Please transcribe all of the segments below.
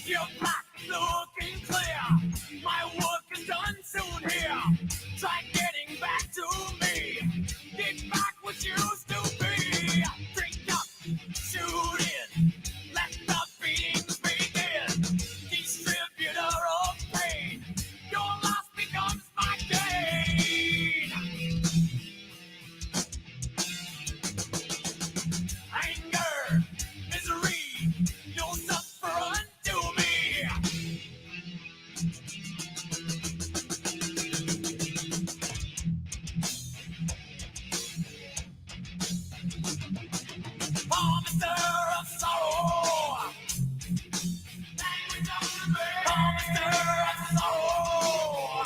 Your clock looking clear. My work is done soon here. Try getting back to me. Get back what used to be. Drink up, shoot in. Let the beatings begin. Distributor of pain. Your loss becomes my gain. Anger, misery. You'll suffer unto me. Harvester of sorrow. Harvester of sorrow.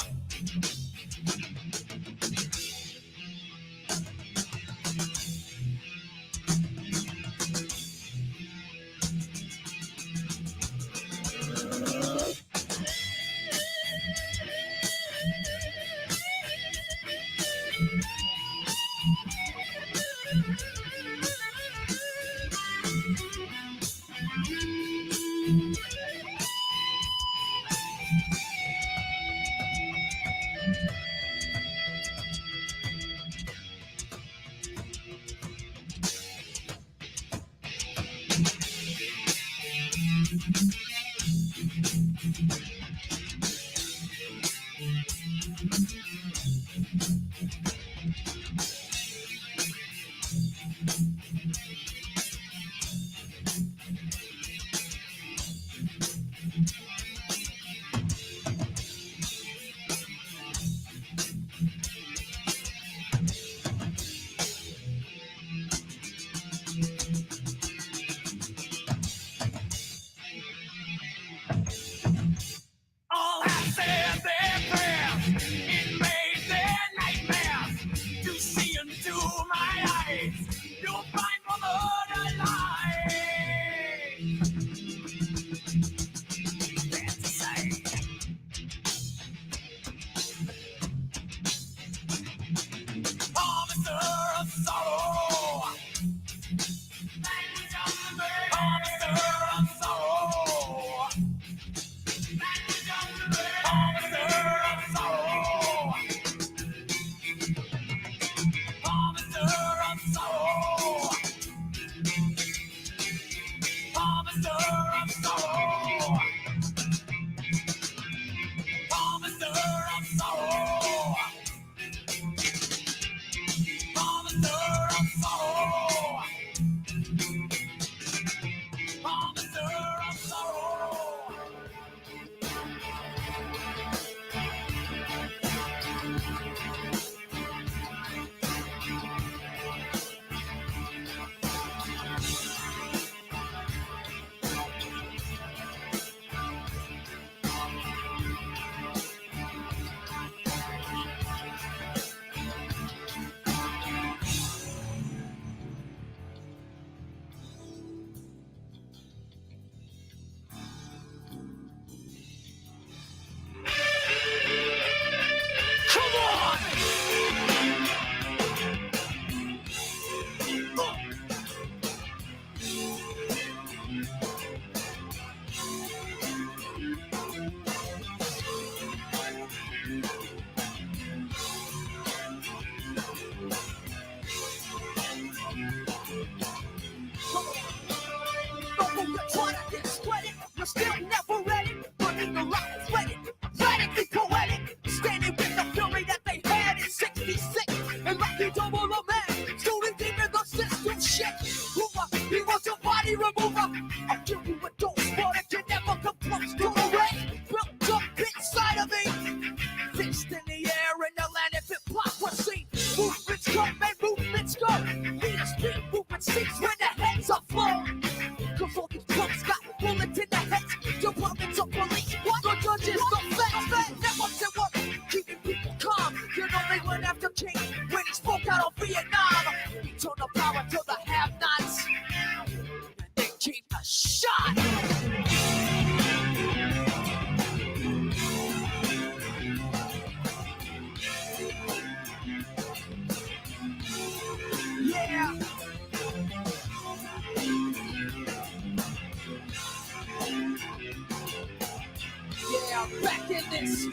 All have said their prayers. It made their nightmares to see into my eyes. You'll find mother alive. That's to say. Harvester of sorrow. Harvester of sorrow. Harvester of sorrow. Harvester of sorrow. Harvester of sorrow. Harvester of sorrow. Harvester of sorrow. Harvester of sorrow. Come on! Don't think you're trying to discredit. You're still never ready. Running the rock is ready. Radically poetic. Standing with the fury that they had in 66. And like you double a man. Stolen deep in the system shit. He was a body remover. I'll give you a dose, but it can never come close to the ray. Built up inside of me. Fist in the air in the land of hypocrisy. Movements come and movements go. Leaders speak, movement cease when the heads are flown. Cause all these punks got bullets in the heads. Departments of police, what the judges, the feds, networks at work, keeping people calm. You know they went after King when he spoke out of Vietnam. He turned the power to the have-nots, and they keep the shot. back in this.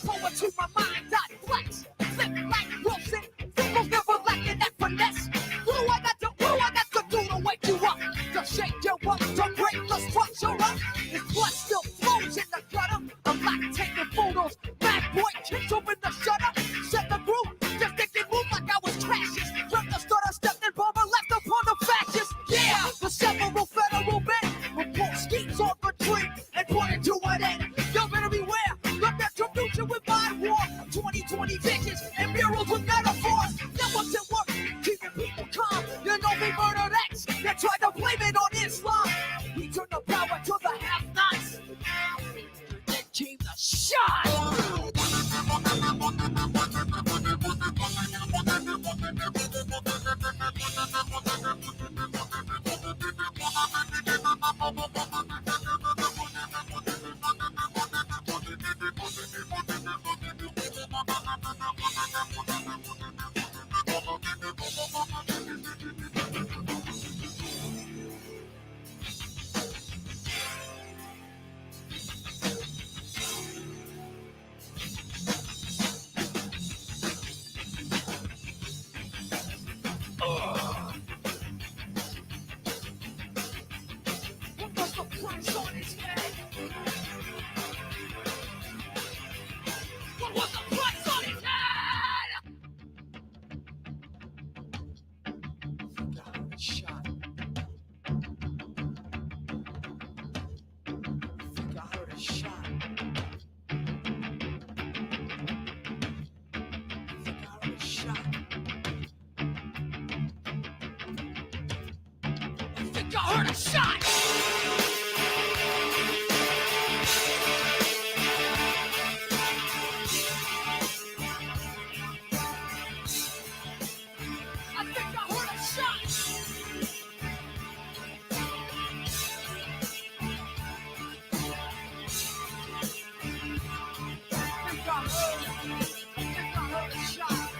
Forward to my mind, dot flex. Flip like Wilson. Fingers never lacking that finesse. What I got to do to wake you up? To shake you up, to break the structure up. His blood still flows in the gutter. I'm like taking photos. Bad boy kicks open the shutter. Set the groove. Just thinking move like I was crashes. From the start I stepped in bomber left upon the fascists. Yeah, the several federal men report schemes on the tree and pointing to an end. Y'all better beware. The retribution with my war. 2020 visions and murals with metaphors. That wasn't work. Keeping people calm. You know we murdered X. They tried to blame it on Islam. We turned the power to the have-nots. Then came the shot. What was the price on his head? What was the price on his head? Got a shot. Think I heard a shot. Think I heard a shot. I think I heard a shot. I think I heard a shot. I think I heard a shot.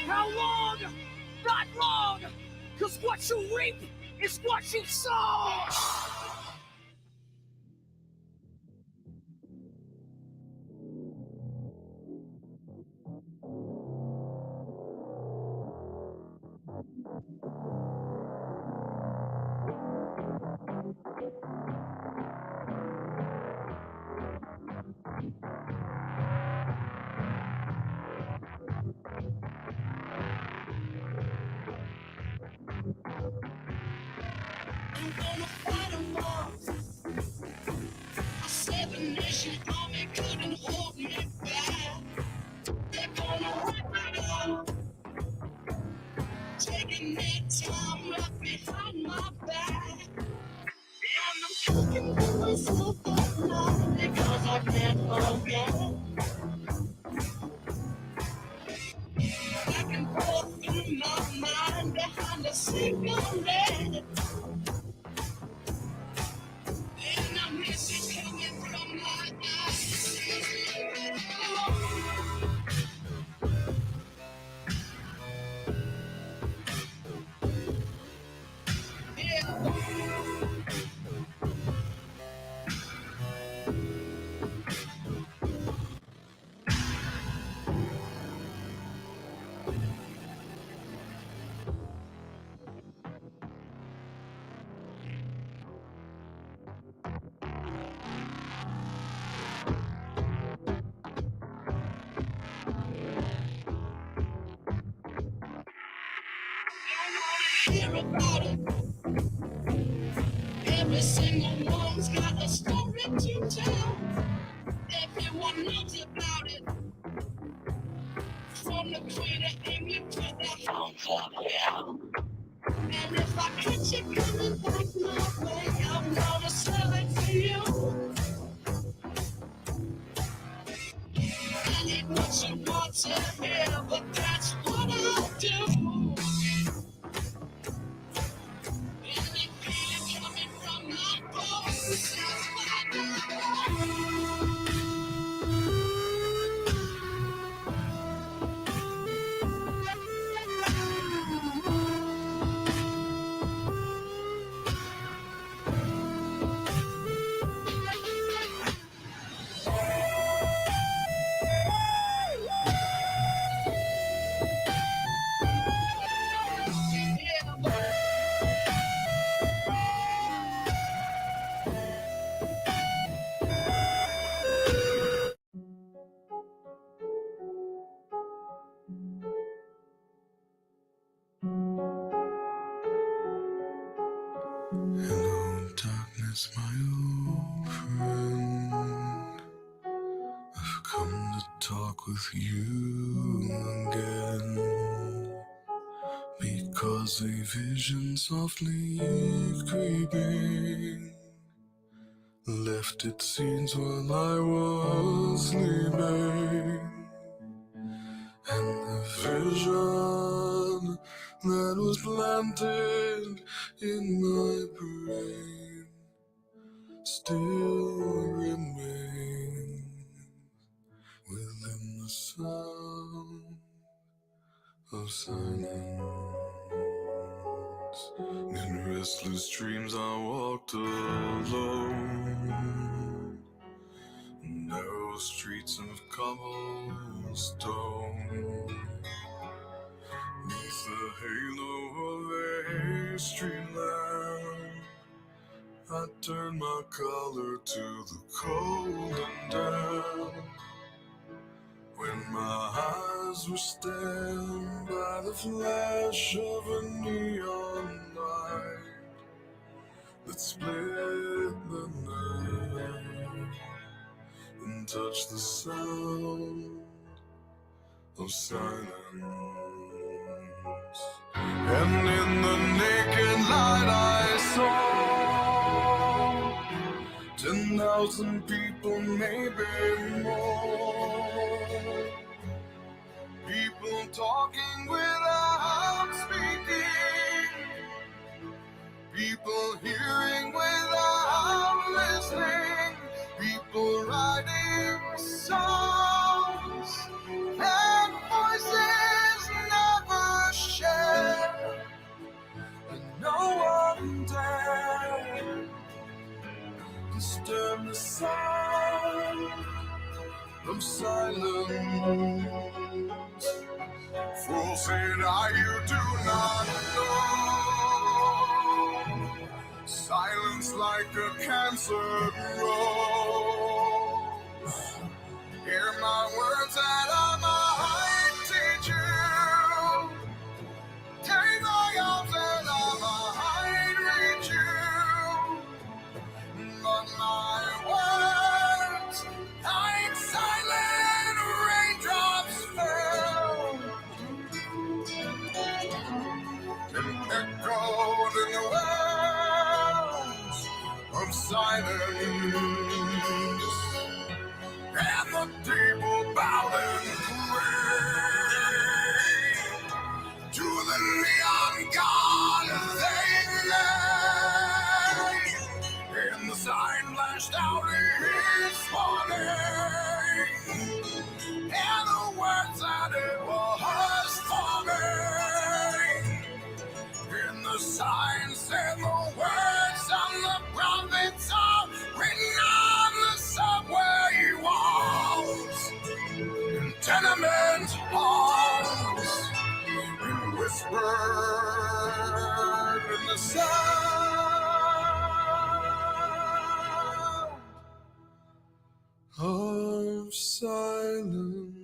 How long? Not long! Cause what you reap is what you sow! I'm gonna fight 'em all. I said the nation army couldn't hold me back. They're gonna rip it up, taking their time right behind my back. And I'm cooking myself up now because I can't forget. Back and forth through my mind behind a cigarette. And I miss it coming from my eyes. Every single one's got a story to tell. Everyone knows about it. From the Queen of England to the House of Hell. And if I catch you coming back my way, I'm gonna sell it for you. I ain't what you want to hear, but that's what I'll do. Any feeling coming from my bones, that's what I Hello, darkness, my old friend. I've come to talk with you again. Because a vision softly creeping left its scenes while I was sleeping. And the vision that was planted in my brain still remains within the sound of silence. In restless dreams I walked alone, narrow streets of cobblestone, neath the halo of a street lamp. I turned my collar to the cold and damp. When my eyes were stabbed by the flash of a neon light that split the night and touched the sound of silence. And in the naked light I saw 10,000 people, maybe more. People talking without speaking. People hearing without listening. People writing songs and voices never shared. And no one dared disturb the sound of silence. Fool said I, you do not know. Silence like a cancer grows. Hear my words that I might teach you. Take my arms and I might reach you. But my words, like silent raindrops, fell and echoed in the wells of silence. And the people bowed and prayed to the neon god they made. And the sign flashed out his warning, and the words that it was forming. And the sign said the words on the prophets are written on the subway walls, in tenement halls, and whispered in the sound of silence.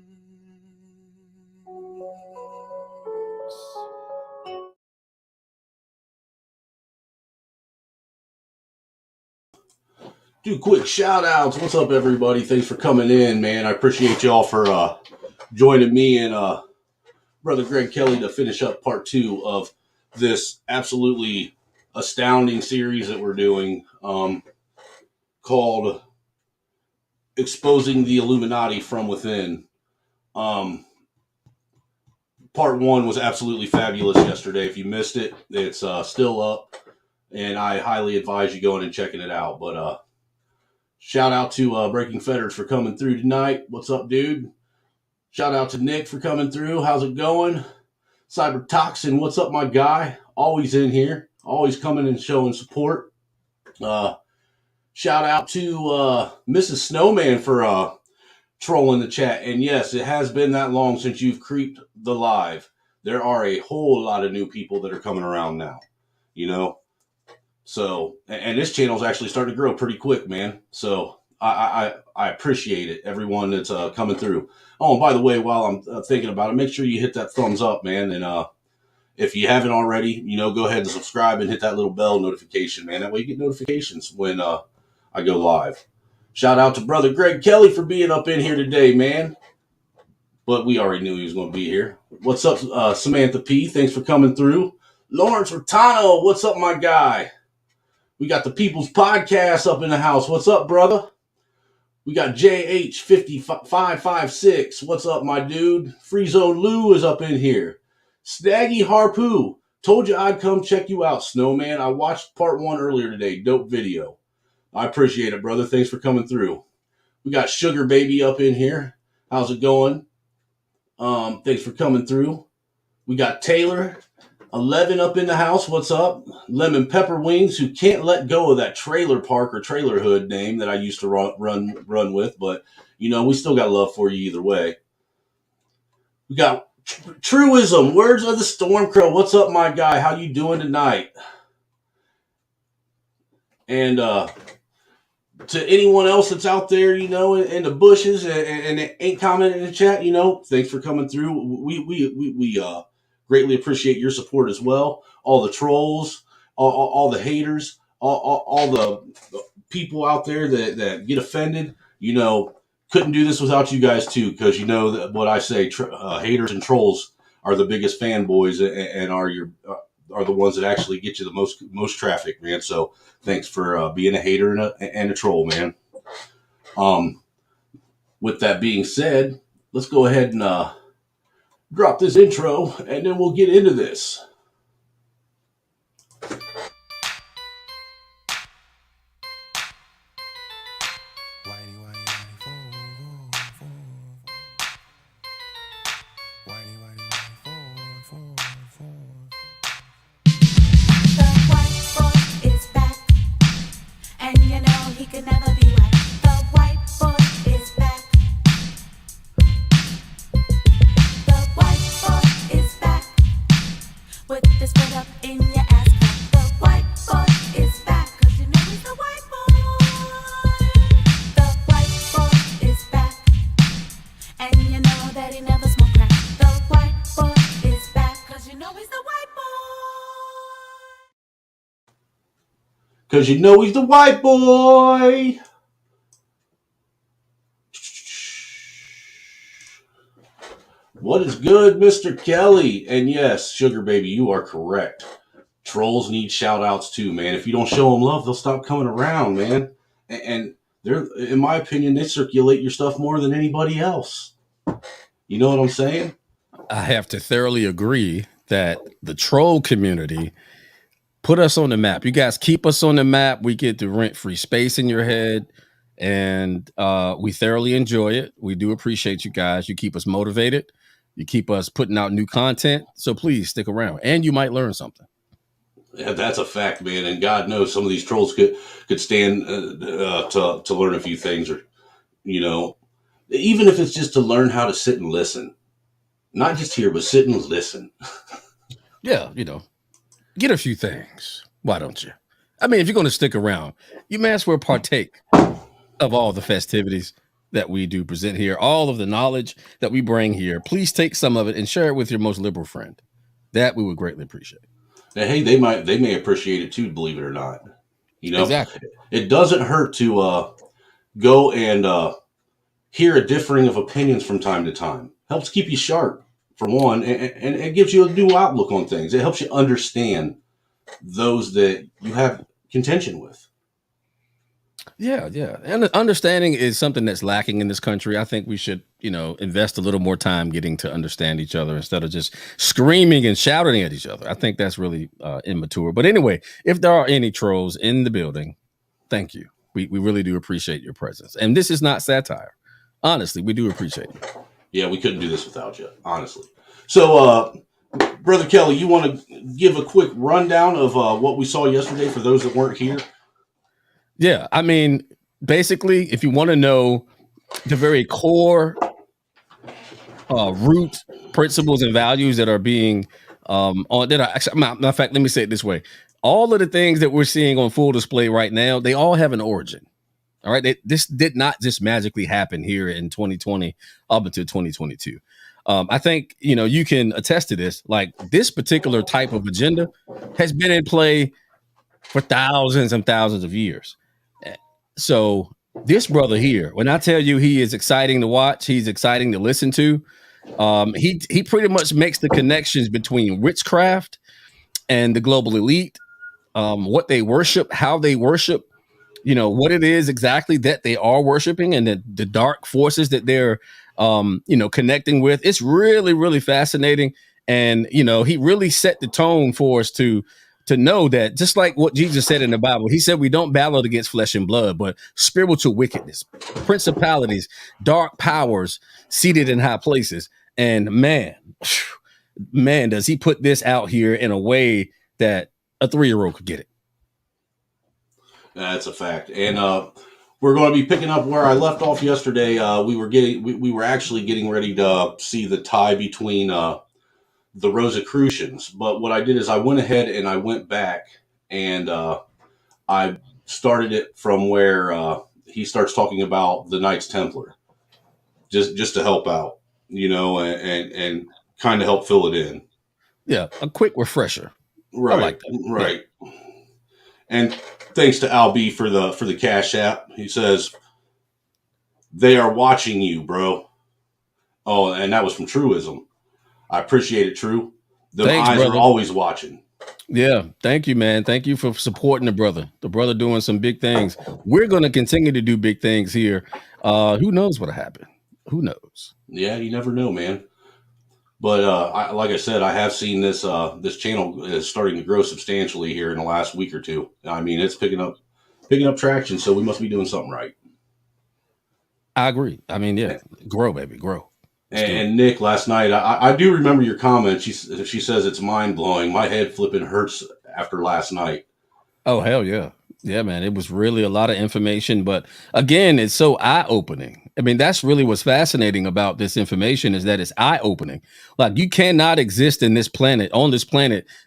Do quick shout outs. What's up, everybody? Thanks for coming in, man. I appreciate y'all for joining me and Brother Greg Kelly to finish up part 2 of this absolutely astounding series that we're doing called Exposing the Illuminati from Within. Part 1 was absolutely fabulous yesterday. If you missed it, it's still up, and I highly advise you going and checking it out. But shout out to Breaking Fetters for coming through tonight. What's up, dude? Shout out to Nick for coming through. How's it going? Cyber Toxin, what's up, my guy? Always in here. Always coming and showing support. Shout out to Mrs. Snowman for trolling the chat. And yes, it has been that long since you've creeped the live. There are a whole lot of new people that are coming around now, you know? So, and this channel is actually starting to grow pretty quick, man. So I appreciate it. Everyone that's coming through. Oh, and by the way, while I'm thinking about it, make sure you hit that thumbs up, man. And if you haven't already, you know, go ahead and subscribe and hit that little bell notification, man. That way you get notifications when I go live. Shout out to Brother Greg Kelly for being up in here today, man. But we already knew he was going to be here. What's up, Samantha P? Thanks for coming through. Lawrence Rotano, what's up, my guy? We got the People's Podcast up in the house. What's up, brother? We got JH5556. What's up, my dude? Free Zone Lou is up in here. Snaggy Harpoo. Told you I'd come check you out, Snowman. I watched part 1 earlier today. Dope video. I appreciate it, brother. Thanks for coming through. We got Sugar Baby up in here. How's it going? Thanks for coming through. We got Taylor 11 up in the house. What's up? Lemon Pepper Wings, who can't let go of that trailer park or trailer hood name that I used to run with, but you know, we still got love for you either way. We got Truism, Words of the Storm Crow. What's up, my guy? How you doing tonight? And to anyone else that's out there, you know, in the bushes and ain't commenting in the chat, you know, thanks for coming through. We greatly appreciate your support as well. All the trolls, all the haters, all the people out there that get offended, you know, couldn't do this without you guys too, because you know that what I say, haters and trolls are the biggest fanboys and are the ones that actually get you the most traffic, man. So thanks for being a hater and a troll, man. With that being said, let's go ahead and drop this intro, and then we'll get into this. Because you know he's the white boy. What is good, Mr. Kelly? And yes, Sugar Baby, you are correct. Trolls need shout outs too, man. If you don't show them love, they'll stop coming around, man. And they're, in my opinion, they circulate your stuff more than anybody else. You know what I'm saying? I have to thoroughly agree that the troll community put us on the map. You guys keep us on the map. We get the rent-free space in your head, and we thoroughly enjoy it. We do appreciate you guys. You keep us motivated. You keep us putting out new content. So please stick around, and you might learn something. Yeah, that's a fact, man. And God knows some of these trolls could stand to learn a few things, or you know, even if it's just to learn how to sit and listen, not just hear, but sit and listen. Yeah, you know, get a few things. Why don't you? I mean, if you're going to stick around, you may as well partake of all the festivities that we do present here, all of the knowledge that we bring here. Please take some of it and share it with your most liberal friend. That we would greatly appreciate. Now, hey, they may appreciate it too, believe it or not. You know, Exactly. it doesn't hurt to go and hear a differing of opinions from time to time. Helps keep you sharp, for one, and it gives you a new outlook on things. It helps you understand those that you have contention with. Yeah, yeah. And understanding is something that's lacking in this country. I think we should, invest a little more time getting to understand each other instead of just screaming and shouting at each other. I think that's really immature. But anyway, if there are any trolls in the building, thank you. We really do appreciate your presence. And this is not satire. Honestly, we do appreciate you. Yeah, we couldn't do this without you, honestly. So, Brother Kelly, you want to give a quick rundown of what we saw yesterday for those that weren't here? Yeah, I mean, basically, if you want to know the very core root principles and values that are being matter of fact, let me say it this way: all of the things that we're seeing on full display right now, they all have an origin. All right, this did not just magically happen here in 2020 up until 2022. I think you can attest to this. Like, this particular type of agenda has been in play for thousands and thousands of years. So this brother here, when I tell you he is exciting to watch, he's exciting to listen to. He pretty much makes the connections between witchcraft and the global elite, what they worship, how they worship, what it is exactly that they are worshiping, and the dark forces that they're connecting with. It's really, really fascinating. And he really set the tone for us to know that, just like what Jesus said in the Bible, he said we don't battle against flesh and blood, but spiritual wickedness, principalities, dark powers seated in high places. And man, does he put this out here in a way that a 3-year-old could get it. That's a fact. And we're going to be picking up where I left off yesterday. We were actually getting ready to see the tie between the Rosicrucians. But what I did is I went ahead and I went back and I started it from where he starts talking about the Knights Templar, just to help out, and kind of help fill it in. Yeah, a quick refresher. Right, I like that. right. Yeah. And thanks to Al B for the Cash App. He says they are watching you, bro. Oh, and that was from Truism. I appreciate it, True. The eyes brother. are always watching. Yeah, thank you, man. Thank you for supporting the brother. The brother doing some big things. We're going to continue to do big things here. Who knows what'll happen? Who knows? Yeah, you never know, man. But like I said, I have seen this channel is starting to grow substantially here in the last week or two. I mean, it's picking up traction, so we must be doing something right. I agree. I mean, yeah, grow, baby, grow. And Nick, last night, I do remember your comment. She says it's mind blowing. My head flipping hurts after last night. Oh, hell yeah. Yeah, man. It was really a lot of information. But again, it's so eye opening. I mean, that's really what's fascinating about this information, is that it's eye opening. Like, you cannot exist on this planet,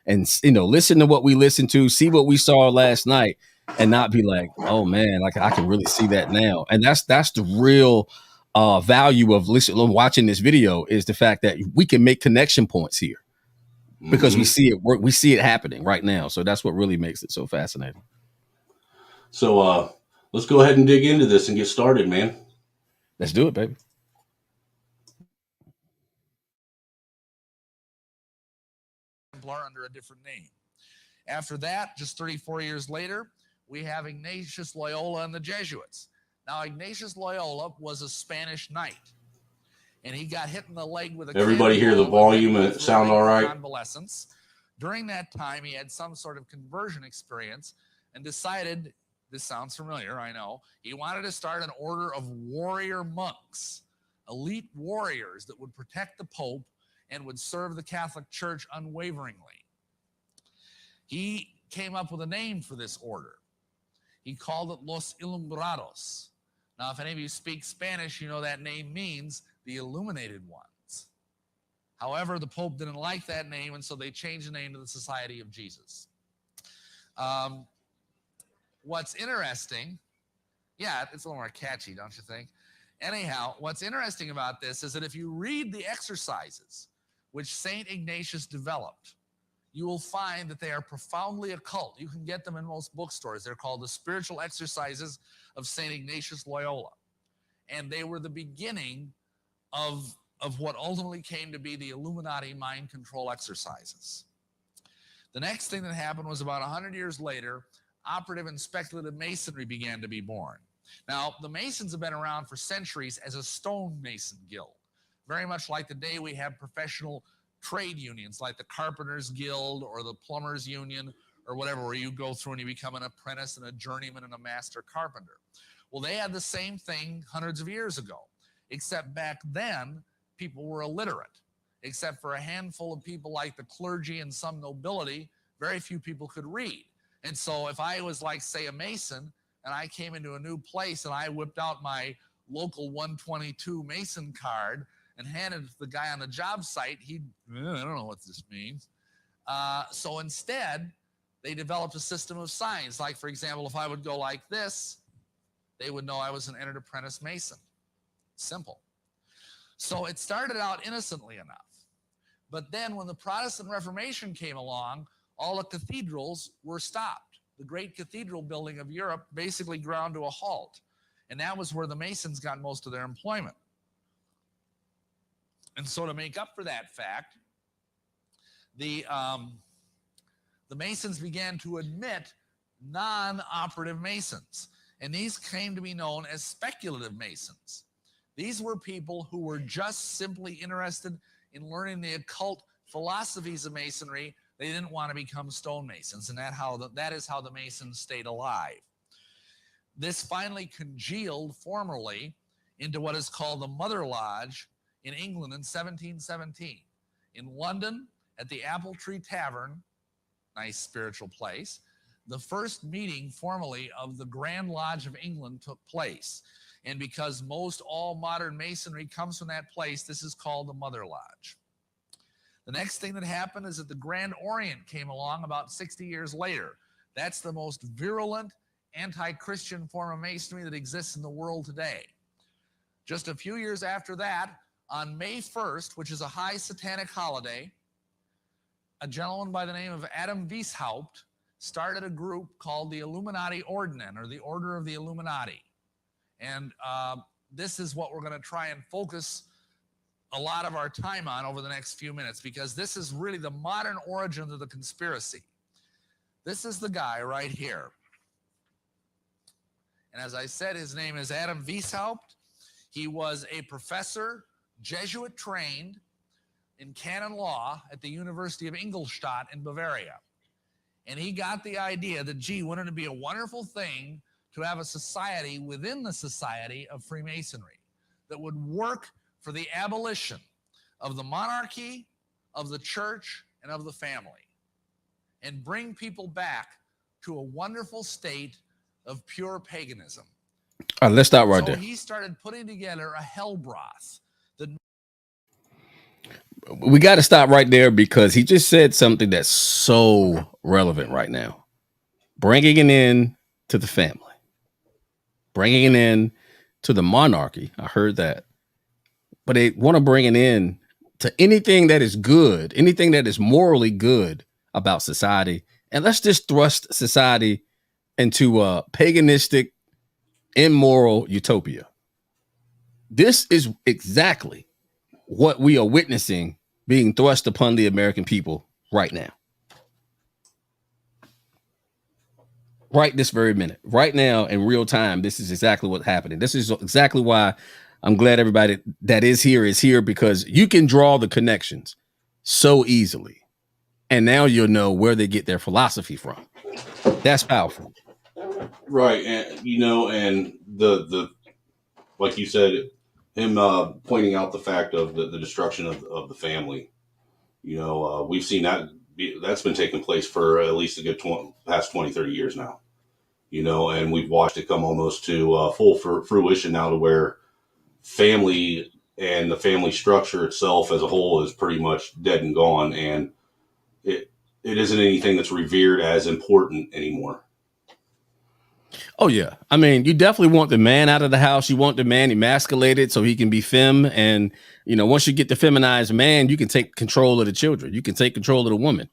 and, listen to what we listened to, see what we saw last night, and not be like, oh man, like, I can really see that now. And that's the real value of watching this video, is the fact that we can make connection points here because we see it work. We see it happening right now. So that's what really makes it so fascinating. So let's go ahead and dig into this and get started, man. Let's do it, baby. Under a different name. After that, just 34 years later, we have Ignatius Loyola and the Jesuits. Now, Ignatius Loyola was a Spanish knight, and he got hit in the leg with a Everybody hear the volume and it sound all right? Convalescence. During that time, he had some sort of conversion experience and decided, this sounds familiar, I know, he wanted to start an order of warrior monks, elite warriors that would protect the Pope and would serve the Catholic Church unwaveringly. He came up with a name for this order. He called it Los Illuminados. Now, if any of you speak Spanish, you know that name means the illuminated ones. However, the Pope didn't like that name, and so they changed the name to the Society of Jesus. What's interesting, yeah, it's a little more catchy, don't you think? Anyhow, what's interesting about this is that if you read the exercises which St. Ignatius developed, you will find that they are profoundly occult. You can get them in most bookstores. They're called the Spiritual Exercises of St. Ignatius Loyola. And they were the beginning of what ultimately came to be the Illuminati mind control exercises. The next thing that happened was about 100 years later, operative and speculative masonry began to be born. Now, the Masons have been around for centuries as a stonemason guild, very much like today we have professional trade unions like the Carpenters Guild or the Plumbers Union or whatever, where you go through and you become an apprentice and a journeyman and a master carpenter. Well, they had the same thing hundreds of years ago, except back then people were illiterate. Except for a handful of people like the clergy and some nobility, very few people could read. And so if I was like, say, a Mason, and I came into a new place and I whipped out my local 122 Mason card and handed it to the guy on the job site, I don't know what this means. So instead, they developed a system of signs. Like, for example, if I would go like this, they would know I was an entered apprentice Mason. Simple. So it started out innocently enough. But then when the Protestant Reformation came along, all the cathedrals were stopped. The great cathedral building of Europe basically ground to a halt. And that was where the Masons got most of their employment. And so to make up for that fact, the Masons began to admit non-operative Masons. And these came to be known as speculative Masons. These were people who were just simply interested in learning the occult philosophies of Masonry. They didn't want to become stonemasons, and that is how the Masons stayed alive. This finally congealed formally into what is called the Mother Lodge in England in 1717. In London, at the Apple Tree Tavern, nice spiritual place, the first meeting formally of the Grand Lodge of England took place. And because most all modern Masonry comes from that place, this is called the Mother Lodge. The next thing that happened is that the Grand Orient came along about 60 years later. That's the most virulent anti-Christian form of Masonry that exists in the world today. Just a few years after that, on May 1st, which is a high satanic holiday, a gentleman by the name of Adam Weishaupt started a group called the Illuminati Ordnen, or the Order of the Illuminati. And this is what we're going to try and focus a lot of our time on over the next few minutes, because this is really the modern origin of the conspiracy. This is the guy right here. And as I said, his name is Adam Weishaupt. He was a professor, Jesuit trained in canon law at the University of Ingolstadt in Bavaria. And he got the idea that, gee, wouldn't it be a wonderful thing to have a society within the society of Freemasonry that would work for the abolition of the monarchy, of the church, and of the family, and bring people back to a wonderful state of pure paganism. All right, let's stop right there. So he started putting together a hell broth. We got to stop right there because he just said something that's so relevant right now. Bringing it in to the family, bringing it in to the monarchy. I heard that. But they want to bring it in to anything that is good, anything that is morally good about society. And let's just thrust society into a paganistic, immoral utopia. This is exactly what we are witnessing being thrust upon the American people right now. Right this very minute, right now in real time, this is exactly what's happening. This is exactly why I'm glad everybody that is here, because you can draw the connections so easily. And now you'll know where they get their philosophy from. That's powerful. Right. And, and the like you said, him pointing out the fact of the destruction of the family, we've seen that's been taking place for at least a good past 20, 30 years now, and we've watched it come almost to full fruition now, to where family and the family structure itself as a whole is pretty much dead and gone. And it isn't anything that's revered as important anymore. Oh, yeah. I mean, you definitely want the man out of the house. You want the man emasculated so he can be femme. And, once you get the feminized man, you can take control of the children. You can take control of the woman.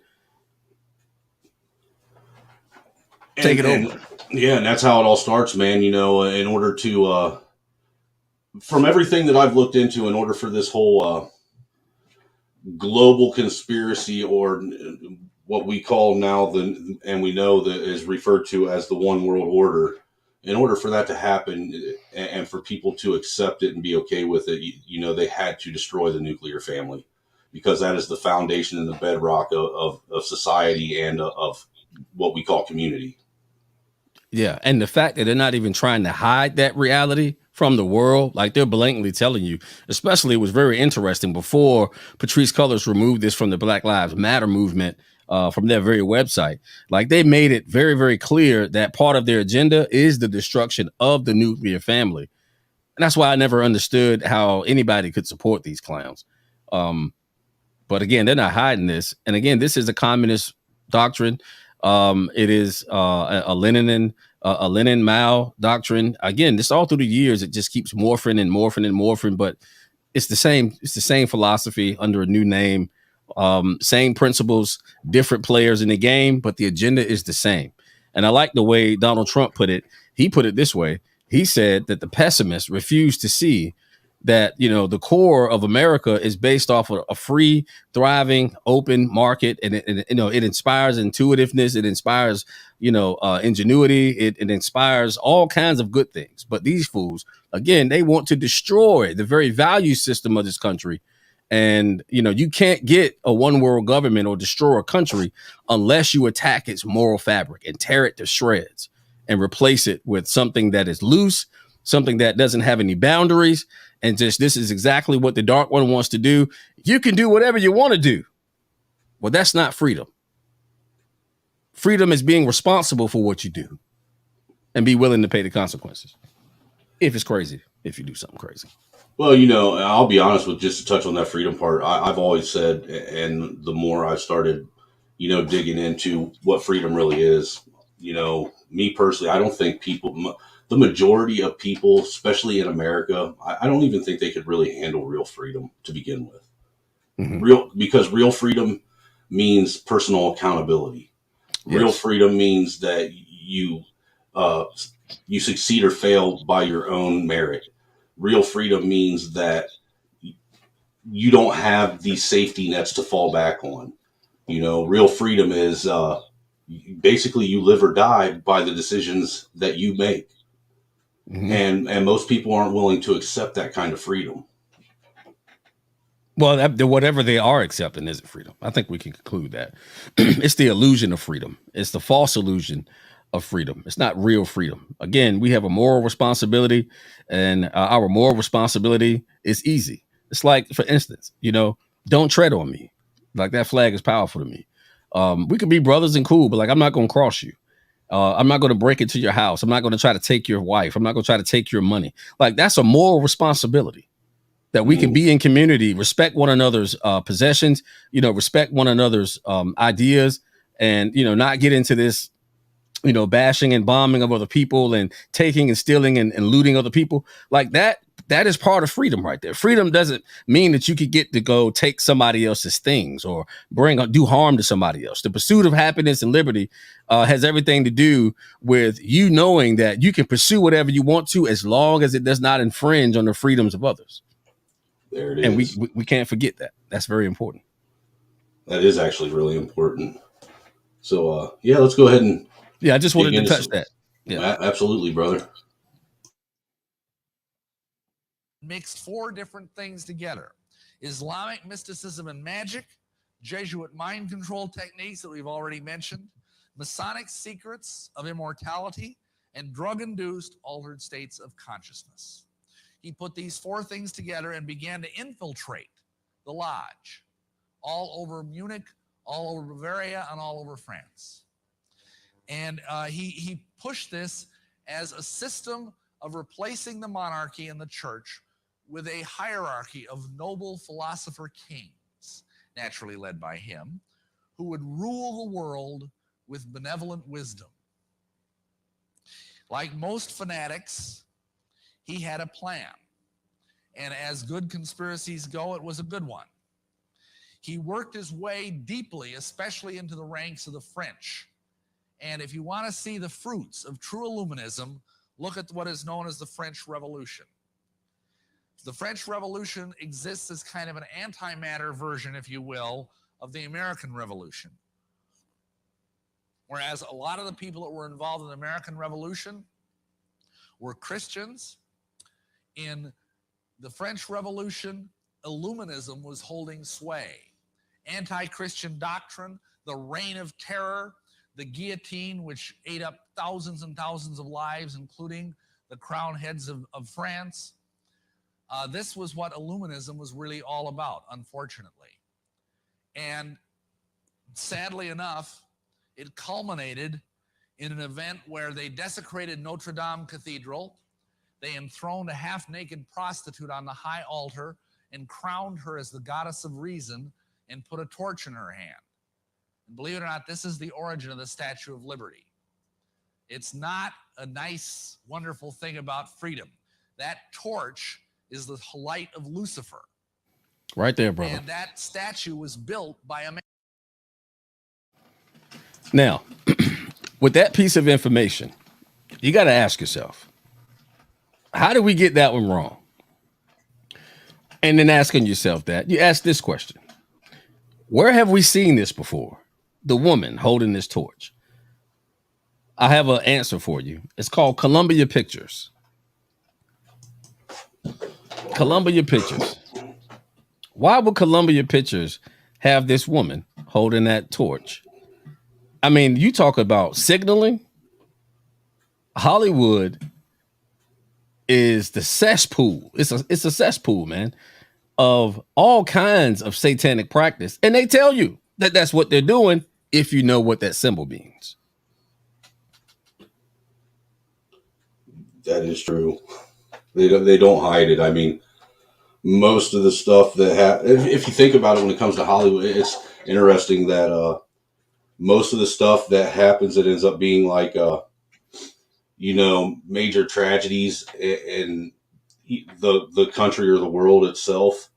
Take it over. Yeah, and that's how it all starts, man. You know, in order to, from everything that I've looked into, in order for this whole global conspiracy, or what we call now and we know that is referred to as the one world order, in order for that to happen and for people to accept it and be okay with it, you know, they had to destroy the nuclear family, because that is the foundation and the bedrock of society and of what we call community. Yeah, and the fact that they're not even trying to hide that reality from the world, like they're blatantly telling you. Especially, it was very interesting before Patrice Cullors removed this from the Black Lives Matter movement, from their very website. Like, they made it very, very clear that part of their agenda is the destruction of the nuclear family, and that's why I never understood how anybody could support these clowns. But again, they're not hiding this. And again, this is a communist doctrine. It is a Lenin Mao doctrine. Again, this all through the years, it just keeps morphing and morphing and morphing. But it's the same. It's the same philosophy under a new name. Same principles, different players in the game, but the agenda is the same. And I like the way Donald Trump put it. He put it this way. He said that the pessimists refuse to see that, you know, the core of America is based off of a free, thriving, open market, and you know, it inspires intuitiveness, it inspires, you know, ingenuity, it inspires all kinds of good things. But these fools, again, they want to destroy the very value system of this country. And, you know, you can't get a one world government or destroy a country unless you attack its moral fabric and tear it to shreds and replace it with something that is loose, something that doesn't have any boundaries. And just, this is exactly what the Dark One wants to do. You can do whatever you want to do. Well, that's not freedom. Freedom is being responsible for what you do and be willing to pay the consequences. If it's crazy, if you do something crazy. Well, you know, I'll be honest with, just to touch on that freedom part. I've always said, and the more I've started, you know, digging into what freedom really is, you know, me personally, I don't think the majority of people, especially in America, I don't even think they could really handle real freedom to begin with. Mm-hmm. Because real freedom means personal accountability. Real Yes. freedom means that you succeed or fail by your own merit. Real freedom means that you don't have these safety nets to fall back on. You know, real freedom is basically you live or die by the decisions that you make. Mm-hmm. And most people aren't willing to accept that kind of freedom. Well, whatever they are accepting isn't freedom. I think we can conclude that. It's the illusion of freedom. It's the false illusion of freedom. It's not real freedom. Again, we have a moral responsibility, and our moral responsibility is easy. It's like, for instance, you know, don't tread on me. Like, that flag is powerful to me. We could be brothers and cool, but like, I'm not going to cross you. I'm not going to break into your house. I'm not going to try to take your wife. I'm not going to try to take your money. Like, that's a moral responsibility. That we can be in community, respect one another's possessions, you know, respect one another's ideas, and, you know, not get into this, you know, bashing and bombing of other people and taking and stealing and looting other people. Like, that is part of freedom right there. Freedom doesn't mean that you could get to go take somebody else's things or do harm to somebody else. The pursuit of happiness and liberty has everything to do with you knowing that you can pursue whatever you want to, as long as it does not infringe on the freedoms of others. There it And is. we can't forget that. That's very important. That is actually really important. So, yeah, let's go ahead and Yeah, I just dig wanted to into touch some. that. Yeah. Absolutely, brother. Mixed four different things together: Islamic mysticism and magic, Jesuit mind control techniques that we've already mentioned, Masonic secrets of immortality, and drug induced altered states of consciousness. He put these four things together and began to infiltrate the lodge all over Munich, all over Bavaria, and all over France. And he pushed this as a system of replacing the monarchy and the church with a hierarchy of noble philosopher kings, naturally led by him, who would rule the world with benevolent wisdom. Like most fanatics, he had a plan. And as good conspiracies go, it was a good one. He worked his way deeply, especially into the ranks of the French And if you want to see the fruits of true Illuminism, look at what is known as the French Revolution. The French Revolution exists as kind of an antimatter version, if you will, of the American Revolution. Whereas a lot of the people that were involved in the American Revolution were Christians. In the French Revolution, Illuminism was holding sway. Anti-Christian doctrine, the reign of terror, the guillotine, which ate up thousands and thousands of lives, including the crown heads of France. This was what Illuminism was really all about, unfortunately. And sadly enough, it culminated in an event where they desecrated Notre Dame Cathedral. They enthroned a half-naked prostitute on the high altar and crowned her as the goddess of reason and put a torch in her hand. And believe it or not, this is the origin of the Statue of Liberty. It's not a nice, wonderful thing about freedom. That torch is the light of Lucifer. Right there, brother. And that statue was built by a man. Now, with that piece of information, you got to ask yourself, how did we get that one wrong? And then asking yourself that, you ask this question. Where have we seen this before? The woman holding this torch. I have an answer for you. It's called Columbia Pictures. Columbia Pictures. Why would Columbia Pictures have this woman holding that torch? I mean, you talk about signaling. Hollywood is the cesspool. It's a cesspool, man, of all kinds of satanic practice. And they tell you that that's what they're doing if you know what that symbol means. That is true. They don't hide it. I mean, most of the stuff that if you think about it, when it comes to Hollywood, it's interesting that most of the stuff that happens, it ends up being like major tragedies in the country or the world itself.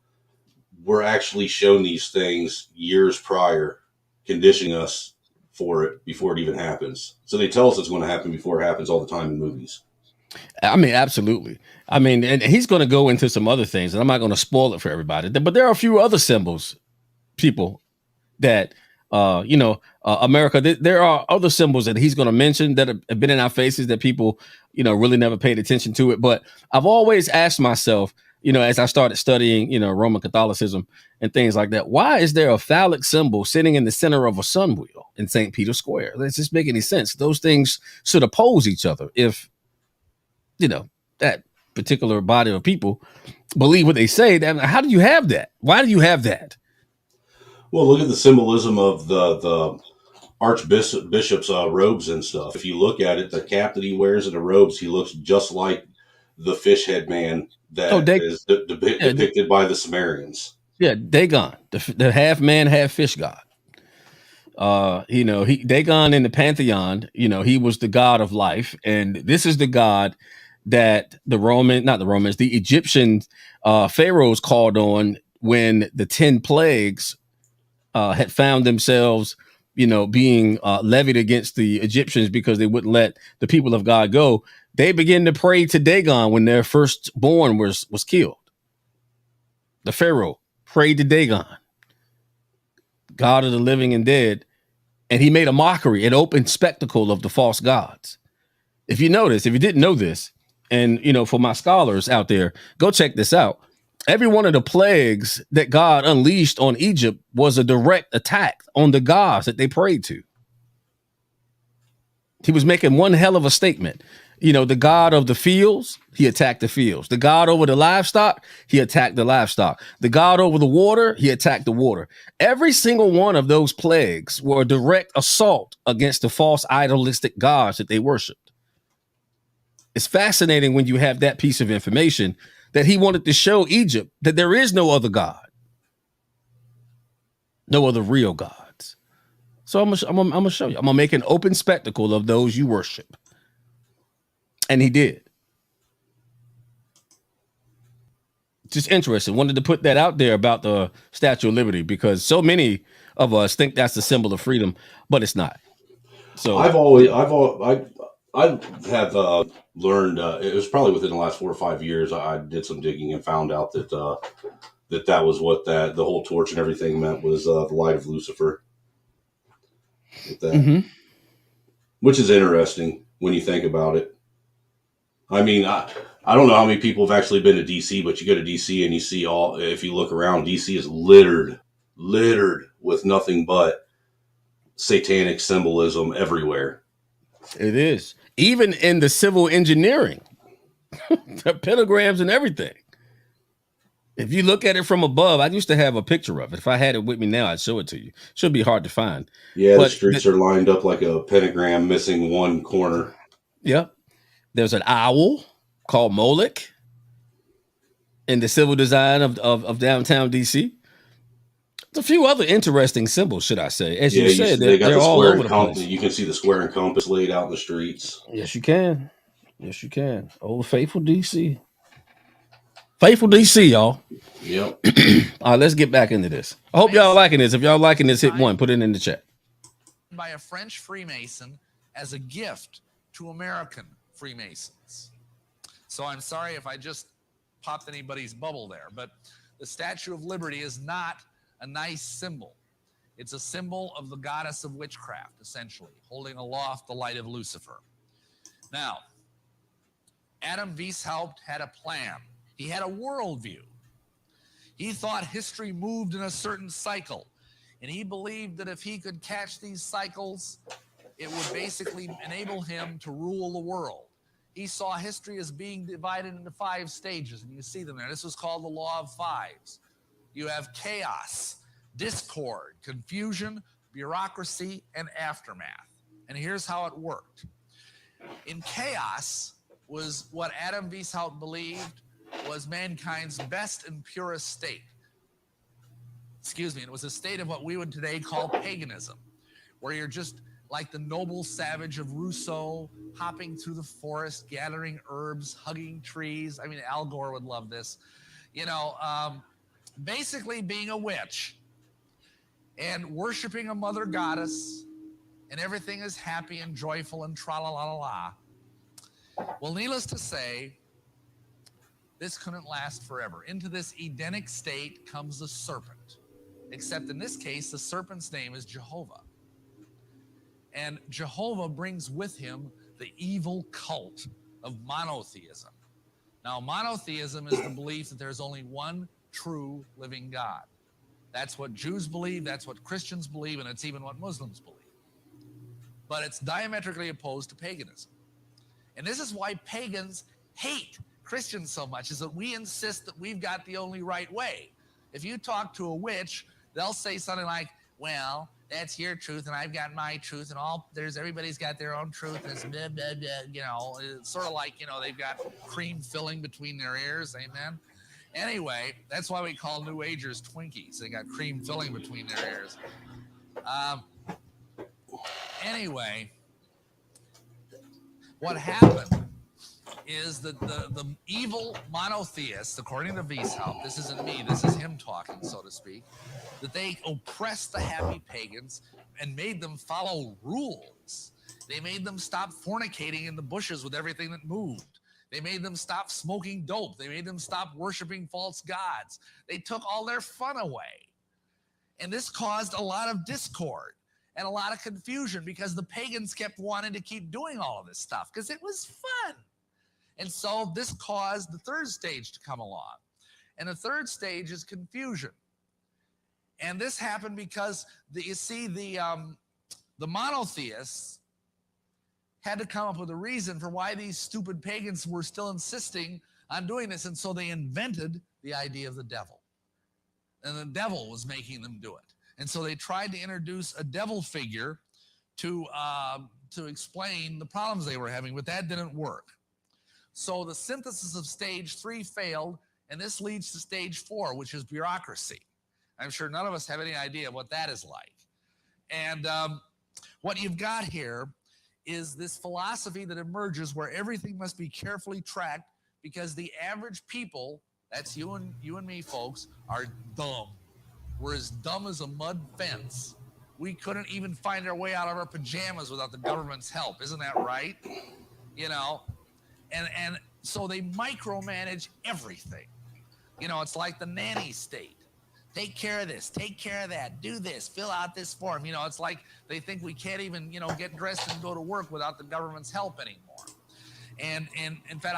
We're actually shown these things years prior, conditioning us for it before it even happens. So they tell us it's going to happen before it happens all the time in movies. I mean, absolutely. I mean, and he's going to go into some other things, and I'm not going to spoil it for everybody. But there are a few other symbols, people, that, America, there are other symbols that he's going to mention that have been in our faces that people, really never paid attention to it. But I've always asked myself, as I started studying, Roman Catholicism and things like that, why is there a phallic symbol sitting in the center of a sun wheel in St. Peter's Square? Does this make any sense? Those things should oppose each other if, that particular body of people believe what they say. How do you have that? Why do you have that? Well, look at the symbolism of the archbishop's robes and stuff. If you look at it, the cap that he wears and the robes, he looks just like the fish head man that is depicted by the Sumerians. Yeah, Dagon, the half man, half fish god. Dagon in the pantheon, he was the god of life, and this is the god that the Egyptian pharaohs called on when the 10 plagues had found themselves, being levied against the Egyptians because they wouldn't let the people of God go. They began to pray to Dagon when their firstborn was killed. The Pharaoh prayed to Dagon, God of the living and dead, and he made a mockery, an open spectacle of the false gods. If you didn't know this, and, for my scholars out there, go check this out. Every one of the plagues that God unleashed on Egypt was a direct attack on the gods that they prayed to. He was making one hell of a statement. The God of the fields, he attacked the fields. The God over the livestock, he attacked the livestock. The God over the water, he attacked the water. Every single one of those plagues were a direct assault against the false idolistic gods that they worshiped. It's fascinating when you have that piece of information that he wanted to show Egypt that there is no other God, no other real gods. So I'm gonna show you. I'm gonna make an open spectacle of those you worship, and he did. Just interesting. Wanted to put that out there about the Statue of Liberty because so many of us think that's the symbol of freedom, but it's not. So I have learned. It was probably within the last 4 or 5 years. I did some digging and found out that that was what the whole torch and everything meant was the light of Lucifer. With that, mhm. which is interesting when you think about it. I mean, I don't know how many people have actually been to DC, but you go to DC and you see all. If you look around, DC is littered with nothing but satanic symbolism everywhere. It is. Even in the civil engineering, the pentagrams and everything. If you look at it from above, I used to have a picture of it. If I had it with me now, I'd show it to you. Should be hard to find. Yeah, the But streets are lined up like a pentagram, missing one corner. yeah, there's an owl called Moloch in the civil design of downtown DC. There's a few other interesting symbols, should I say. As Yeah, you said, they got they're the all square over and the compass. place. You can see the square and compass laid out in the streets. Yes, you can. Yes, you can. Old faithful DC. Faithful DC, y'all. Yep. All right, let's get back into this. I hope y'all liking this. If y'all liking this, hit one. Put it in the chat. By a French Freemason as a gift to American Freemasons. So I'm sorry if I just popped anybody's bubble there, but the Statue of Liberty is not a nice symbol. It's a symbol of the goddess of witchcraft, essentially, holding aloft the light of Lucifer. Now, Adam Weishaupt had a plan. He had a worldview. He thought history moved in a certain cycle, and he believed that if he could catch these cycles, it would basically enable him to rule the world. He saw history as being divided into 5 stages, and you see them there. This was called the Law of Fives. You have chaos, discord, confusion, bureaucracy, and aftermath. And here's how it worked. In chaos was what Adam Weishaupt believed was mankind's best and purest state. Excuse me, it was a state of what we would today call paganism, where you're just like the noble savage of Rousseau, hopping through the forest, gathering herbs, hugging trees. I mean, Al Gore would love this. You know, basically being a witch and worshiping a mother goddess, and everything is happy and joyful and tra-la-la-la-la. Well, needless to say, this couldn't last forever. Into this Edenic state comes the serpent, except in this case, the serpent's name is Jehovah. And Jehovah brings with him the evil cult of monotheism. Now, monotheism is the belief that there's only one true living God. That's what Jews believe, that's what Christians believe, and it's even what Muslims believe. But it's diametrically opposed to paganism. And this is why pagans hate Christians so much, is that we insist that we've got the only right way. If you talk to a witch, they'll say something like, well, that's your truth and I've got my truth, and everybody's got their own truth, and it's blah, blah, blah, you know, it's sort of like, you know, they've got cream filling between their ears, amen? Anyway, that's why we call New Agers Twinkies. They got cream filling between their ears. Anyway, what happened is that the evil monotheists, according to Weishaupt, this isn't me, this is him talking, so to speak, that they oppressed the happy pagans and made them follow rules. They made them stop fornicating in the bushes with everything that moved. They made them stop smoking dope. They made them stop worshiping false gods. They took all their fun away. And this caused a lot of discord and a lot of confusion, because the pagans kept wanting to keep doing all of this stuff because it was fun. And so this caused the third stage to come along. And the third stage is confusion. And this happened because the monotheists had to come up with a reason for why these stupid pagans were still insisting on doing this. And so they invented the idea of the devil. And the devil was making them do it. And so they tried to introduce a devil figure to explain the problems they were having, but that didn't work. So the synthesis of stage 3 failed, and this leads to stage 4, which is bureaucracy. I'm sure none of us have any idea what that is like. And what you've got here is this philosophy that emerges where everything must be carefully tracked, because the average people, that's you and me folks, are dumb. We're as dumb as a mud fence, we couldn't even find our way out of our pajamas without the government's help. Isn't that right? You know, and so they micromanage everything. You know, it's like the nanny state. Take care of this, take care of that, do this, fill out this form. You know, it's like they think we can't even, you know, get dressed and go to work without the government's help anymore. And in fact,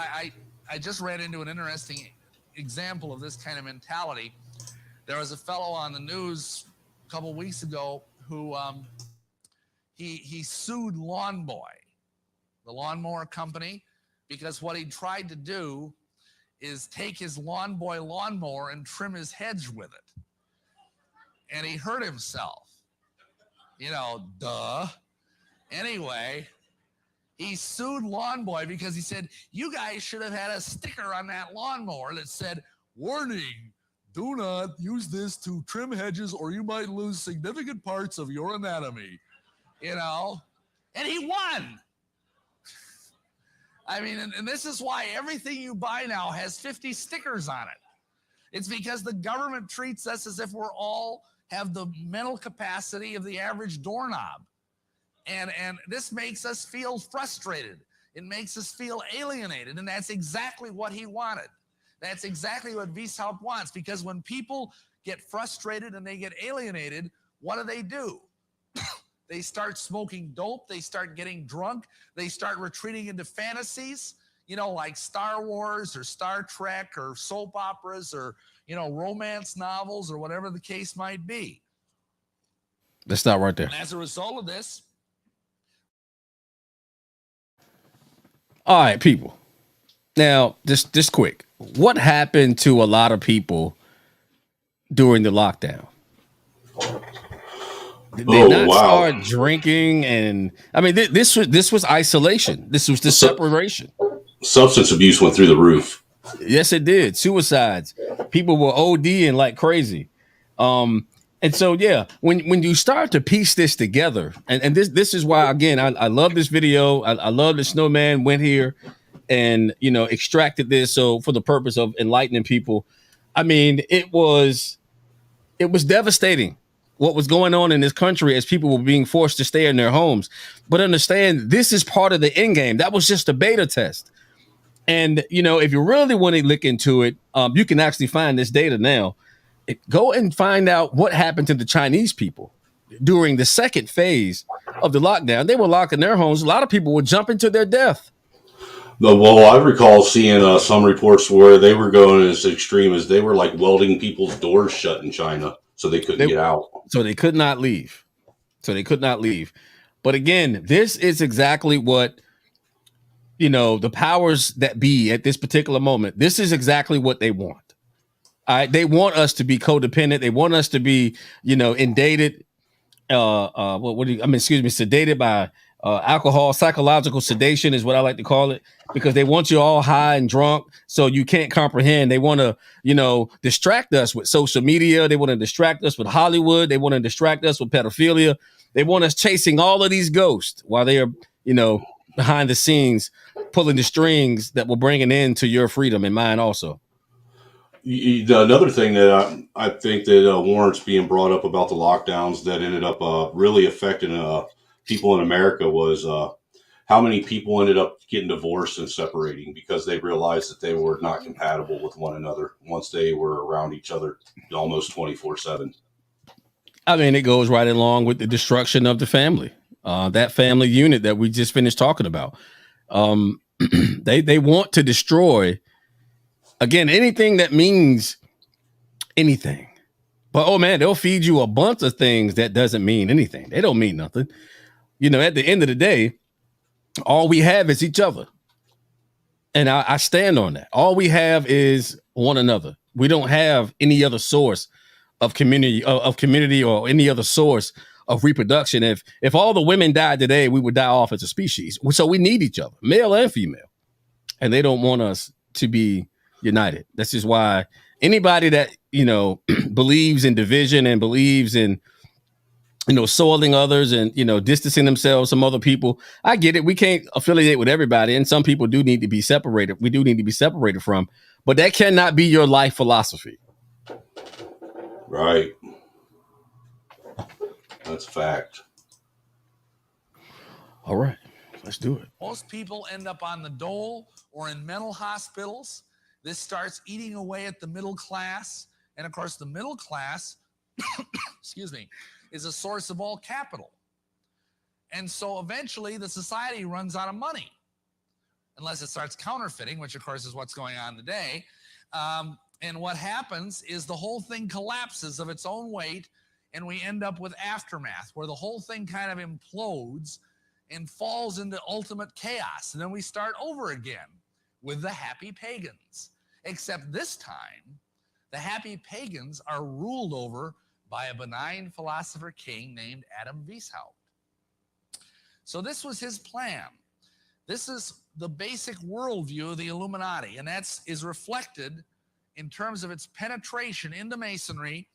I just ran into an interesting example of this kind of mentality. There was a fellow on the news a couple weeks ago who he sued Lawn Boy, the lawnmower company, because what he tried to do is take his Lawn Boy lawnmower and trim his hedge with it. And he hurt himself. You know, duh. Anyway, he sued Lawn Boy because he said, you guys should have had a sticker on that lawnmower that said, warning, do not use this to trim hedges or you might lose significant parts of your anatomy. You know, and he won. I mean, and this is why everything you buy now has 50 stickers on it. It's because the government treats us as if we're all have the mental capacity of the average doorknob. And this makes us feel frustrated. It makes us feel alienated. And that's exactly what he wanted. That's exactly what Weishaupt wants. Because when people get frustrated and they get alienated, what do? They start smoking dope. They start getting drunk. They start retreating into fantasies, you know, like Star Wars or Star Trek or soap operas or, you know, romance novels or whatever the case might be. Let's stop right there. And as a result of this. All right, people. Now, just quick. What happened to a lot of people during the lockdown? Did they not start drinking? And I mean, this was isolation. This was the separation. Substance abuse went through the roof. Yes, it did. Suicides. People were ODing like crazy. And so, yeah, when you start to piece this together, and this is why, again, I love this video. I love the snowman went here and, you know, extracted this. So for the purpose of enlightening people, I mean, it was devastating what was going on in this country as people were being forced to stay in their homes. But understand, this is part of the end game. That was just a beta test. And, you know, if you really want to look into it, you can actually find this data now. Go and find out what happened to the Chinese people during the second phase of the lockdown. They were locked in their homes. A lot of people were jumping to their death. Well, I recall seeing some reports where they were going as extreme as they were like welding people's doors shut in China so they couldn't get out. So they could not leave. But again, this is exactly what, you know, the powers that be at this particular moment, this is exactly what they want. All right. They want us to be codependent. They want us to be, you know, sedated by alcohol. Psychological sedation is what I like to call it, because they want you all high and drunk so you can't comprehend. They want to, you know, distract us with social media. They want to distract us with Hollywood. They want to distract us with pedophilia. They want us chasing all of these ghosts while they are, you know, behind the scenes pulling the strings that will bring an end to your freedom and mine also. Another thing that I think that warrants being brought up about the lockdowns that ended up really affecting people in America was how many people ended up getting divorced and separating because they realized that they were not compatible with one another once they were around each other almost 24/7. I mean, it goes right along with the destruction of the family, that family unit that we just finished talking about. They want to destroy, again, anything that means anything. But, oh, man, they'll feed you a bunch of things that doesn't mean anything. They don't mean nothing. You know, at the end of the day, all we have is each other. And I stand on that. All we have is one another. We don't have any other source of community or any other source of reproduction. If all the women died today, we would die off as a species. So we need each other, male and female. And they don't want us to be united. This is why anybody that, you know, believes in division and believes in, you know, soiling others and, you know, distancing themselves from other people. I get it. We can't affiliate with everybody. And some people do need to be separated. We do need to be separated from, but that cannot be your life philosophy. Right. That's fact. All right, let's do it. Most people end up on the dole or in mental hospitals. This starts eating away at the middle class. And of course, the middle class, excuse me, is a source of all capital. And so eventually the society runs out of money, unless it starts counterfeiting, which of course is what's going on today. And what happens is the whole thing collapses of its own weight, and we end up with aftermath, where the whole thing kind of implodes and falls into ultimate chaos. And then we start over again with the happy pagans. Except this time, the happy pagans are ruled over by a benign philosopher king named Adam Weishaupt. So this was his plan. This is the basic worldview of the Illuminati, and that is reflected in terms of its penetration into Masonry.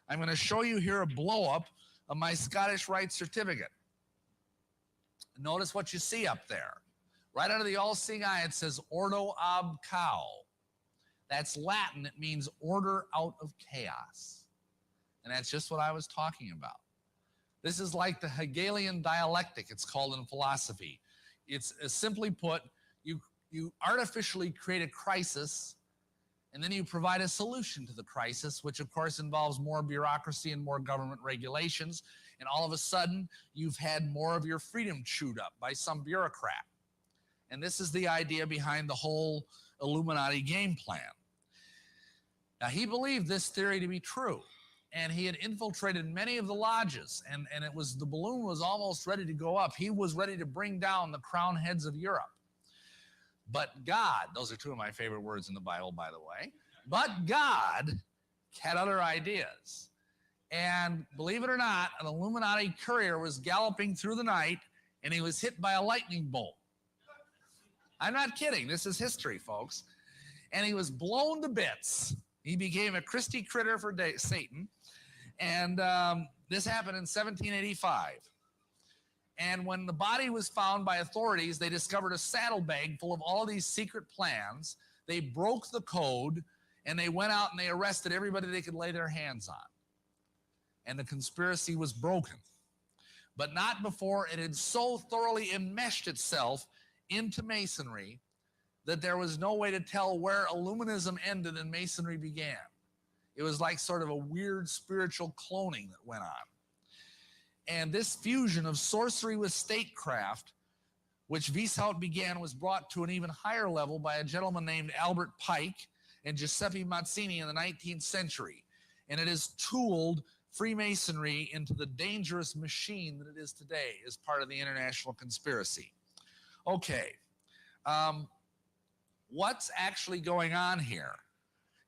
I'm going to show you here a blow-up of my Scottish Rite certificate. Notice what you see up there. Right under the all-seeing eye, it says Ordo ab Chao. That's Latin. It means order out of chaos. And that's just what I was talking about. This is like the Hegelian dialectic, it's called in philosophy. It's simply put, you artificially create a crisis, and then you provide a solution to the crisis, which of course involves more bureaucracy and more government regulations. And all of a sudden, you've had more of your freedom chewed up by some bureaucrat. And this is the idea behind the whole Illuminati game plan. Now, he believed this theory to be true, and he had infiltrated many of the lodges, and the balloon was almost ready to go up. He was ready to bring down the crown heads of Europe. But God, those are two of my favorite words in the Bible, by the way, but God had other ideas. And believe it or not, an Illuminati courier was galloping through the night, and he was hit by a lightning bolt. I'm not kidding. This is history, folks. And he was blown to bits. He became a Christie critter for Satan. And this happened in 1785. And when the body was found by authorities, they discovered a saddlebag full of all these secret plans. They broke the code, and they went out and they arrested everybody they could lay their hands on. And the conspiracy was broken. But not before it had so thoroughly enmeshed itself into Masonry that there was no way to tell where Illuminism ended and Masonry began. It was like sort of a weird spiritual cloning that went on. And this fusion of sorcery with statecraft, which Weishaupt began, was brought to an even higher level by a gentleman named Albert Pike and Giuseppe Mazzini in the 19th century. And it has tooled Freemasonry into the dangerous machine that it is today as part of the international conspiracy. Okay, what's actually going on here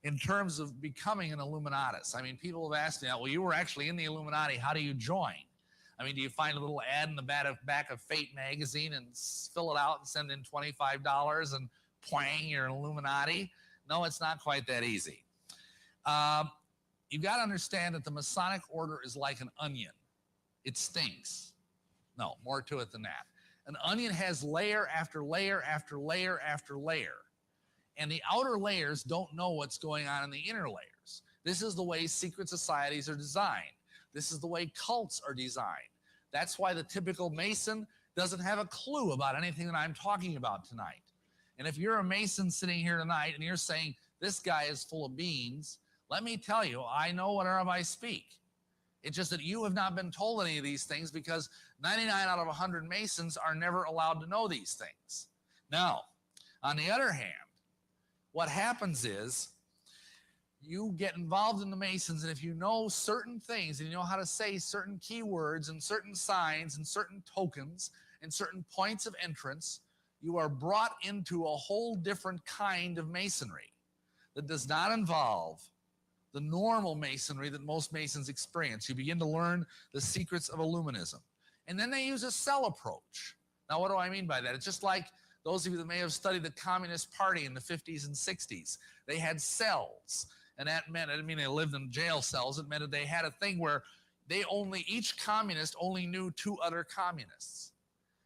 in terms of becoming an Illuminatus? I mean, people have asked me, well, you were actually in the Illuminati. How do you join? I mean, do you find a little ad in the back of Fate magazine and fill it out and send in $25 and twang, you're an Illuminati? No, it's not quite that easy. You've got to understand that the Masonic order is like an onion. It stinks. No, more to it than that. An onion has layer after layer after layer after layer. And the outer layers don't know what's going on in the inner layers. This is the way secret societies are designed. This is the way cults are designed. That's why the typical Mason doesn't have a clue about anything that I'm talking about tonight. And if you're a Mason sitting here tonight and you're saying, this guy is full of beans, let me tell you, I know whereof I speak. It's just that you have not been told any of these things because 99 out of 100 Masons are never allowed to know these things. Now, on the other hand, what happens is you get involved in the Masons, and if you know certain things and you know how to say certain keywords and certain signs and certain tokens and certain points of entrance, you are brought into a whole different kind of Masonry that does not involve the normal Masonry that most Masons experience. You begin to learn the secrets of Illuminism. And then they use a cell approach. Now, what do I mean by that? It's just like those of you that may have studied the Communist Party in the 50s and 60s. They had cells. And that meant, I didn't mean they lived in jail cells. It meant that they had a thing where each communist only knew two other communists.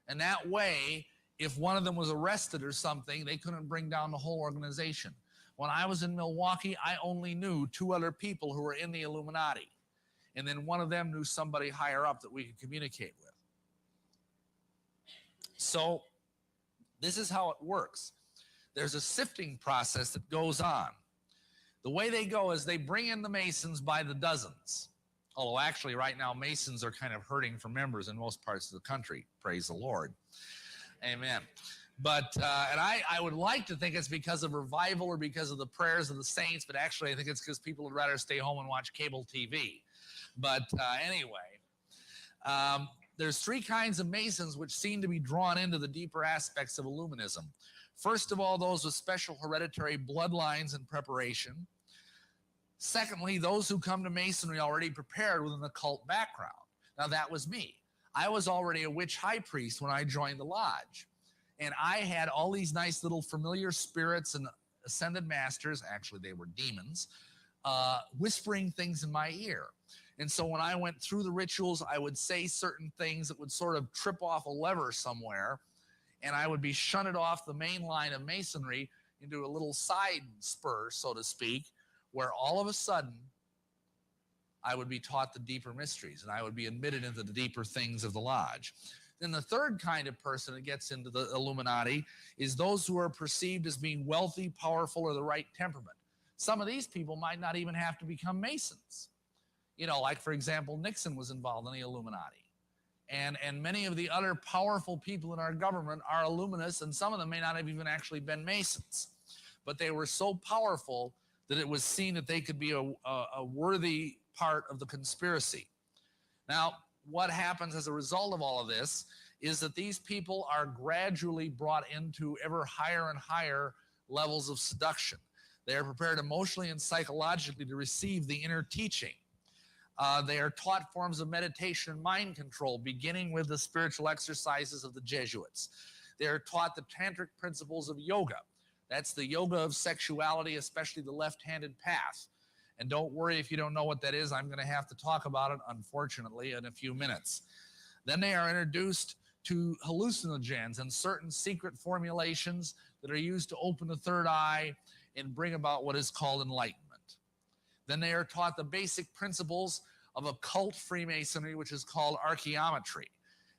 And that way, if one of them was arrested or something, they couldn't bring down the whole organization. When I was in Milwaukee, I only knew two other people who were in the Illuminati. And then one of them knew somebody higher up that we could communicate with. So this is how it works. There's a sifting process that goes on. The way they go is they bring in the Masons by the dozens. Although actually right now Masons are kind of hurting for members in most parts of the country. Praise the Lord. Amen. But, and I would like to think it's because of revival or because of the prayers of the saints, but actually I think it's because people would rather stay home and watch cable TV. But anyway, there's three kinds of Masons which seem to be drawn into the deeper aspects of Illuminism. First of all, those with special hereditary bloodlines in preparation. Secondly, those who come to Masonry already prepared with an occult background. Now, that was me. I was already a witch high priest when I joined the lodge. And I had all these nice little familiar spirits and ascended masters, actually they were demons, whispering things in my ear. And so when I went through the rituals, I would say certain things that would sort of trip off a lever somewhere, and I would be shunted off the main line of Masonry into a little side spur, so to speak, where all of a sudden I would be taught the deeper mysteries, and I would be admitted into the deeper things of the lodge. Then the third kind of person that gets into the Illuminati is those who are perceived as being wealthy, powerful, or the right temperament. Some of these people might not even have to become Masons. You know, like, for example, Nixon was involved in the Illuminati. And many of the other powerful people in our government are Illuminists, and some of them may not have even actually been Masons. But they were so powerful that it was seen that they could be a worthy part of the conspiracy. Now, what happens as a result of all of this is that these people are gradually brought into ever higher and higher levels of seduction. They are prepared emotionally and psychologically to receive the inner teaching. They are taught forms of meditation and mind control, beginning with the spiritual exercises of the Jesuits. They are taught the tantric principles of yoga. That's the yoga of sexuality, especially the left-handed path. And don't worry if you don't know what that is. I'm going to have to talk about it, unfortunately, in a few minutes. Then they are introduced to hallucinogens and certain secret formulations that are used to open the third eye and bring about what is called enlightenment. Then they are taught the basic principles of occult Freemasonry, which is called archaeometry.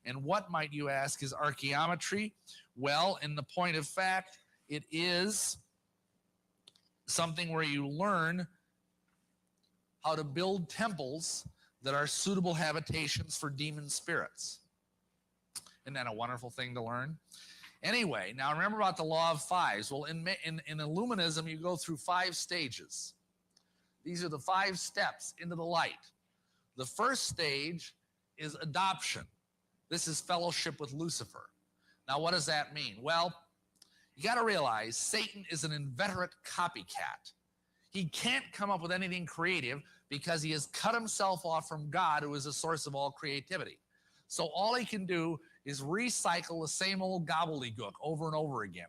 And what, might you ask, is archaeometry? Well, in the point of fact, it is something where you learn how to build temples that are suitable habitations for demon spirits. Isn't that a wonderful thing to learn? Anyway, now remember about the law of fives. Well, in Illuminism, you go through 5 stages. These are the 5 steps into the light. The first stage is adoption. This is fellowship with Lucifer. Now, what does that mean? Well, you got to realize Satan is an inveterate copycat. He can't come up with anything creative because he has cut himself off from God, who is the source of all creativity. So all he can do is recycle the same old gobbledygook over and over again.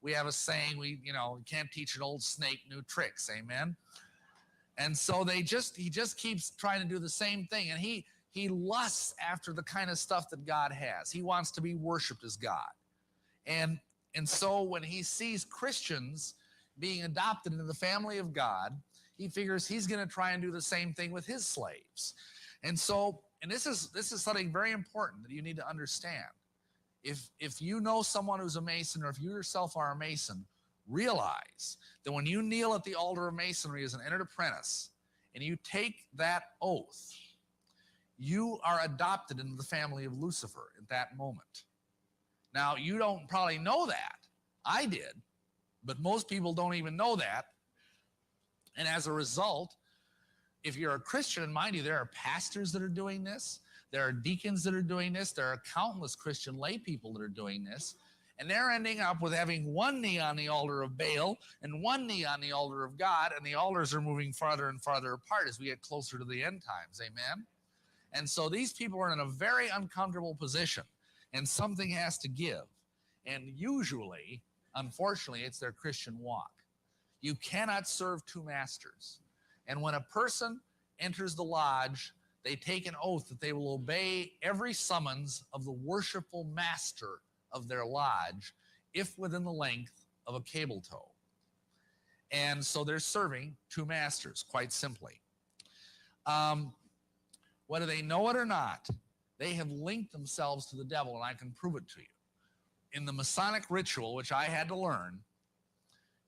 We have a saying, you can't teach an old snake new tricks, amen? And so he just keeps trying to do the same thing. And he lusts after the kind of stuff that God has. He wants to be worshiped as God. And so when he sees Christians being adopted into the family of God, he figures he's going to try and do the same thing with his slaves. And so, and this is something very important that you need to understand. If you know someone who's a Mason, or if you yourself are a Mason, realize that when you kneel at the altar of Masonry as an entered apprentice and you take that oath, you are adopted into the family of Lucifer at that moment. Now, you don't probably know that. I did, but most people don't even know that. And as a result, if you're a Christian, and mind you, there are pastors that are doing this, there are deacons that are doing this, there are countless Christian lay people that are doing this, and they're ending up with having one knee on the altar of Baal and one knee on the altar of God, and the altars are moving farther and farther apart as we get closer to the end times, amen? And so these people are in a very uncomfortable position, and something has to give. And usually, unfortunately, it's their Christian walk. You cannot serve 2 masters. And when a person enters the lodge, they take an oath that they will obey every summons of the worshipful master of their lodge, if within the length of a cable tow. And so they're serving 2 masters, quite simply. whether they know it or not, they have linked themselves to the devil, and I can prove it to you. In the Masonic ritual, which I had to learn,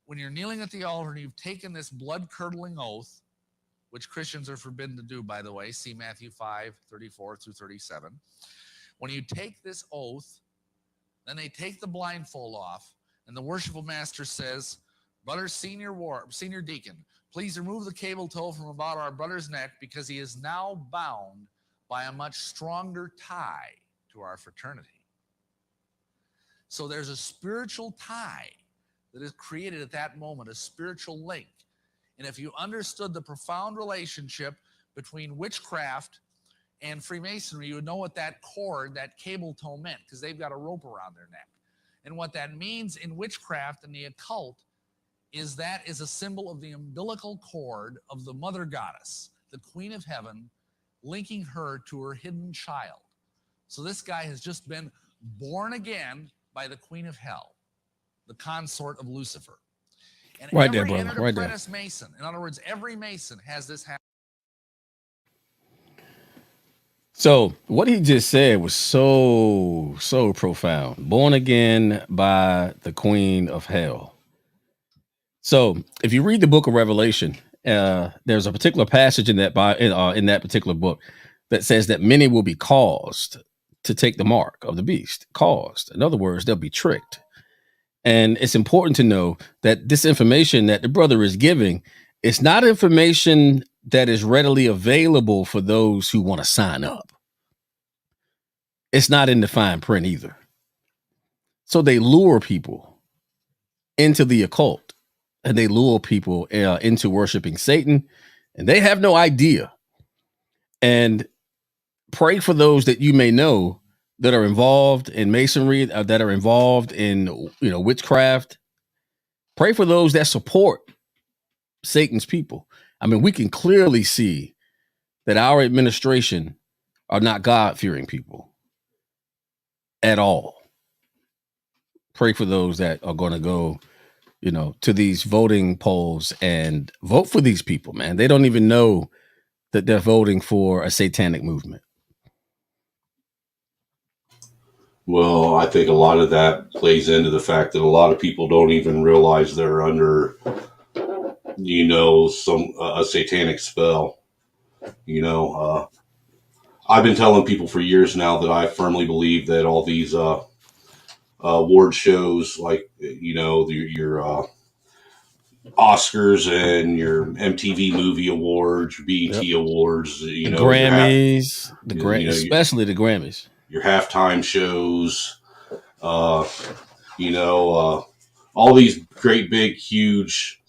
when you're kneeling at the altar and you've taken this blood-curdling oath, which Christians are forbidden to do, by the way, see Matthew 5:34-37. When you take this oath, then they take the blindfold off, and the worshipful master says, "Brother senior deacon, please remove the cable tow from about our brother's neck, because he is now bound by a much stronger tie to our fraternity." So there's a spiritual tie that is created at that moment, a spiritual link. And if you understood the profound relationship between witchcraft and Freemasonry, you would know what that cord, that cable tow meant, because they've got a rope around their neck. And what that means in witchcraft and the occult is that is a symbol of the umbilical cord of the mother goddess, the Queen of Heaven, linking her to her hidden child. So this guy has just been born again by the Queen of Hell, the consort of Lucifer. And Right every there, brother. entered Right there. apprentice Mason, in other words, every Mason has this happen. So what he just said was so profound. Born again by the Queen of Hell. So if you read the book of Revelation, there's a particular passage in that particular book that says that many will be caused to take the mark of the beast. Caused. In other words, they'll be tricked. And it's important to know that this information that the brother is giving, it's not information that is readily available for those who want to sign up. It's not in the fine print either. So they lure people into the occult, and they lure people into worshiping Satan, and they have no idea. And pray for those that you may know that are involved in Masonry, that are involved in witchcraft. Pray for those that support Satan's people. I mean, we can clearly see that our administration are not God-fearing people at all. Pray for those that are going to go, to these voting polls and vote for these people, man. They don't even know that they're voting for a satanic movement. Well, I think a lot of that plays into the fact that a lot of people don't even realize they're under, a satanic spell. I've been telling people for years now that I firmly believe that all these award shows, like your Oscars and your MTV Movie Awards, your BET Awards, the Grammys, especially the Grammys, your halftime shows, all these great, big, huge,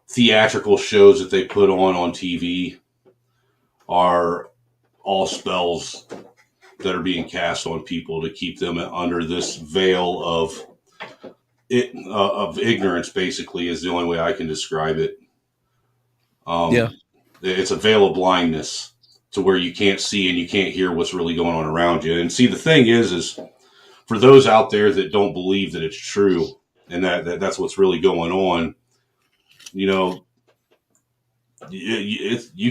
theatrical shows that they put on TV are all spells that are being cast on people to keep them under this veil of ignorance. Basically, is the only way I can describe it. It's a veil of blindness to where you can't see and you can't hear what's really going on around you. And see, the thing is for those out there that don't believe that it's true and that's what's really going on, you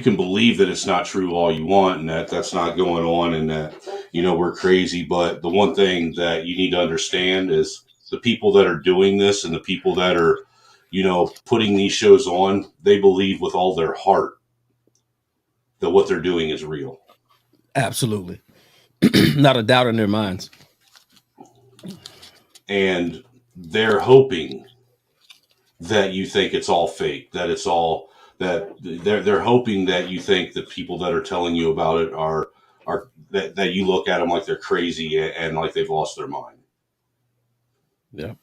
can believe that it's not true all you want and that's not going on and that, we're crazy. But the one thing that you need to understand is the people that are doing this and the people that are, putting these shows on, they believe with all their heart that what they're doing is real. Absolutely. Not a doubt in their minds. And they're hoping that you think it's all fake, that it's all, that they're hoping that you think the people that are telling you about it are that you look at them like they're crazy and like they've lost their mind. Yeah.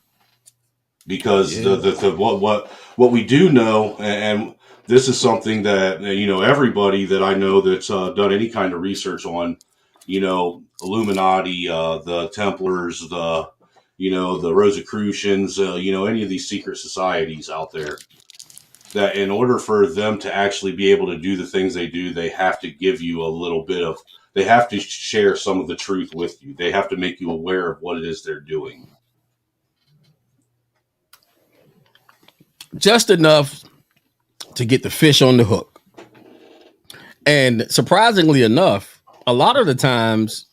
Because what we do know, and this is something that, everybody that I know that's done any kind of research on, Illuminati, the Templars, the Rosicrucians, any of these secret societies out there, that in order for them to actually be able to do the things they do, they have to give you they have to share some of the truth with you. They have to make you aware of what it is they're doing. Just enough to get the fish on the hook. And surprisingly enough, a lot of the times,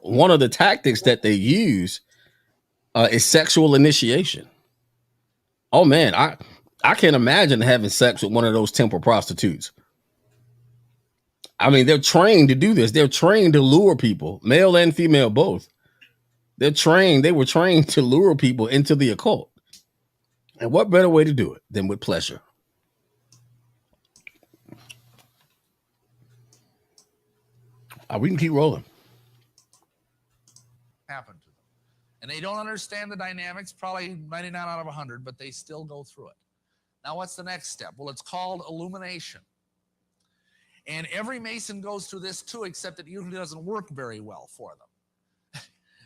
one of the tactics that they use is sexual initiation. Oh man, I can't imagine having sex with one of those temple prostitutes. I mean, they're trained to do this. They're trained to lure people, male and female both. They're trained. They were trained to lure people into the occult. And what better way to do it than with pleasure? We can keep rolling. Happen to them. And they don't understand the dynamics, probably 99 out of 100, but they still go through it. Now, what's the next step? Well, it's called illumination. And every Mason goes through this too, except it usually doesn't work very well for them.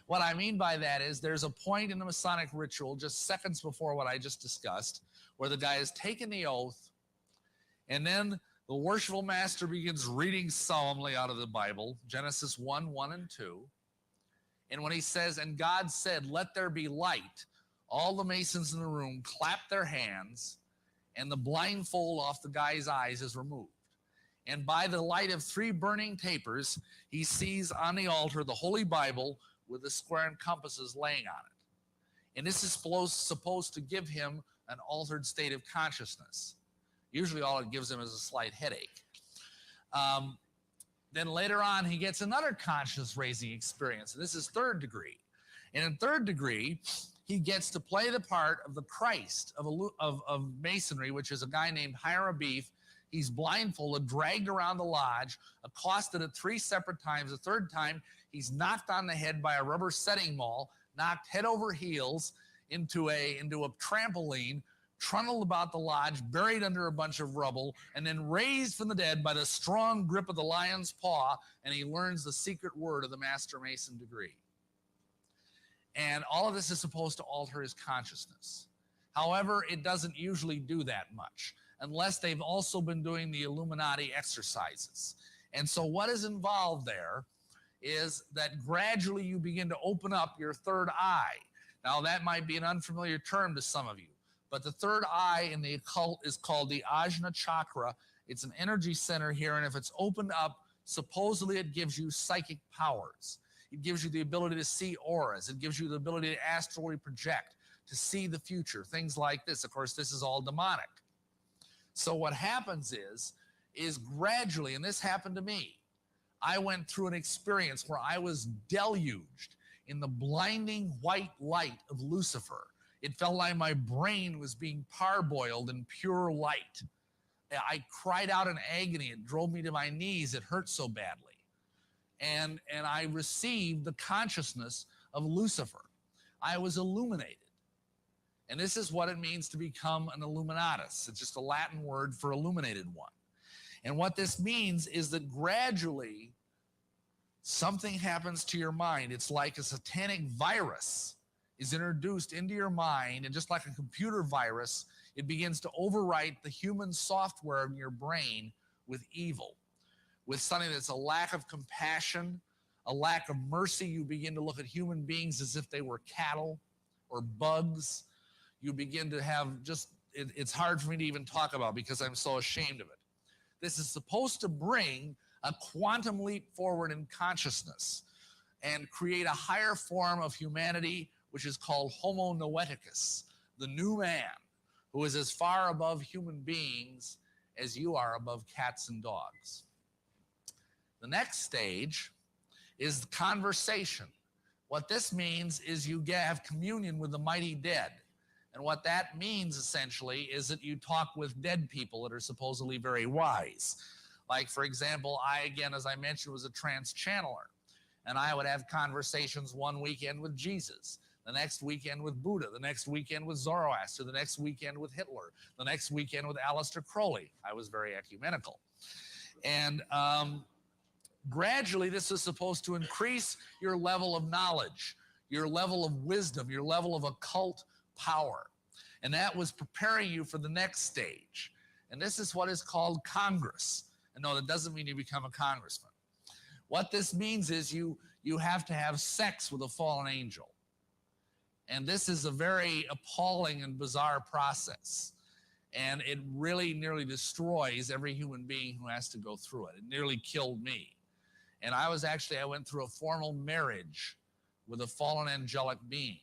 What I mean by that is there's a point in the Masonic ritual, just seconds before what I just discussed, where the guy has taken the oath, and then the worshipful master begins reading solemnly out of the Bible, Genesis 1, and 2. And when he says, and God said, let there be light, all the Masons in the room clap their hands, and the blindfold off the guy's eyes is removed. And by the light of 3 burning tapers, he sees on the altar the Holy Bible with the square and compasses laying on it. And this is supposed to give him an altered state of consciousness. Usually all it gives him is a slight headache. Then later on, he gets another conscious-raising experience. And this is 3rd degree. And in 3rd degree, he gets to play the part of the Christ of Masonry, which is a guy named Hiram Beef. He's blindfolded, dragged around the lodge, accosted at 3 separate times. The 3rd time, he's knocked on the head by a rubber setting maul, knocked head over heels into a trampoline, trundled about the lodge, buried under a bunch of rubble, and then raised from the dead by the strong grip of the lion's paw, and he learns the secret word of the Master Mason degree. And all of this is supposed to alter his consciousness. However, it doesn't usually do that much, unless they've also been doing the Illuminati exercises. And so what is involved there is that gradually you begin to open up your 3rd eye. Now, that might be an unfamiliar term to some of you, but the 3rd eye in the occult is called the Ajna Chakra. It's an energy center here, and if it's opened up, supposedly it gives you psychic powers. It gives you the ability to see auras. It gives you the ability to astrally project, to see the future, things like this. Of course, this is all demonic. So what happens is gradually, and this happened to me, I went through an experience where I was deluged in the blinding white light of Lucifer. It felt like my brain was being parboiled in pure light. I cried out in agony. It drove me to my knees. It hurt so badly. And I received the consciousness of Lucifer. I was illuminated. And this is what it means to become an Illuminatus. It's just a Latin word for illuminated one. And what this means is that gradually something happens to your mind. It's like a satanic virus is introduced into your mind, and just like a computer virus, it begins to overwrite the human software in your brain with evil, with something that's a lack of compassion, a lack of mercy. You begin to look at human beings as if they were cattle or bugs. You begin to have it's hard for me to even talk about because I'm so ashamed of it. This is supposed to bring a quantum leap forward in consciousness and create a higher form of humanity, which is called Homo Noeticus, the new man, who is as far above human beings as you are above cats and dogs. The next stage is conversation. What this means is you have communion with the mighty dead. And what that means essentially is that you talk with dead people that are supposedly very wise. Like, for example, I, again, as I mentioned, was a trance channeler. And I would have conversations one weekend with Jesus, the next weekend with Buddha, the next weekend with Zoroaster, the next weekend with Hitler, the next weekend with Aleister Crowley. I was very ecumenical. And gradually, this is supposed to increase your level of knowledge, your level of wisdom, your level of occult power. And that was preparing you for the next stage. And this is what is called Congress. And no, that doesn't mean you become a congressman. What this means is you have to have sex with a fallen angel. And this is a very appalling and bizarre process. And it really nearly destroys every human being who has to go through it. It nearly killed me. And I went through a formal marriage with a fallen angelic being.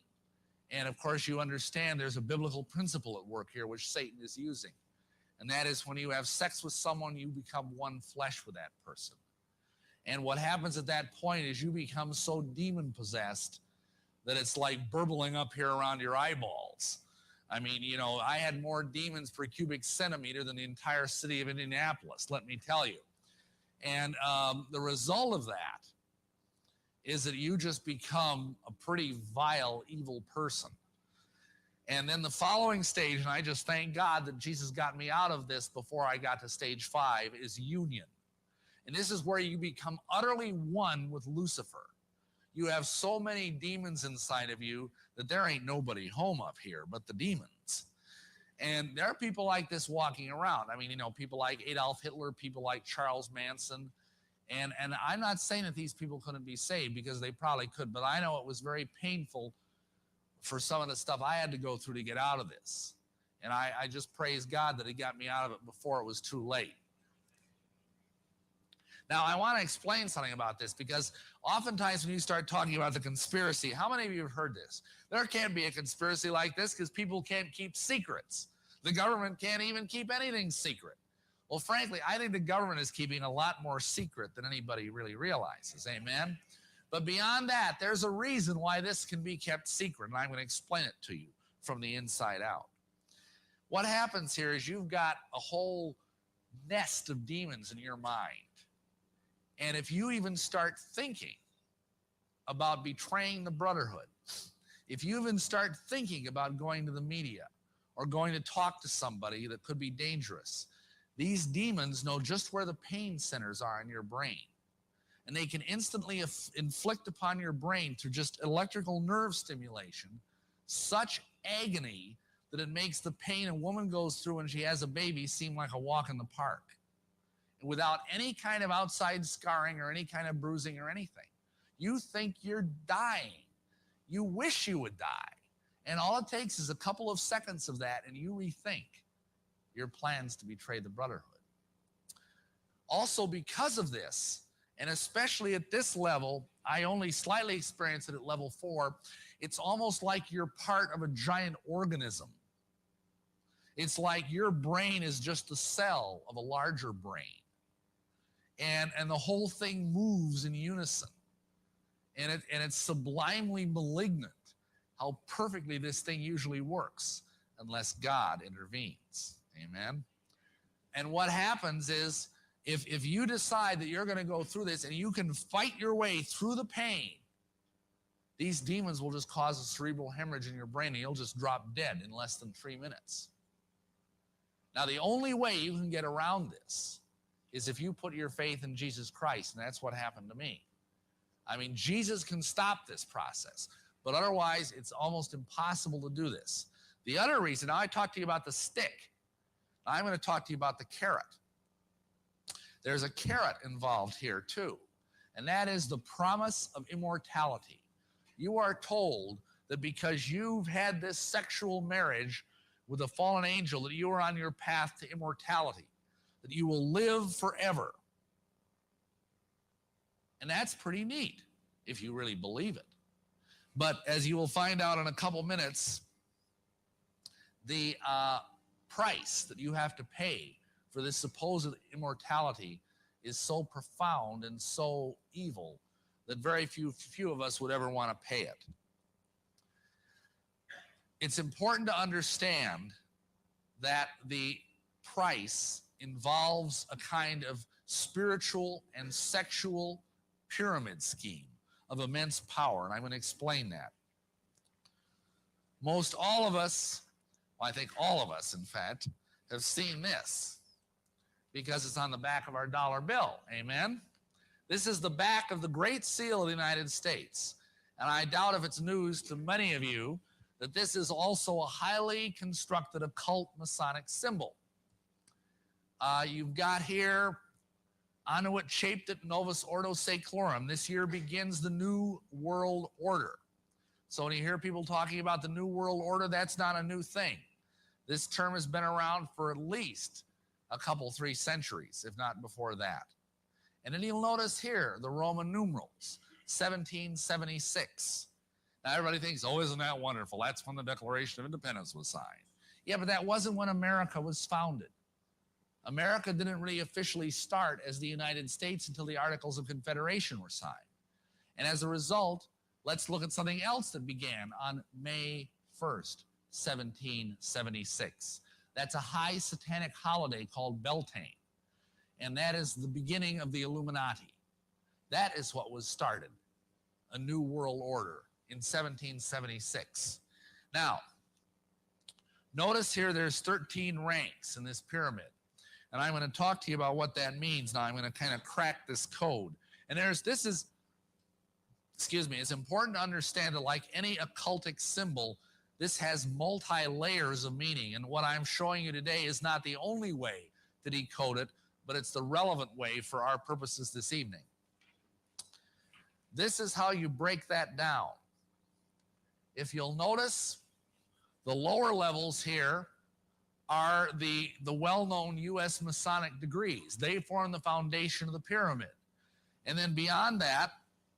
And of course, you understand there's a biblical principle at work here, which Satan is using. And that is when you have sex with someone, you become one flesh with that person. And what happens at that point is you become so demon possessed that it's like burbling up here around your eyeballs. I mean, you know, I had more demons per cubic centimeter than the entire city of Indianapolis, let me tell you. And the result of that is that you just become a pretty vile, evil person. And then the following stage, and I just thank God that Jesus got me out of this before I got to stage 5, is union. And this is where you become utterly one with Lucifer. You have so many demons inside of you that there ain't nobody home up here but the demons. And there are people like this walking around. I mean, you know, people like Adolf Hitler, people like Charles Manson. And I'm not saying that these people couldn't be saved, because they probably could, but I know it was very painful for some of the stuff I had to go through to get out of this. And I just praise God that he got me out of it before it was too late. Now, I want to explain something about this, because oftentimes when you start talking about the conspiracy, how many of you have heard this? There can't be a conspiracy like this because people can't keep secrets. The government can't even keep anything secret. Well, frankly, I think the government is keeping a lot more secret than anybody really realizes. Amen? But beyond that, there's a reason why this can be kept secret, and I'm going to explain it to you from the inside out. What happens here is you've got a whole nest of demons in your mind. And if you even start thinking about betraying the brotherhood, if you even start thinking about going to the media or going to talk to somebody that could be dangerous, these demons know just where the pain centers are in your brain. And they can instantly inflict upon your brain through just electrical nerve stimulation such agony that it makes the pain a woman goes through when she has a baby seem like a walk in the park, without any kind of outside scarring or any kind of bruising or anything. You think you're dying. You wish you would die. And all it takes is a couple of seconds of that, and you rethink your plans to betray the brotherhood. Also, because of this, and especially at this level, I only slightly experience it at level 4, it's almost like you're part of a giant organism. It's like your brain is just a cell of a larger brain. And the whole thing moves in unison. And it's sublimely malignant how perfectly this thing usually works, unless God intervenes. Amen? And what happens is, if you decide that you're going to go through this and you can fight your way through the pain, these demons will just cause a cerebral hemorrhage in your brain and you'll just drop dead in less than 3 minutes. Now, the only way you can get around this is if you put your faith in Jesus Christ, and that's what happened to me. I mean, Jesus can stop this process, but otherwise it's almost impossible to do this. The other reason, now I talked to you about the stick. Now I'm going to talk to you about the carrot. There's a carrot involved here too, and that is the promise of immortality. You are told that because you've had this sexual marriage with a fallen angel, that you are on your path to immortality, that you will live forever. And that's pretty neat if you really believe it. But as you will find out in a couple minutes, the price that you have to pay for this supposed immortality is so profound and so evil that very few of us would ever want to pay it. It's important to understand that the price involves a kind of spiritual and sexual pyramid scheme of immense power, and I'm going to explain that. Most all of us, well, I think all of us, in fact, have seen this because it's on the back of our dollar bill. Amen? This is the back of the Great Seal of the United States, and I doubt if it's news to many of you that this is also a highly constructed occult Masonic symbol. You've got here, Annuit shaped it Novus Ordo Seclorum. This year begins the New World Order. So when you hear people talking about the New World Order, that's not a new thing. This term has been around for at least a couple, 3 centuries, if not before that. And then you'll notice here the Roman numerals, 1776. Now everybody thinks, oh, isn't that wonderful? That's when the Declaration of Independence was signed. Yeah, but that wasn't when America was founded. America didn't really officially start as the United States until the Articles of Confederation were signed. And as a result, let's look at something else that began on May 1st, 1776. That's a high satanic holiday called Beltane. And that is the beginning of the Illuminati. That is what was started, a new world order in 1776. Now, notice here there's 13 ranks in this pyramid. And I'm going to talk to you about what that means now. I'm going to kind of crack this code. And it's important to understand that like any occultic symbol, this has multi-layers of meaning. And what I'm showing you today is not the only way to decode it, but it's the relevant way for our purposes this evening. This is how you break that down. If you'll notice, the lower levels here are the well-known U.S. Masonic degrees. They form the foundation of the pyramid. And then beyond that,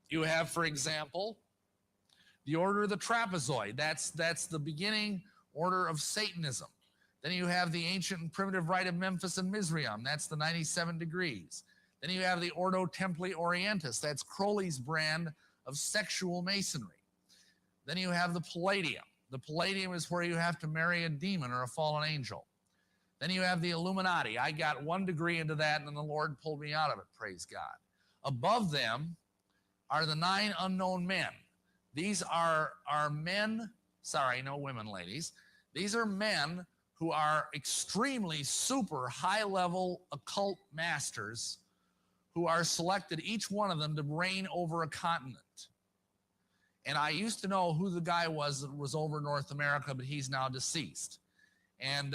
you have, for example, the Order of the Trapezoid. That's the beginning order of Satanism. Then you have the Ancient and Primitive Rite of Memphis and Mizraim. That's the 97 degrees. Then you have the Ordo Templi Orientis. That's Crowley's brand of sexual masonry. Then you have the Palladium. The Palladium is where you have to marry a demon or a fallen angel. Then you have the Illuminati. I got 1 degree into that, and then the Lord pulled me out of it, praise God. Above them are the 9 unknown men. These are men, sorry, no women, ladies. These are men who are extremely super high-level occult masters who are selected, each one of them, to reign over a continent. And I used to know who the guy was that was over North America, but he's now deceased. And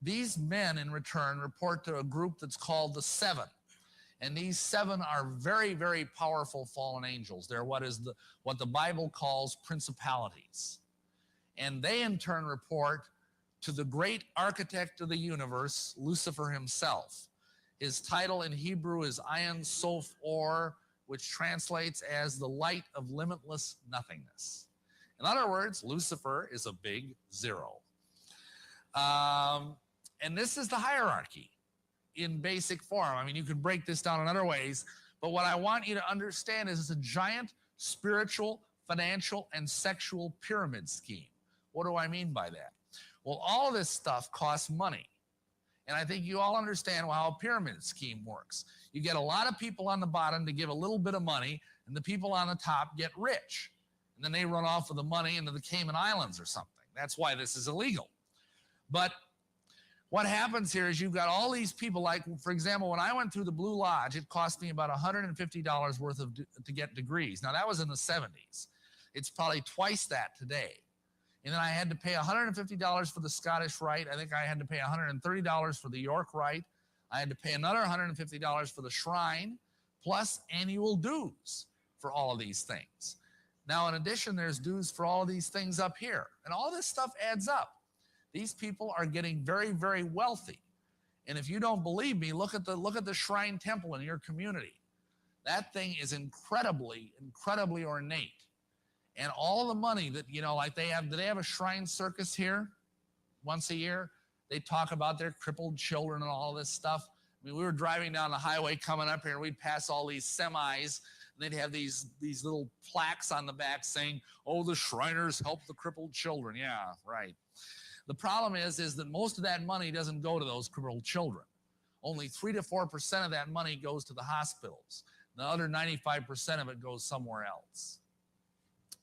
these men, in return, report to a group that's called the Seven. And these 7 are very, very powerful fallen angels. They're what the Bible calls principalities. And they, in turn, report to the great architect of the universe, Lucifer himself. His title in Hebrew is Ayin Sof Or, which translates as the light of limitless nothingness. In other words, Lucifer is a big 0. And this is the hierarchy in basic form. I mean, you can break this down in other ways, but what I want you to understand is it's a giant spiritual, financial, and sexual pyramid scheme. What do I mean by that? Well, all of this stuff costs money. And I think you all understand how a pyramid scheme works. You get a lot of people on the bottom to give a little bit of money, and the people on the top get rich. And then they run off with the money into the Cayman Islands or something. That's why this is illegal. But what happens here is you've got all these people, like, for example, when I went through the Blue Lodge, it cost me about $150 worth to get degrees. Now, that was in the 70s. It's probably twice that today. And then I had to pay $150 for the Scottish Rite. I think I had to pay $130 for the York Rite. I had to pay another $150 for the Shrine, plus annual dues for all of these things. Now, in addition, there's dues for all of these things up here. And all this stuff adds up. These people are getting very, very wealthy. And if you don't believe me, look at the Shrine Temple in your community. That thing is incredibly, incredibly ornate. And all the money that, like do they have a shrine circus here once a year? They talk about their crippled children and all this stuff. I mean, we were driving down the highway coming up here, and we'd pass all these semis, and they'd have these little plaques on the back saying, oh, the Shriners help the crippled children. Yeah, right. The problem is that most of that money doesn't go to those crippled children. Only 3 to 4% of that money goes to the hospitals. The other 95% of it goes somewhere else.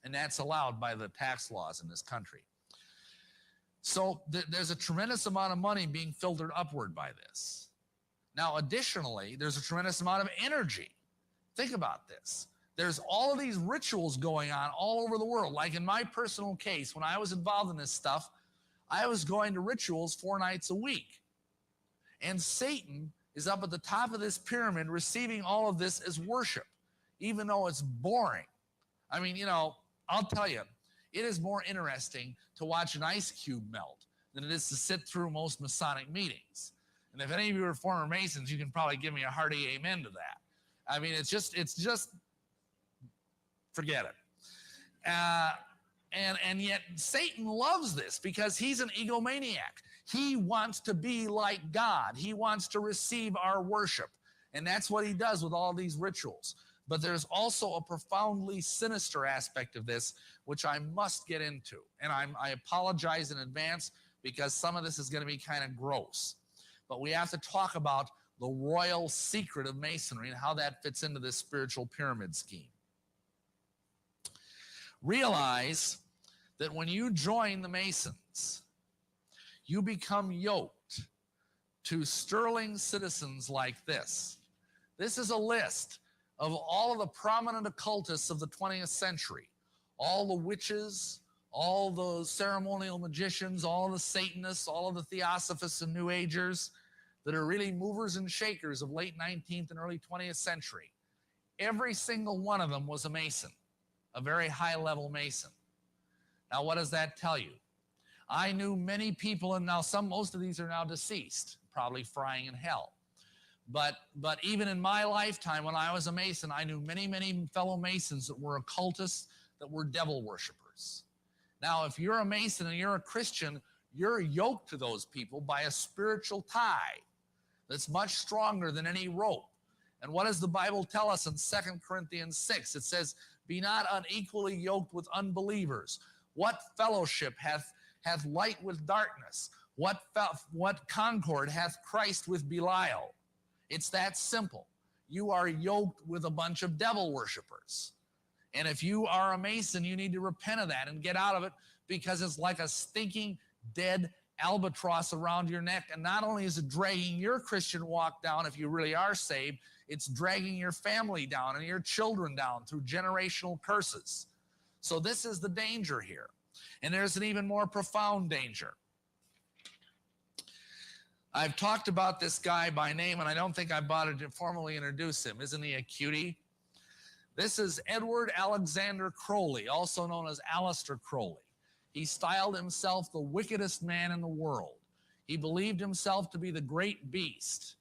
And that's allowed by the tax laws in this country. So there's a tremendous amount of money being filtered upward by this. Now, additionally, there's a tremendous amount of energy. Think about this. There's all of these rituals going on all over the world. Like in my personal case, when I was involved in this stuff, I was going to rituals 4 nights a week. And Satan is up at the top of this pyramid receiving all of this as worship, even though it's boring. I mean, I'll tell you, it is more interesting to watch an ice cube melt than it is to sit through most Masonic meetings. And if any of you are former Masons, you can probably give me a hearty amen to that. I mean, it's just forget it. And yet Satan loves this because he's an egomaniac. He wants to be like God. He wants to receive our worship. And that's what he does with all these rituals. But there's also a profoundly sinister aspect of this, which I must get into. And I apologize in advance because some of this is going to be kind of gross. But we have to talk about the royal secret of Masonry and how that fits into this spiritual pyramid scheme. Realize that when you join the Masons, you become yoked to sterling citizens like this. This is a list of all of the prominent occultists of the 20th century, all the witches, all the ceremonial magicians, all the Satanists, all of the Theosophists and New Agers that are really movers and shakers of late 19th and early 20th century. Every single one of them was a Mason, a very high-level Mason. Now, what does that tell you? I knew many people, and now most of these are now deceased, probably frying in hell. But even in my lifetime, when I was a Mason, I knew many, many fellow Masons that were occultists, that were devil worshipers. Now, if you're a Mason and you're a Christian, you're yoked to those people by a spiritual tie that's much stronger than any rope. And what does the Bible tell us in 2 Corinthians 6? It says, be not unequally yoked with unbelievers. What fellowship hath light with darkness? What concord hath Christ with Belial? It's that simple. You are yoked with a bunch of devil worshipers. And if you are a Mason, you need to repent of that and get out of it, because it's like a stinking dead albatross around your neck. And not only is it dragging your Christian walk down, if you really are saved, it's dragging your family down and your children down through generational curses. So this is the danger here. And there's an even more profound danger. I've talked about this guy by name, and I don't think I bothered to formally introduce him. Isn't he a cutie? This is Edward Alexander Crowley, also known as Aleister Crowley. He styled himself the wickedest man in the world. He believed himself to be the great beast,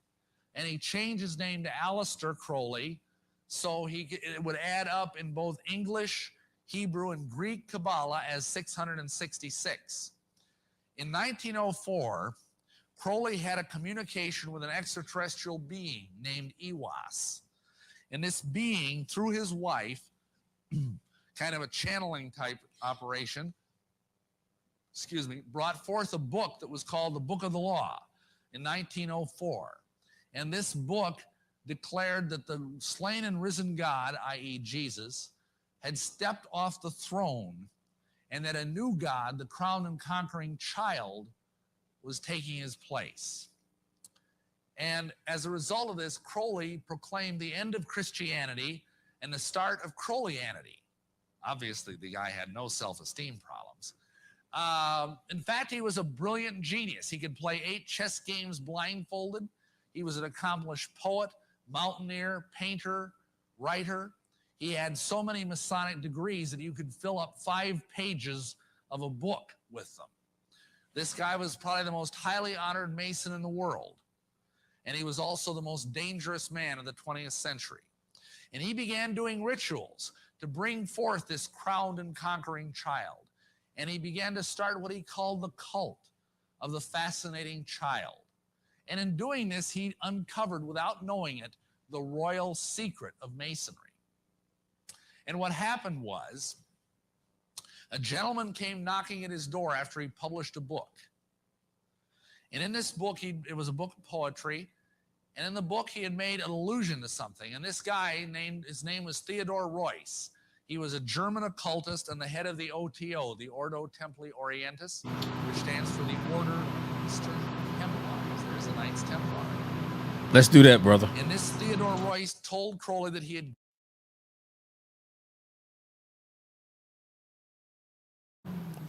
and he changed his name to Aleister Crowley so it would add up in both English, Hebrew, and Greek Kabbalah as 666. In 1904, Crowley had a communication with an extraterrestrial being named Iwas. And this being, through his wife, kind of a channeling type operation, brought forth a book that was called the Book of the Law in 1904. And this book declared that the slain and risen God, i.e. Jesus, had stepped off the throne, and that a new God, the crowned and conquering child, was taking his place. And as a result of this, Crowley proclaimed the end of Christianity and the start of Crowleyanity. Obviously, the guy had no self-esteem problems. In fact, he was a brilliant genius. He could play 8 chess games blindfolded. He was an accomplished poet, mountaineer, painter, writer. He had so many Masonic degrees that you could fill up 5 pages of a book with them. This guy was probably the most highly honored Mason in the world. And he was also the most dangerous man of the 20th century. And he began doing rituals to bring forth this crowned and conquering child. And he began to start what he called the cult of the fascinating child. And in doing this, he uncovered, without knowing it, the royal secret of Masonry. And what happened was, a gentleman came knocking at his door after he published a book. And in this book, it was a book of poetry. And in the book, he had made an allusion to something. And this guy, his name was Theodore Royce. He was a German occultist and the head of the OTO, the Ordo Templi Orientis, which stands for the Order of Eastern Templars. There's a Knights Templar. Let's do that, brother. And this Theodore Royce told Crowley that he had...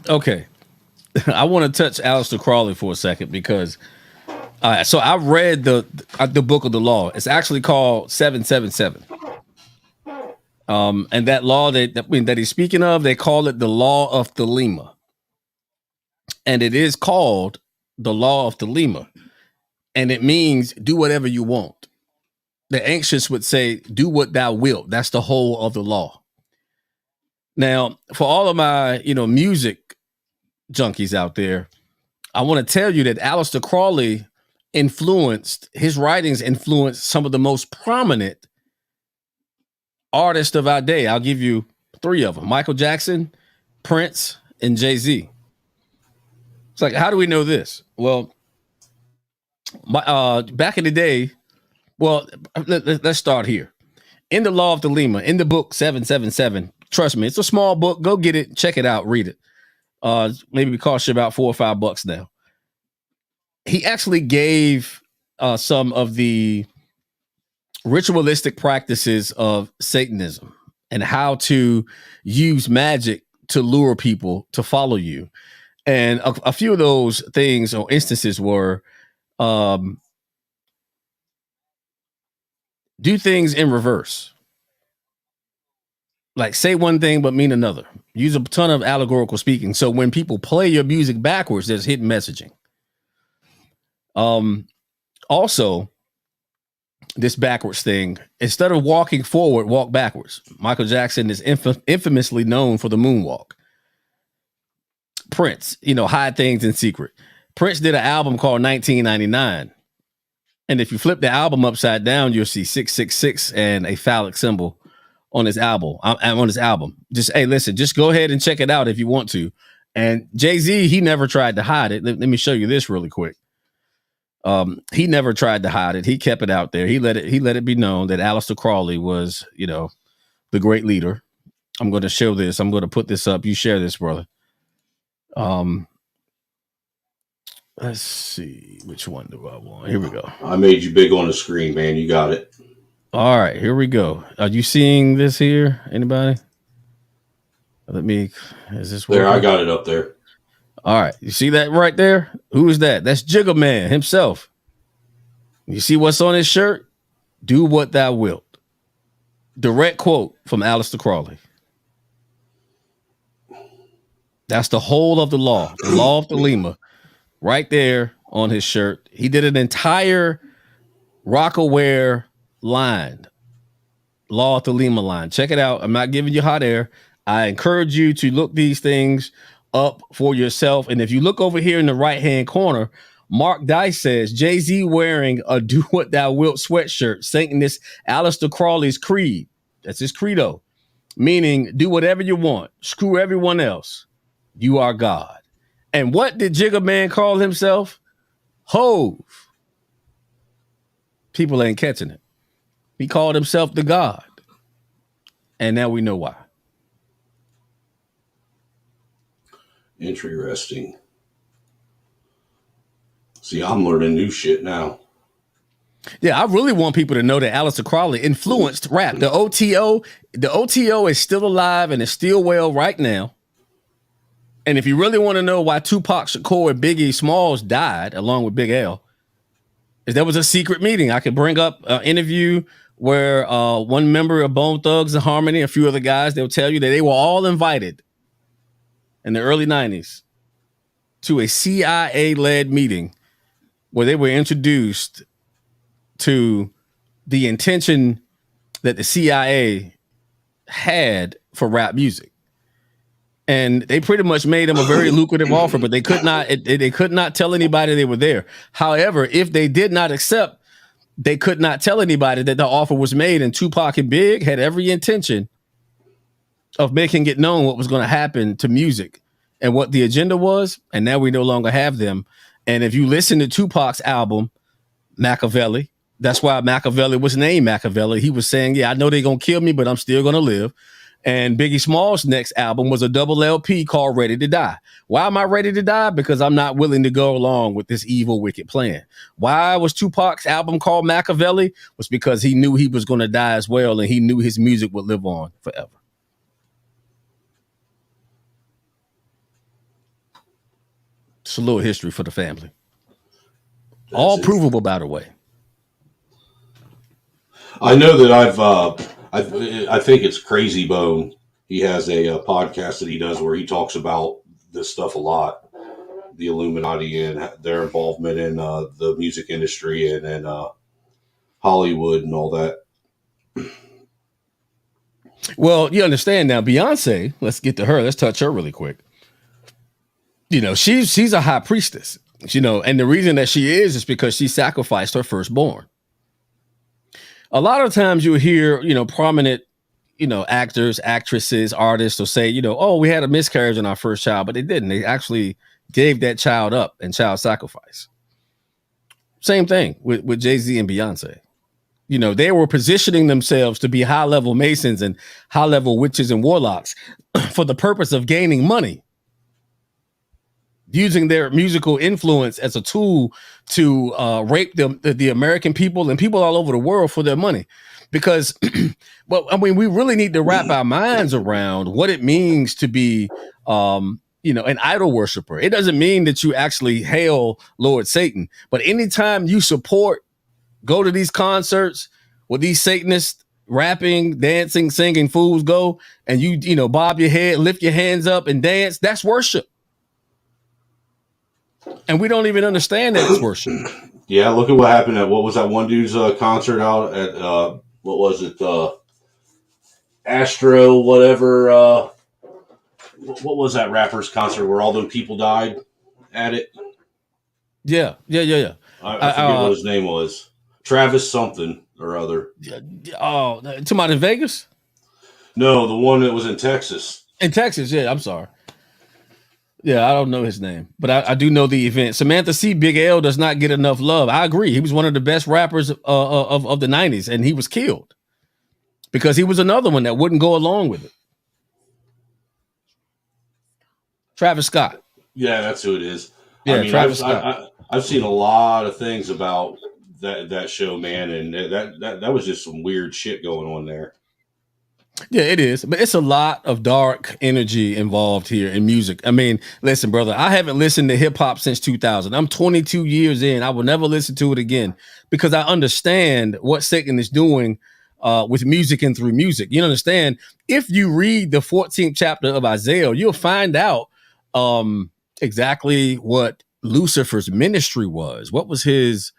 Okay. I want to touch Aleister Crowley for a second because so I read the Book of the Law. It's actually called 777. And that law that he's speaking of, they call it the Law of Thelema. and it is called the law of Thelema, and it means do whatever you want. The ancients would say, do what thou wilt. That's the whole of the law. Now, for all of my, music junkies out there, I want to tell you that Aleister Crowley his writings influenced some of the most prominent artists of our day. I'll give you 3 of them: Michael Jackson, Prince, and Jay-Z. It's like, how do we know this? Well, back in the day, let's start here. In the Law of Thelema, in the book 777, trust me, it's a small book. Go get it, check it out, read it. Maybe it costs you about $4 or $5 now. He actually gave some of the ritualistic practices of Satanism and how to use magic to lure people to follow you. And a few of those things or instances were do things in reverse. Like say one thing but mean another. Use a ton of allegorical speaking. So when people play your music backwards, there's hidden messaging. Also, this backwards thing, instead of walking forward, walk backwards. Michael Jackson is infamously known for the moonwalk. Prince, hide things in secret. Prince did an album called 1999. And if you flip the album upside down, you'll see 666 and a phallic symbol on his album. Just go ahead and check it out if you want to. And Jay-Z, he never tried to hide it. Let me show you this really quick. He never tried to hide it. He kept it out there. He let it be known that Aleister Crowley was, the great leader. I'm going to show this. I'm going to put this up. You share this, brother. Let's see. Which one do I want? Here we go. I made you big on the screen, man. You got it. All right, here we go. Are you seeing this here? Anybody? Is this there? I got it up there. All right, you see that right there? Who is that? That's Jigga Man himself. You see what's on his shirt? Do what thou wilt. Direct quote from Aleister Crowley. That's the whole of the law of Thelema, right there on his shirt. He did an entire Rockaware line, Law of Thelema line. Check it out. I'm not giving you hot air. I encourage you to look these things up for yourself. And if you look over here in the right-hand corner, Mark Dice says, Jay-Z wearing a Do What Thou Wilt sweatshirt, Satanist Aleister Crowley's creed. That's his credo, meaning do whatever you want. Screw everyone else. You are God. And what did Jigga Man call himself? Hove. People ain't catching it. He called himself the God. And now we know why. Interesting. See, I'm learning new shit now. Yeah, I really want people to know that Aleister Crowley influenced rap. The OTO is still alive and is still well right now. And if you really want to know why Tupac Shakur and Biggie Smalls died, along with Big L, is there was a secret meeting. I could bring up an interview where one member of Bone Thugs and Harmony, a few other guys, they'll tell you that they were all invited in the early 90s to a CIA-led meeting where they were introduced to the intention that the CIA had for rap music. And they pretty much made them a very lucrative offer, but they could not tell anybody they were there. However, if they did not accept, they could not tell anybody that the offer was made. And Tupac and Big had every intention of making it known what was going to happen to music and what the agenda was. And now we no longer have them. And if you listen to Tupac's album, Machiavelli, that's why Machiavelli was named Machiavelli. He was saying, yeah, I know they're going to kill me, but I'm still going to live. And Biggie Smalls' next album was a double LP called Ready to Die. Why am I ready to die? Because I'm not willing to go along with this evil, wicked plan. Why was Tupac's album called Machiavelli? Was because he knew he was going to die as well, and he knew his music would live on forever. It's a little history for the family. All provable, by the way. I know that I think it's Crazy Bone. He has a podcast that he does where he talks about this stuff a lot. the Illuminati and their involvement in the music industry and Hollywood and all that. Well, you understand now, Beyonce, let's get to her. Let's touch her really quick. You know, she's a high priestess, you know, and the reason that she is because she sacrificed her firstborn. A lot of times you'll hear, you know, prominent, you know, actors, actresses, artists will say, you know, oh, we had a miscarriage in our first child, but they didn't. They actually gave that child up in child sacrifice. Same thing with Jay-Z and Beyonce. You know, they were positioning themselves to be high-level Masons and high-level witches and warlocks for the purpose of gaining money, using their musical influence as a tool to rape the American people and people all over the world for their money. Because, well, I mean, we really need to wrap our minds around what it means to be, you know, an idol worshiper. It doesn't mean that you actually hail Lord Satan, but anytime you support, go to these concerts where these Satanists rapping, dancing, singing fools go, and you know, bob your head, lift your hands up and dance, that's worship. And we don't even understand that it's worship. Yeah, look at what happened at what was that one dude's concert out at what was it? Astro, whatever. What was that rapper's concert where all those people died at it? Yeah. I forget what his name was. Travis something or other. Oh, talking about in Vegas? No, the one that was in Texas. In Texas, yeah. I'm sorry. Yeah, I don't know his name, but I do know the event. Samantha C. Big L does not get enough love. I agree. He was one of the best rappers of the 90s, and he was killed because he was another one that wouldn't go along with it. Travis Scott. Yeah, that's who it is. Yeah, I mean, Travis Scott. I've seen a lot of things about that show, man, and that was just some weird shit going on there. Yeah, it is. But it's a lot of dark energy involved here in music. I mean, listen, brother, I haven't listened to hip hop since 2000. I'm 22 years in. I will never listen to it again because I understand what Satan is doing with music and through music. You understand? If you read the 14th chapter of Isaiah, you'll find out exactly what Lucifer's ministry was. What was his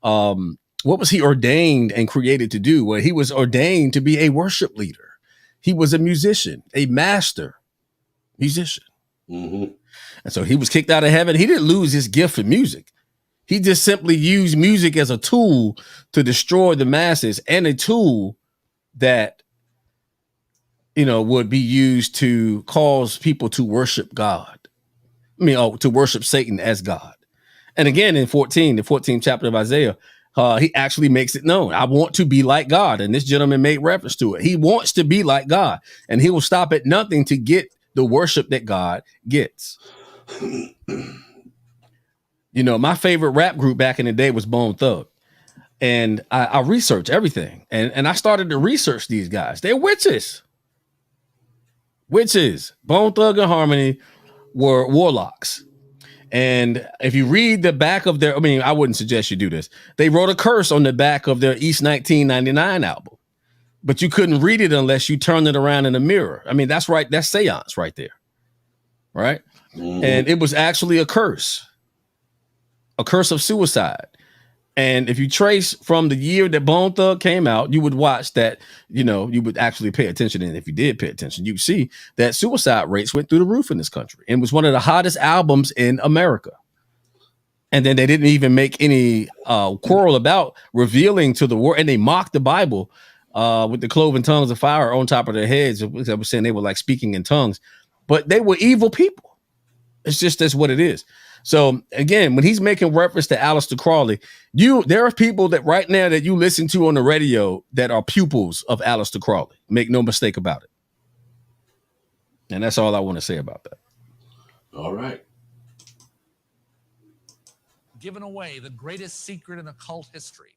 what was he ordained and created to do? Well, he was ordained to be a worship leader. He was a musician, a master musician. Mm-hmm. And so he was kicked out of heaven. He didn't lose his gift for music. He just simply used music as a tool to destroy the masses and a tool that, you know, would be used to cause people to worship God. I mean, to worship Satan as God. And again, in the 14th chapter of Isaiah, he actually makes it known. I want to be like God. And this gentleman made reference to it. He wants to be like God, and he will stop at nothing to get the worship that God gets. You know, my favorite rap group back in the day was Bone Thug. And I researched everything. And I started to research these guys. They're witches. Witches. Bone Thug and Harmony were warlocks. And if you read the back of their, I mean, I wouldn't suggest you do this. They wrote a curse on the back of their East 1999 album, but you couldn't read it unless you turned it around in a mirror. I mean, that's right. That's seance right there. Right. Mm-hmm. And it was actually a curse of suicide. And if you trace from the year that Bone Thug came out, you would watch that, you know, you would actually pay attention. And if you did pay attention, you'd see that suicide rates went through the roof in this country and was one of the hottest albums in America. And then they didn't even make any quarrel about revealing to the world. And they mocked the Bible with the cloven tongues of fire on top of their heads. I was saying they were like speaking in tongues, but they were evil people. It's just, that's what it is. So again, when he's making reference to Aleister Crowley, there are people that right now that you listen to on the radio that are pupils of Aleister Crowley. Make no mistake about it. And that's all I want to say about that. All right. Given away the greatest secret in occult history.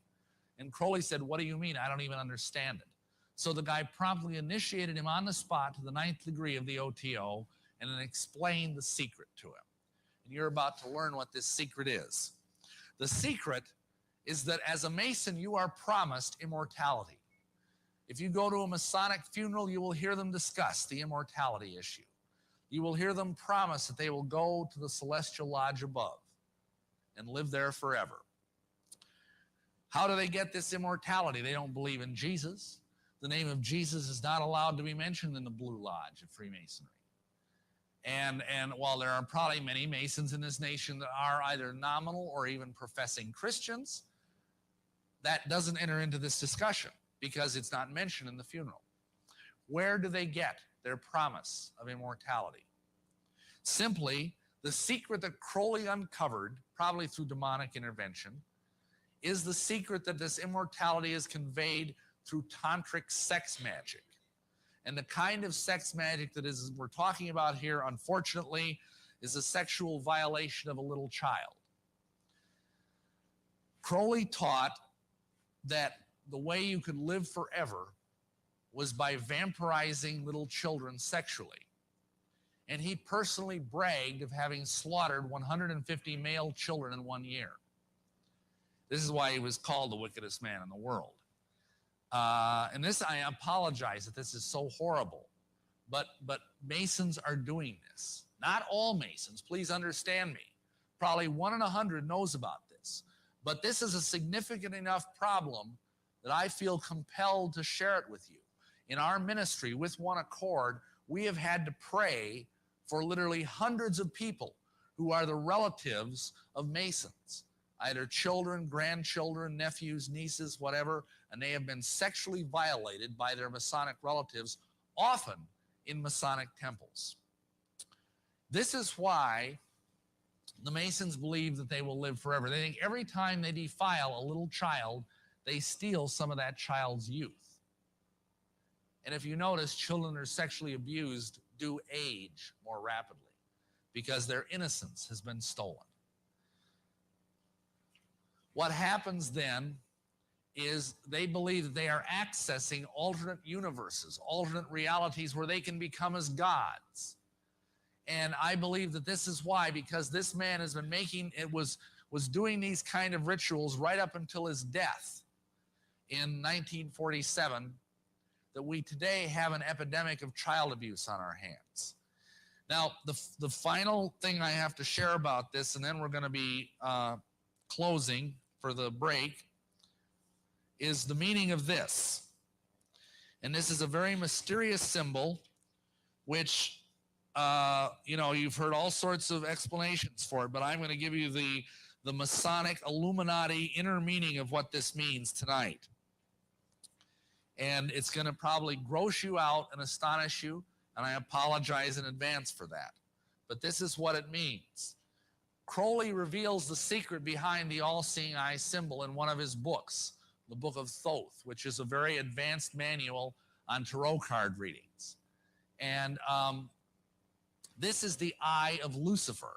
And Crowley said, "What do you mean? I don't even understand it." So the guy promptly initiated him on the spot to the 9th degree of the OTO and then explained the secret to him. And you're about to learn what this secret is. The secret is that as a Mason, you are promised immortality. If you go to a Masonic funeral, you will hear them discuss the immortality issue. you will hear them promise that they will go to the celestial lodge above and live there forever. How do they get this immortality? They don't believe in Jesus. The name of Jesus is not allowed to be mentioned in the Blue Lodge of Freemasonry. And while there are probably many Masons in this nation that are either nominal or even professing Christians, that doesn't enter into this discussion because it's not mentioned in the funeral. Where do they get their promise of immortality? Simply, the secret that Crowley uncovered, probably through demonic intervention, is the secret that this immortality is conveyed through tantric sex magic. And the kind of sex magic that we're talking about here, unfortunately, is a sexual violation of a little child. Crowley taught that the way you could live forever was by vampirizing little children sexually. And he personally bragged of having slaughtered 150 male children in 1 year. This is why he was called the wickedest man in the world. And this, I apologize that this is so horrible, but Masons are doing this. Not all Masons, please understand me. Probably 1 in 100 knows about this. But this is a significant enough problem that I feel compelled to share it with you. In our ministry, with one accord, we have had to pray for literally hundreds of people who are the relatives of Masons, either children, grandchildren, nephews, nieces, whatever, and they have been sexually violated by their Masonic relatives, often in Masonic temples. This is why the Masons believe that they will live forever. They think every time they defile a little child, they steal some of that child's youth. And if you notice, children that are sexually abused do age more rapidly because their innocence has been stolen. What happens then is they believe that they are accessing alternate universes, alternate realities where they can become as gods. And I believe that this is why, because this man has been was doing these kind of rituals right up until his death in 1947, that we today have an epidemic of child abuse on our hands. Now, the final thing I have to share about this, and then we're going to be closing for the break, is the meaning of this. And this is a very mysterious symbol, which, you've heard all sorts of explanations for it, but I'm going to give you the Masonic Illuminati inner meaning of what this means tonight. And it's going to probably gross you out and astonish you, and I apologize in advance for that. But this is what it means. Crowley reveals the secret behind the all-seeing eye symbol in one of his books, the Book of Thoth, which is a very advanced manual on tarot card readings. And this is the eye of Lucifer.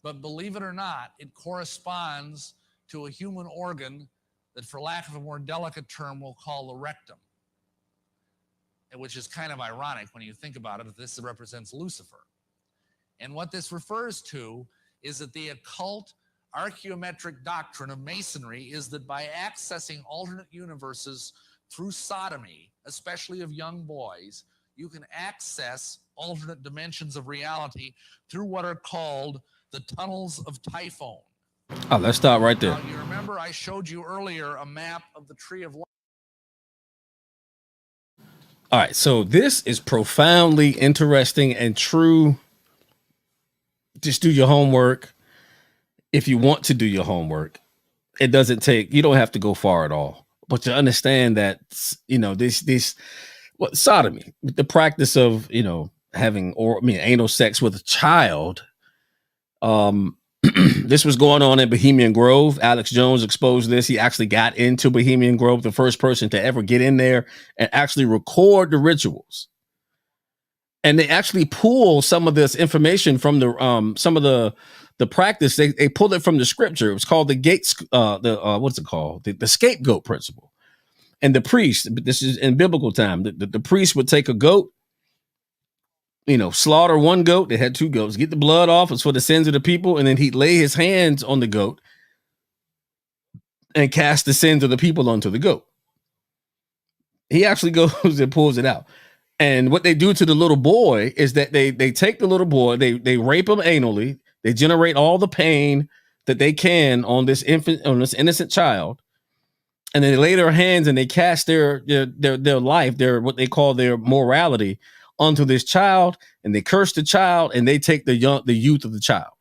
But believe it or not, it corresponds to a human organ that, for lack of a more delicate term, we'll call the rectum, which is kind of ironic when you think about it, that this represents Lucifer. And what this refers to is that the occult archaeometric doctrine of Masonry is that by accessing alternate universes through sodomy, especially of young boys, you can access alternate dimensions of reality through what are called the tunnels of Typhon. Oh, let's stop right there. Now, you remember I showed you earlier a map of the Tree of Life. All right, so this is profoundly interesting and true. Just do your homework. If you want to do your homework, you don't have to go far at all. But to understand that, sodomy, the practice of, having anal sex with a child, this was going on in Bohemian Grove. Alex Jones exposed this. He actually got into Bohemian Grove, the first person to ever get in there and actually record the rituals. And they actually pull some of this information from some of the practice. They pulled it from the scripture. It was called the scapegoat principle. And the priest, this is in biblical time, the priest would take a goat, slaughter one goat. They had two goats, get the blood off. It's for the sins of the people. And then he'd lay his hands on the goat and cast the sins of the people onto the goat. He actually goes and pulls it out. And what they do to the little boy is that they take the little boy, they rape him anally, they generate all the pain that they can on this innocent child, and then they lay their hands and they cast their life, their what they call their morality onto this child, and they curse the child, and they take the youth of the child.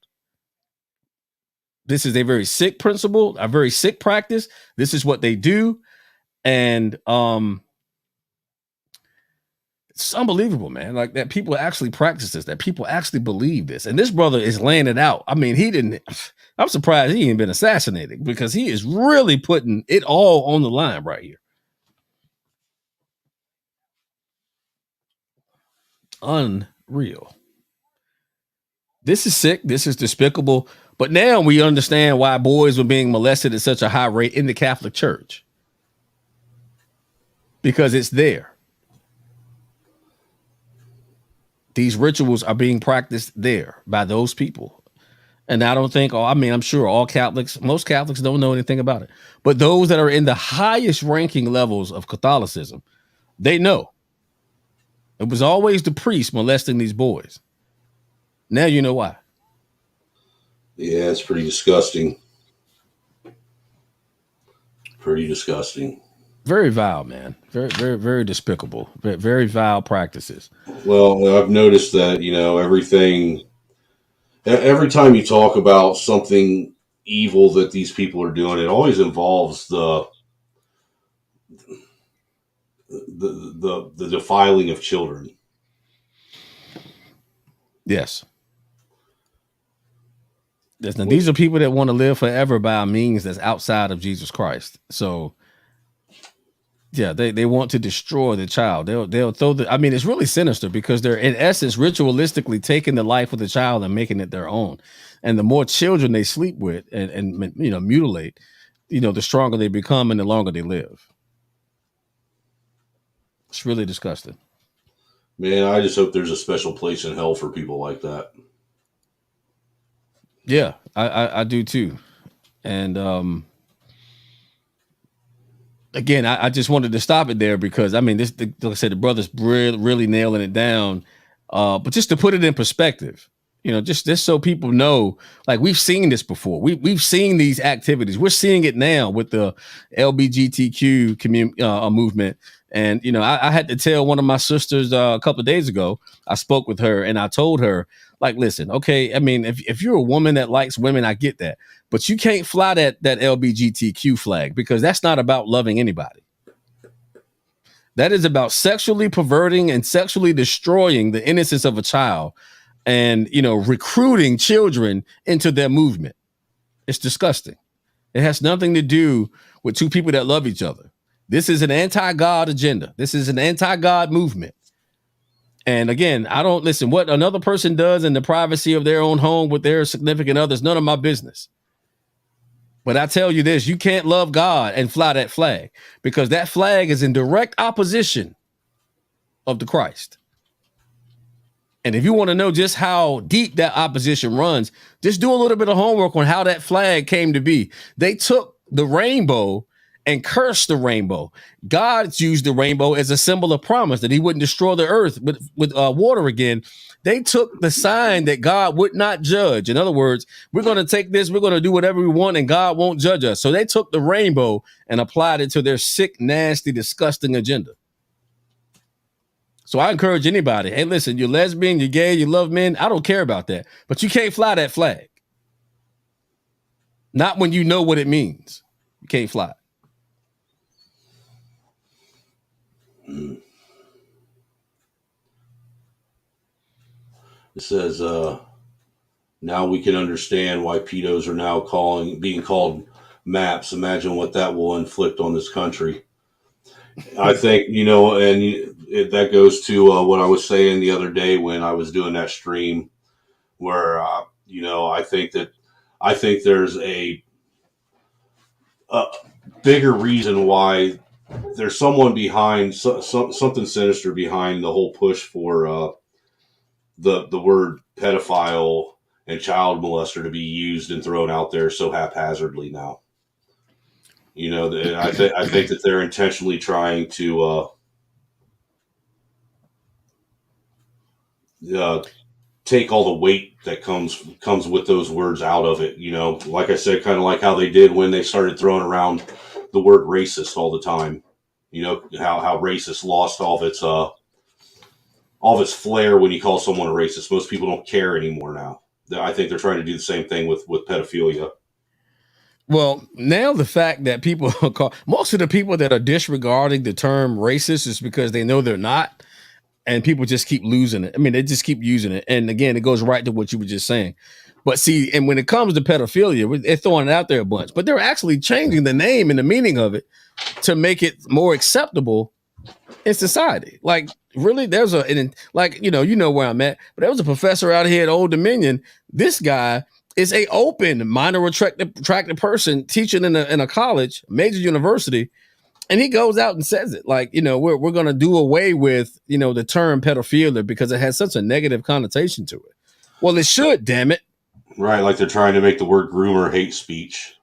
This is a very sick principle, a very sick practice. This is what they do, and it's unbelievable, man. Like that people actually practice this, that people actually believe this. And this brother is laying it out. I mean, I'm surprised he ain't been assassinated, because he is really putting it all on the line right here. Unreal. This is sick. This is despicable. But now we understand why boys were being molested at such a high rate in the Catholic Church. Because it's there. These rituals are being practiced there by those people. And I don't think, I'm sure most Catholics don't know anything about it. But those that are in the highest ranking levels of Catholicism, they know. It was always the priest molesting these boys. Now you know why. Yeah, it's pretty disgusting. Pretty disgusting. Very vile, man. Very, very, very despicable. Very, very vile practices. Well, I've noticed that, every time you talk about something evil that these people are doing, it always involves the defiling of children. Yes. Now, these are people that want to live forever by a means that's outside of Jesus Christ. So, yeah, they want to destroy the child. They'll throw it's really sinister, because they're in essence ritualistically taking the life of the child and making it their own. And the more children they sleep with and mutilate, the stronger they become and the longer they live. It's really disgusting. Man, I just hope there's a special place in hell for people like that. Yeah, I do too. And again, I just wanted to stop it there, because like I said, the brother's really nailing it down. But just to put it in perspective, just so people know, like, we've seen this before. We've seen these activities. We're seeing it now with the LGBTQ movement. And I had to tell one of my sisters a couple of days ago. I spoke with her and I told her, like, listen, okay, if you're a woman that likes women, I get that, but you can't fly that LGBTQ flag, because that's not about loving anybody. That is about sexually perverting and sexually destroying the innocence of a child, and recruiting children into their movement. It's disgusting. It has nothing to do with two people that love each other. This is an anti-God agenda. This is an anti-God movement. And again, I don't listen. What another person does in the privacy of their own home with their significant others, none of my business. But I tell you this, you can't love God and fly that flag, because that flag is in direct opposition of the Christ. And if you want to know just how deep that opposition runs, just do a little bit of homework on how that flag came to be. They took the rainbow and cursed the rainbow. God used the rainbow as a symbol of promise that he wouldn't destroy the earth with water again. They took the sign that God would not judge. In other words, we're going to take this, we're going to do whatever we want, and God won't judge us. So they took the rainbow and applied it to their sick, nasty, disgusting agenda. So I encourage anybody, hey, listen, you're lesbian, you're gay, you love men, I don't care about that. But you can't fly that flag. Not when you know what it means. You can't fly it. It says, now we can understand why pedos are now being called maps. Imagine what that will inflict on this country. I think, that goes to what I was saying the other day when I was doing that stream, where, I think there's a bigger reason why there's someone behind, something sinister behind the whole push for the word pedophile and child molester to be used and thrown out there so haphazardly now. I think that they're intentionally trying to take all the weight that comes with those words out of it. You know, like I said, kind of like how they did when they started throwing around the word racist all the time. You know, how racist lost all of its flair when you call someone a racist. Most people don't care anymore now. I think they're trying to do the same thing with pedophilia. Well, now the fact that people call most of the people that are disregarding the term racist is because they know they're not, and people just keep losing it. I mean, they just keep using it. And again, it goes right to what you were just saying. But see, and when it comes to pedophilia, they're throwing it out there a bunch, but they're actually changing the name and the meaning of it to make it more acceptable in society. Like, really, like, you know where I'm at, but there was a professor out here at Old Dominion. This guy is a open minor attracted person teaching in a college, major university, and he goes out and says it like, we're going to do away with, the term pedophilia because it has such a negative connotation to it. Well, it should, damn it. Right, like they're trying to make the word groomer hate speech.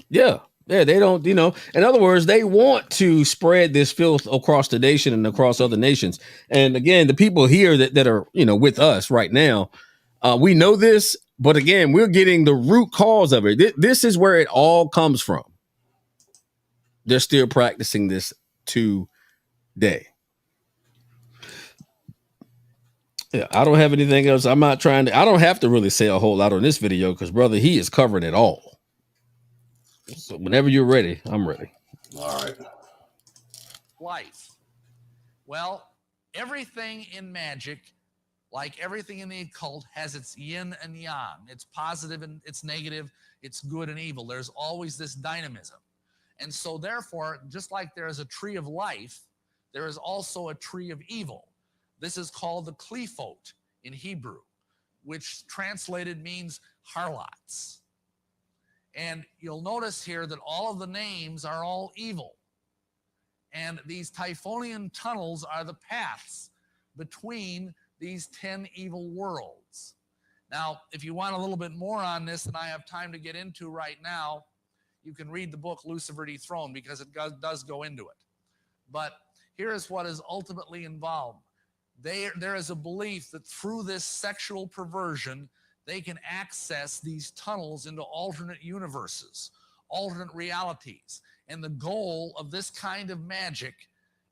Yeah, they don't, in other words, they want to spread this filth across the nation and across other nations. And again, the people here that are, with us right now, we know this, but again, we're getting the root cause of it. This is where it all comes from. They're still practicing this today. Yeah, I don't have anything else. I don't have to really say a whole lot on this video because, brother, he is covering it all. So whenever you're ready, I'm ready. All right. Life. Well, everything in magic, like everything in the occult, has its yin and yang. It's positive and it's negative. It's good and evil. There's always this dynamism. And so therefore, just like there is a tree of life, there is also a tree of evil. This is called the Qliphot in Hebrew, which translated means harlots. And you'll notice here that all of the names are all evil. And these Typhonian tunnels are the paths between these 10 evil worlds. Now, if you want a little bit more on this than I have time to get into right now, you can read the book Lucifer Dethroned because it does go into it. But here is what is ultimately involved. There is a belief that through this sexual perversion, they can access these tunnels into alternate universes, alternate realities. And the goal of this kind of magic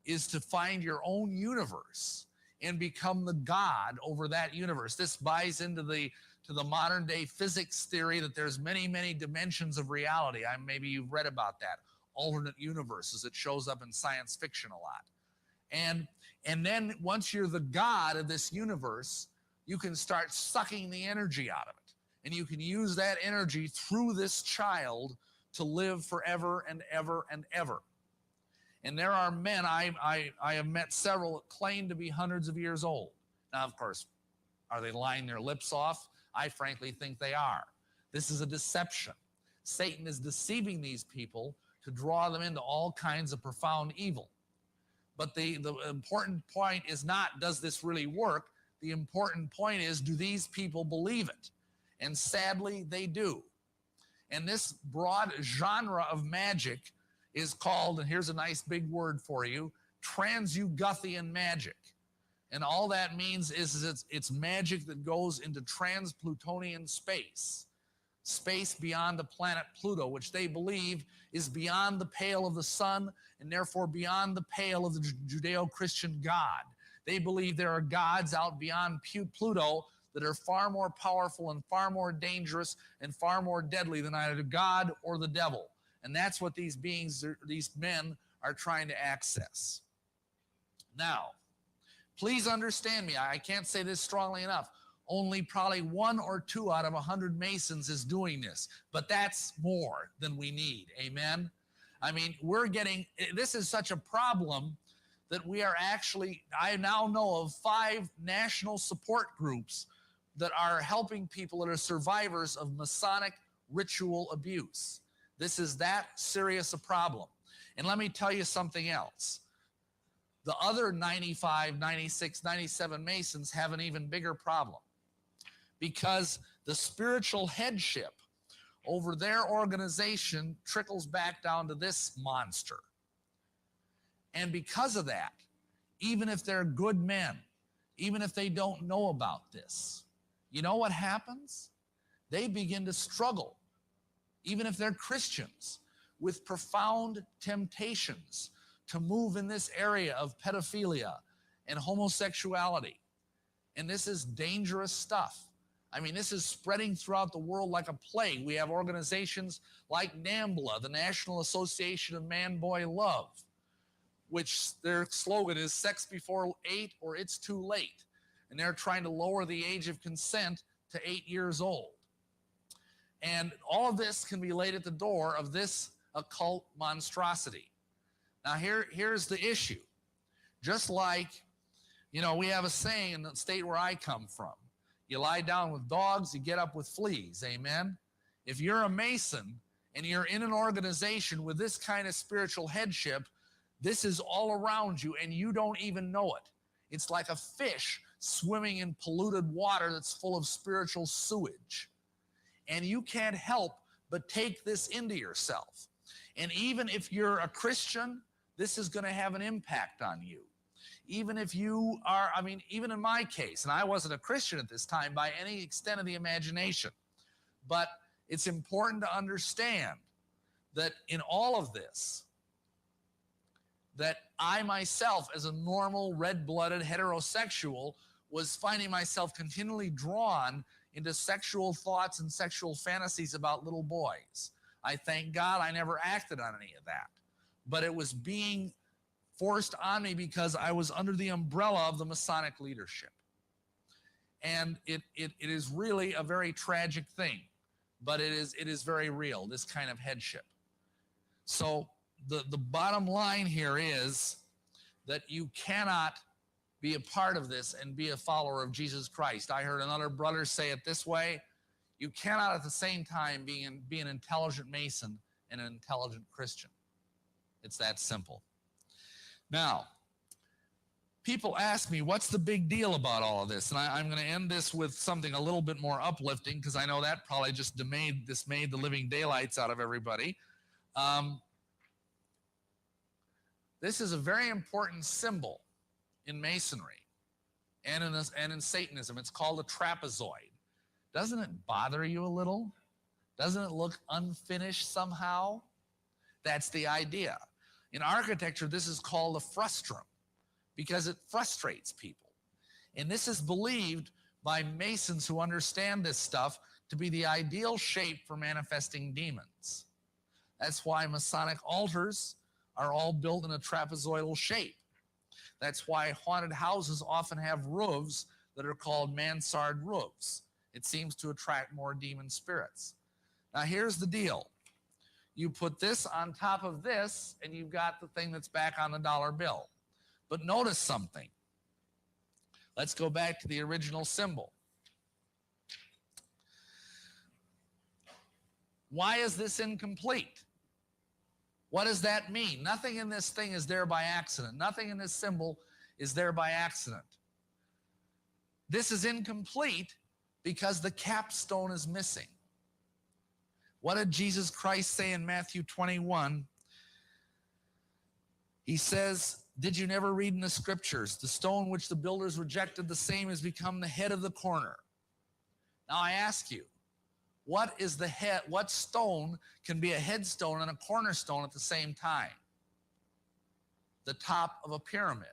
is to find your own universe and become the god over that universe. This buys into the modern day physics theory that there's many, many dimensions of reality. Maybe you've read about that. Alternate universes. It shows up in science fiction a lot. And then once you're the god of this universe, you can start sucking the energy out of it. And you can use that energy through this child to live forever and ever and ever. And there are men, I have met several that claim to be hundreds of years old. Now, of course, are they lying their lips off? I frankly think they are. This is a deception. Satan is deceiving these people to draw them into all kinds of profound evil. But the important point is not, does this really work? The important point is, do these people believe it? And sadly, they do. And this broad genre of magic is called, and here's a nice big word for you, Transuguthian magic. And all that means is it's magic that goes into trans-Plutonian space, space beyond the planet Pluto, which they believe is beyond the pale of the sun and therefore beyond the pale of the Judeo-Christian God. They believe there are gods out beyond Pluto that are far more powerful and far more dangerous and far more deadly than either God or the devil. And that's what these beings, these men, are trying to access. Now, please understand me. I can't say this strongly enough. Only probably 1 or 2 out of 100 Masons is doing this, but that's more than we need. Amen. I mean, this is such a problem that we are actually, I now know of 5 national support groups that are helping people that are survivors of Masonic ritual abuse. This is that serious a problem. And let me tell you something else. The other 95, 96, 97 Masons have an even bigger problem because the spiritual headship over their organization trickles back down to this monster. And because of that, even if they're good men, even if they don't know about this. You know what happens? They begin to struggle, even if they're Christians, with profound temptations to move in this area of pedophilia and homosexuality. And this is dangerous stuff. I mean, this is spreading throughout the world like a plague. We have organizations like NAMBLA, the National Association of Man-Boy Love, which their slogan is sex before 8 or it's too late. And they're trying to lower the age of consent to 8 years old. And all of this can be laid at the door of this occult monstrosity. Now here's the issue. Just like, you know, we have a saying in the state where I come from. You lie down with dogs, you get up with fleas, amen? If you're a Mason and you're in an organization with this kind of spiritual headship, this is all around you and you don't even know it. It's like a fish swimming in polluted water that's full of spiritual sewage. And you can't help but take this into yourself. And even if you're a Christian, this is going to have an impact on you. Even if you are, I mean, even in my case, and I wasn't a Christian at this time by any extent of the imagination, but it's important to understand that in all of this, that I myself, as a normal, red-blooded heterosexual, was finding myself continually drawn into sexual thoughts and sexual fantasies about little boys. I thank God I never acted on any of that. But it was being forced on me because I was under the umbrella of the Masonic leadership. And it is really a very tragic thing, but it is very real, this kind of headship. So the bottom line here is that you cannot be a part of this and be a follower of Jesus Christ. I heard another brother say it this way: you cannot at the same time be an intelligent Mason and an intelligent Christian. It's that simple. Now, people ask me, what's the big deal about all of this? And I'm going to end this with something a little bit more uplifting, because I know that probably just made the living daylights out of everybody. This is a very important symbol in Masonry and in Satanism. It's called a trapezoid. Doesn't it bother you a little? Doesn't it look unfinished somehow? That's the idea. In architecture, this is called a frustrum because it frustrates people. And this is believed by Masons who understand this stuff to be the ideal shape for manifesting demons. That's why Masonic altars are all built in a trapezoidal shape. That's why haunted houses often have roofs that are called mansard roofs. It seems to attract more demon spirits. Now here's the deal. You put this on top of this, and you've got the thing that's back on the dollar bill. But notice something. Let's go back to the original symbol. Why is this incomplete? What does that mean? Nothing in this thing is there by accident. Nothing in this symbol is there by accident. This is incomplete because the capstone is missing. What did Jesus Christ say in Matthew 21? He says, did you never read in the scriptures, the stone which the builders rejected, the same has become the head of the corner. Now I ask you, what is the head? What stone can be a headstone and a cornerstone at the same time? The top of a pyramid.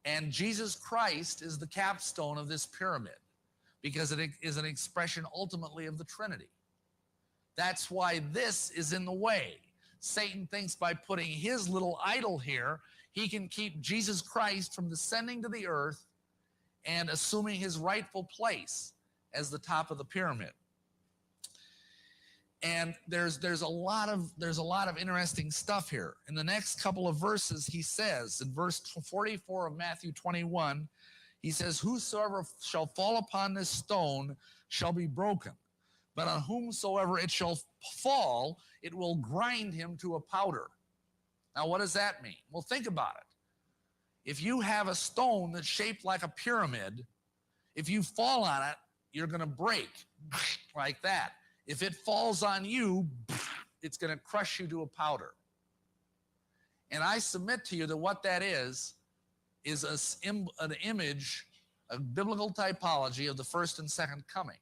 And Jesus Christ is the capstone of this pyramid, because it is an expression ultimately of the Trinity. That's why this is in the way. Satan thinks by putting his little idol here, he can keep Jesus Christ from descending to the earth and assuming his rightful place as the top of the pyramid. And there's a lot of interesting stuff here. In the next couple of verses, he says, in verse 44 of Matthew 21, he says, whosoever shall fall upon this stone shall be broken, but on whomsoever it shall fall, it will grind him to a powder. Now, what does that mean? Well, think about it. If you have a stone that's shaped like a pyramid, if you fall on it, you're going to break like that. If it falls on you, it's going to crush you to a powder. And I submit to you that what that is is an image, a biblical typology of the first and second coming.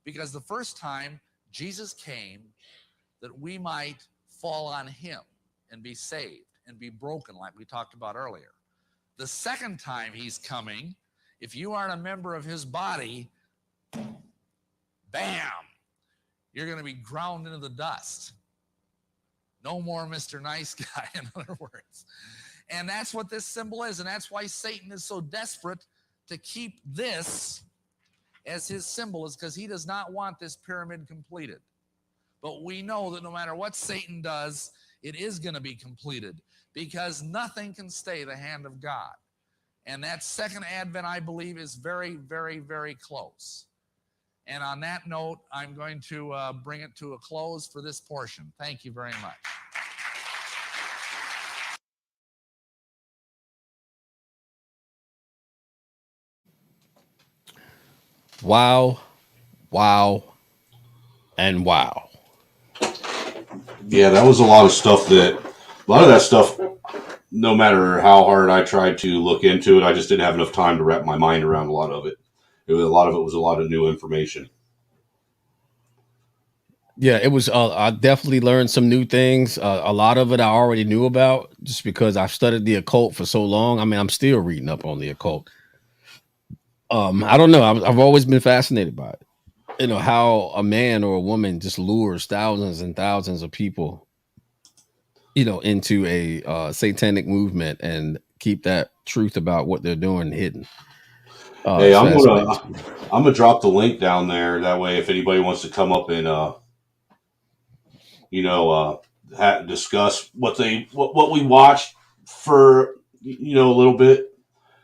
Because the first time Jesus came that we might fall on him and be saved and be broken, like we talked about earlier. The second time he's coming, if you aren't a member of his body, bam, you're going to be ground into the dust. No more Mr. Nice Guy, in other words. And that's what this symbol is. And that's why Satan is so desperate to keep this as his symbol, is because he does not want this pyramid completed. But we know that no matter what Satan does, it is going to be completed, because nothing can stay the hand of God. And that second advent, I believe, is very, very, very close. And on that note, I'm going to bring it to a close for this portion. Thank you very much. Wow, wow, and wow. Yeah, that was a lot of stuff that stuff, no matter how hard I tried to look into it, I just didn't have enough time to wrap my mind around a lot of it. A lot of it was a lot of new information. Yeah, it was. I definitely learned some new things. A lot of it I already knew about, just because I've studied the occult for so long. I mean, I'm still reading up on the occult. I don't know. I've always been fascinated by it. You know, how a man or a woman just lures thousands and thousands of people, you know, into a satanic movement and keep that truth about what they're doing hidden. Hey, It's fascinating. I'm gonna drop the link down there. That way, if anybody wants to come up and discuss what we watched for a little bit,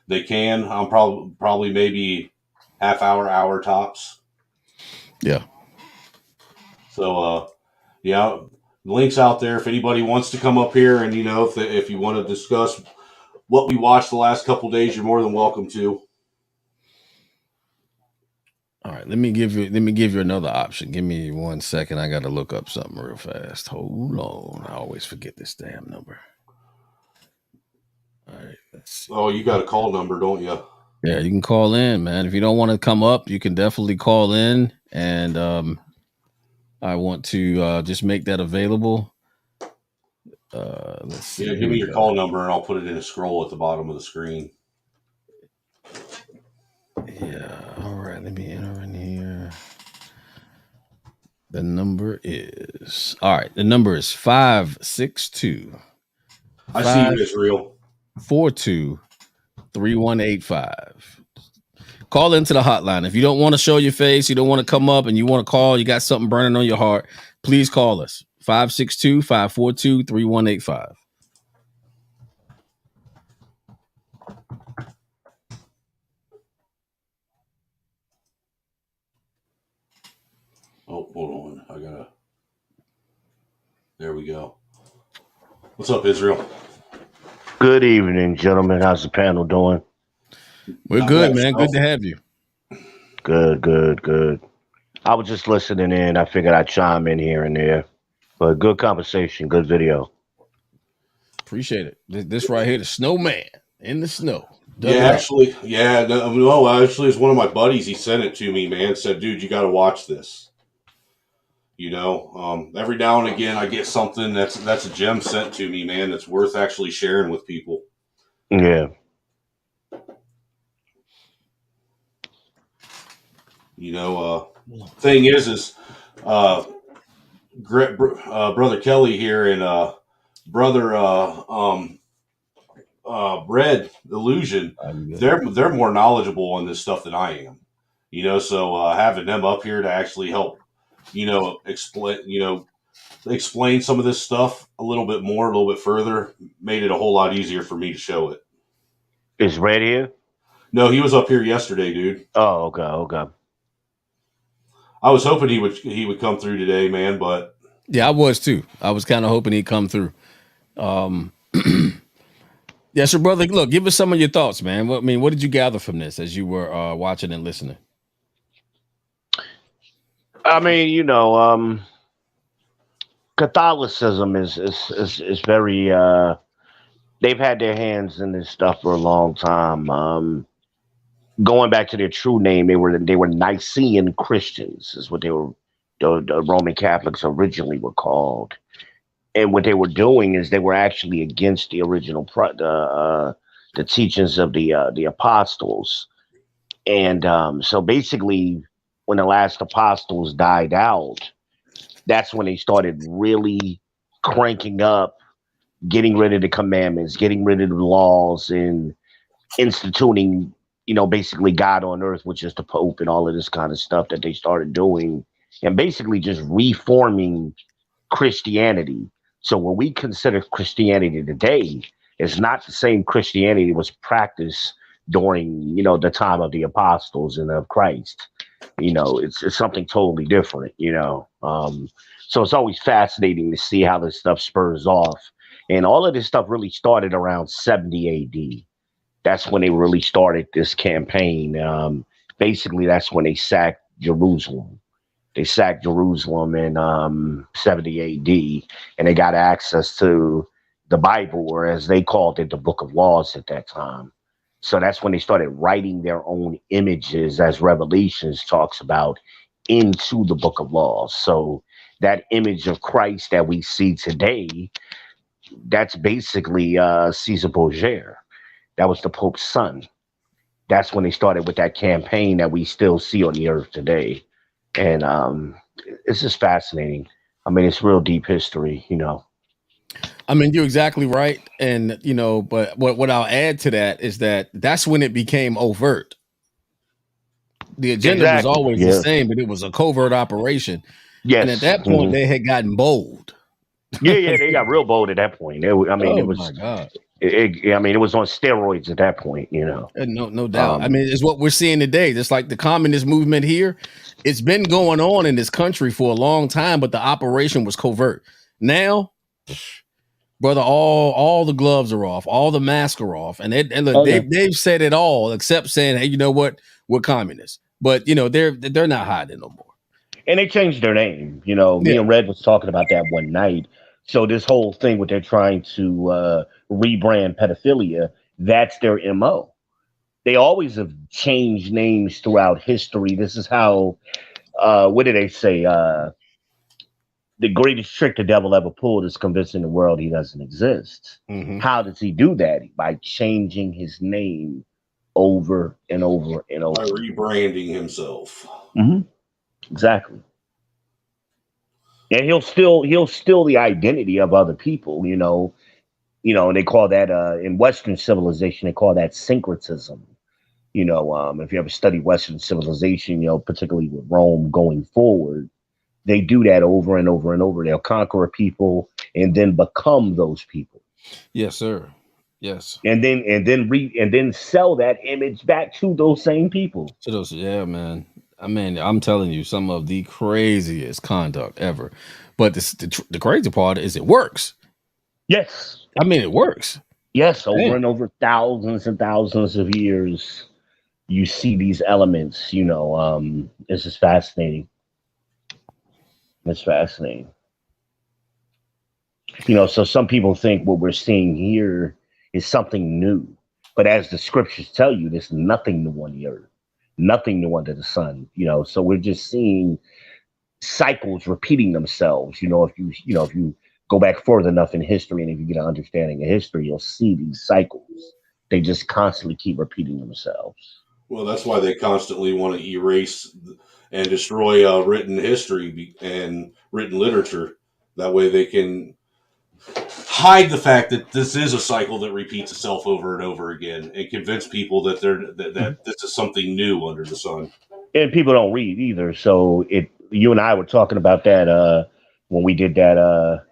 they can. I'm probably maybe hour tops. Yeah. So yeah, links out there if anybody wants to come up here, and if you want to discuss what we watched the last couple days, you're more than welcome to. All right, let me give you another option. Give me 1 second. I got to look up something real fast. Hold on. I always forget this damn number. All right, let's see. Oh, you got a call number, don't you? Yeah, you can call in, man. If you don't want to come up, you can definitely call in, and I want to just make that available. Let's see. Yeah, give me your call number, and I'll put it in a scroll at the bottom of the screen. Yeah. All right. Let me enter in here. The number is 562. I see you, Israel. 423185. Call into the hotline. If you don't want to show your face, you don't want to come up, and you want to call, you got something burning on your heart, please call us. 562-542-3185. Oh, hold on. There we go. What's up, Israel? Good evening, gentlemen. How's the panel doing? We're good, man. Good to have you. Good. I was just listening in. I figured I'd chime in here and there. But good conversation, good video. Appreciate it. This right here, the snowman in the snow. Actually, it's one of my buddies. He sent it to me, man. Said, dude, you got to watch this. Every now and again, I get something that's a gem sent to me, man, that's worth actually sharing with people. Yeah. Thing is, Brother Kelly here and Brother Red Illusion, they're more knowledgeable on this stuff than I am. So having them up here to actually help, explain some of this stuff a little bit more, a little bit further, made it a whole lot easier for me to show it. Is Red here? No, he was up here yesterday, dude. Oh, okay. I was hoping he would come through today, man, but yeah, I was too. I was kind of hoping he'd come through. Yeah, so brother, look, give us some of your thoughts, man. What did you gather from this as you were watching and listening? I mean, Catholicism is very they've had their hands in this stuff for a long time. Going back to their true name, they were Nicene Christians, is what they were. The Roman Catholics originally were called, and what they were doing is they were actually against the original the teachings of the apostles. And so basically, when the last apostles died out, that's when they started really cranking up, getting rid of the commandments, getting rid of the laws, and instituting, basically God on earth, which is the Pope and all of this kind of stuff that they started doing, and basically just reforming Christianity. So what we consider Christianity today is not the same Christianity that was practiced during, the time of the apostles and of Christ. It's something totally different, so it's always fascinating to see how this stuff spurs off. And all of this stuff really started around 70 AD. That's when they really started this campaign. Basically, that's when they sacked Jerusalem. They sacked Jerusalem in 70 AD, and they got access to the Bible, or as they called it, the Book of Laws at that time. So that's when they started writing their own images, as Revelations talks about, into the Book of Laws. So that image of Christ that we see today, that's basically Caesar Borgia. That was the Pope's son. That's when they started with that campaign that we still see on the earth today. And it's just fascinating. I mean, it's real deep history, I mean, you're exactly right. And, but what I'll add to that is that's when it became overt. The agenda was Exactly. always the Yeah. same, but it was a covert operation. Yes. And at that point, they had gotten bold. Yeah, they got real bold at that point. It was my God. It was on steroids at that point, No doubt. I mean, it's what we're seeing today. Just like the communist movement here, it's been going on in this country for a long time, but the operation was covert. Now, brother, all the gloves are off, all the masks are off, and they've said it all except saying, hey, you know what, we're communists. But they're not hiding no more. And they changed their name. Me and Red was talking about that one night. So this whole thing, what they're trying to rebrand pedophilia, that's their MO. They always have changed names throughout history. This is how, what do they say? The greatest trick the devil ever pulled is convincing the world he doesn't exist. Mm-hmm. How does he do that? By changing his name over and over and over. By rebranding himself. Mm-hmm. Exactly. And he'll steal the identity of other people, and they call that in Western civilization, they call that syncretism. If you ever study Western civilization, particularly with Rome going forward, they do that over and over and over. They'll conquer a people and then become those people. Yes, sir. Yes. And then sell that image back to those same people. Yeah, man. I mean, I'm telling you, some of the craziest conduct ever. But the crazy part is it works. Yes. I mean, it works. Yes, over and over, thousands and thousands of years, you see these elements, it's just fascinating. It's fascinating. So some people think what we're seeing here is something new. But as the scriptures tell you, there's nothing new on the earth. Nothing new under the sun, so we're just seeing cycles repeating themselves. If you go back further enough in history, and if you get an understanding of history, you'll see these cycles. They just constantly keep repeating themselves. Well, that's why they constantly want to erase and destroy written history and written literature. That way they can hide the fact that this is a cycle that repeats itself over and over again, and convince people that that this is something new under the sun. And people don't read either. So you and I were talking about that when we did that